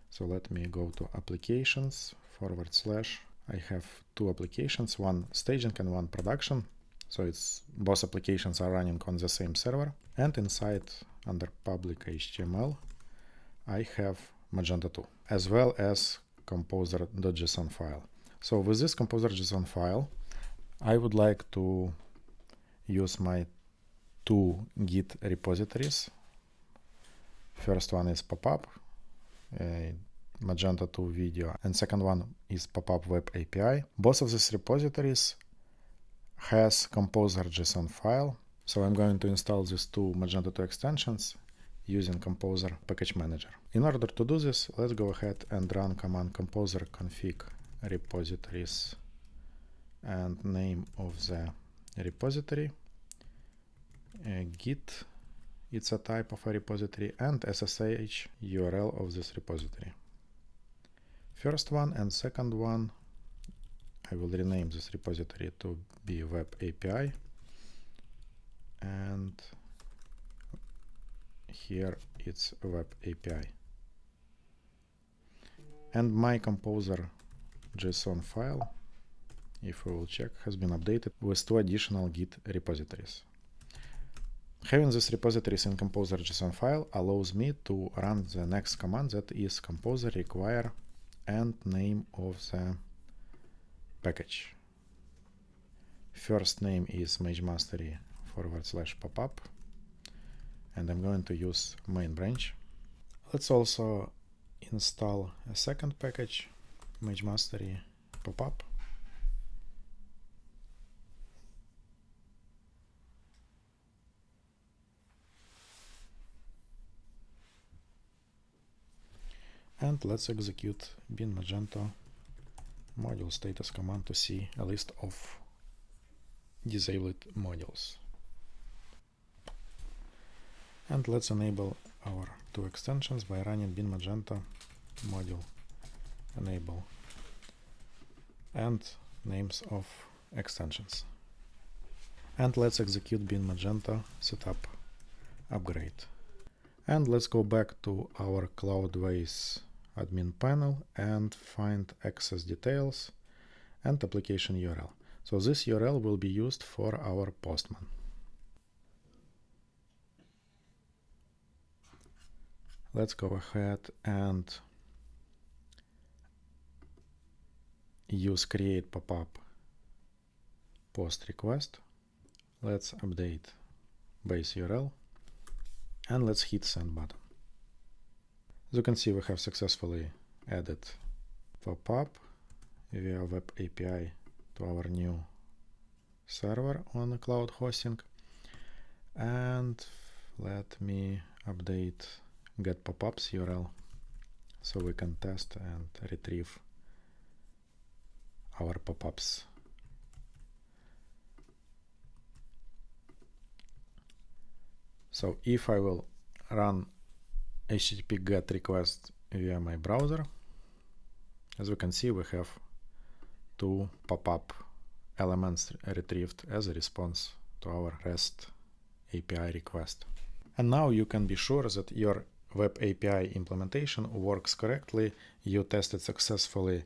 so let me go to applications / I have two applications, one staging and one production. So it's both applications are running on the same server. And inside under public HTML, I have Magento 2 as well as composer.json file. So with this composer.json file, I would like to use my two Git repositories. First one is pop-up, Magento 2 video, and second one is pop-up web API. Both of these repositories has composer.json file. So I'm going to install these two Magento 2 extensions using Composer Package Manager. In order to do this, let's go ahead and run command composer config repositories and name of the repository, git, it's a type of a repository, and SSH URL of this repository. First one and second one, I will rename this repository to be web API, and here it's web API. And my composer.json file, if we will check, has been updated with two additional Git repositories. Having these repositories in composer.json file allows me to run the next command, that is composer require and name of the package. First name is magemastery / popup, and I'm going to use main branch. Let's also install a second package, MageMastery pop-up. And let's execute bin Magento module status command to see a list of disabled modules. And let's enable our two extensions by running bin Magento module enable and names of extensions. And let's execute bin Magento setup upgrade. And let's go back to our Cloudways admin panel and find access details and application URL. So this URL will be used for our postman. Let's go ahead and use create pop-up post request. Let's update base URL and let's hit send button. As you can see, we have successfully added pop-up via web API to our new server on the cloud hosting. And let me update get pop-ups URL so we can test and retrieve our pop-ups. So if I will run HTTP GET request via my browser, as we can see, we have two pop-up elements retrieved as a response to our REST API request. And now you can be sure that your web API implementation works correctly, you tested successfully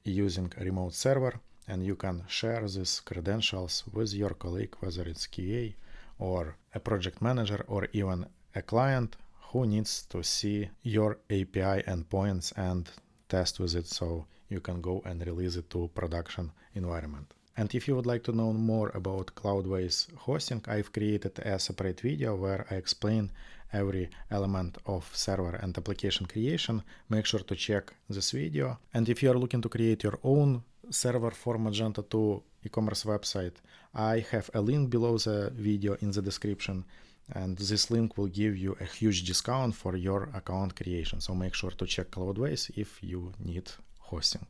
using a remote server, and you can share these credentials with your colleague, whether it's QA or a project manager or even a client who needs to see your API endpoints and test with it so you can go and release it to production environment. And if you would like to know more about Cloudways hosting, I've created a separate video where I explain every element of server and application creation. Make sure to check this video. And if you are looking to create your own server for Magento 2 e-commerce website, I have a link below the video in the description. And this link will give you a huge discount for your account creation. So make sure to check Cloudways if you need hosting.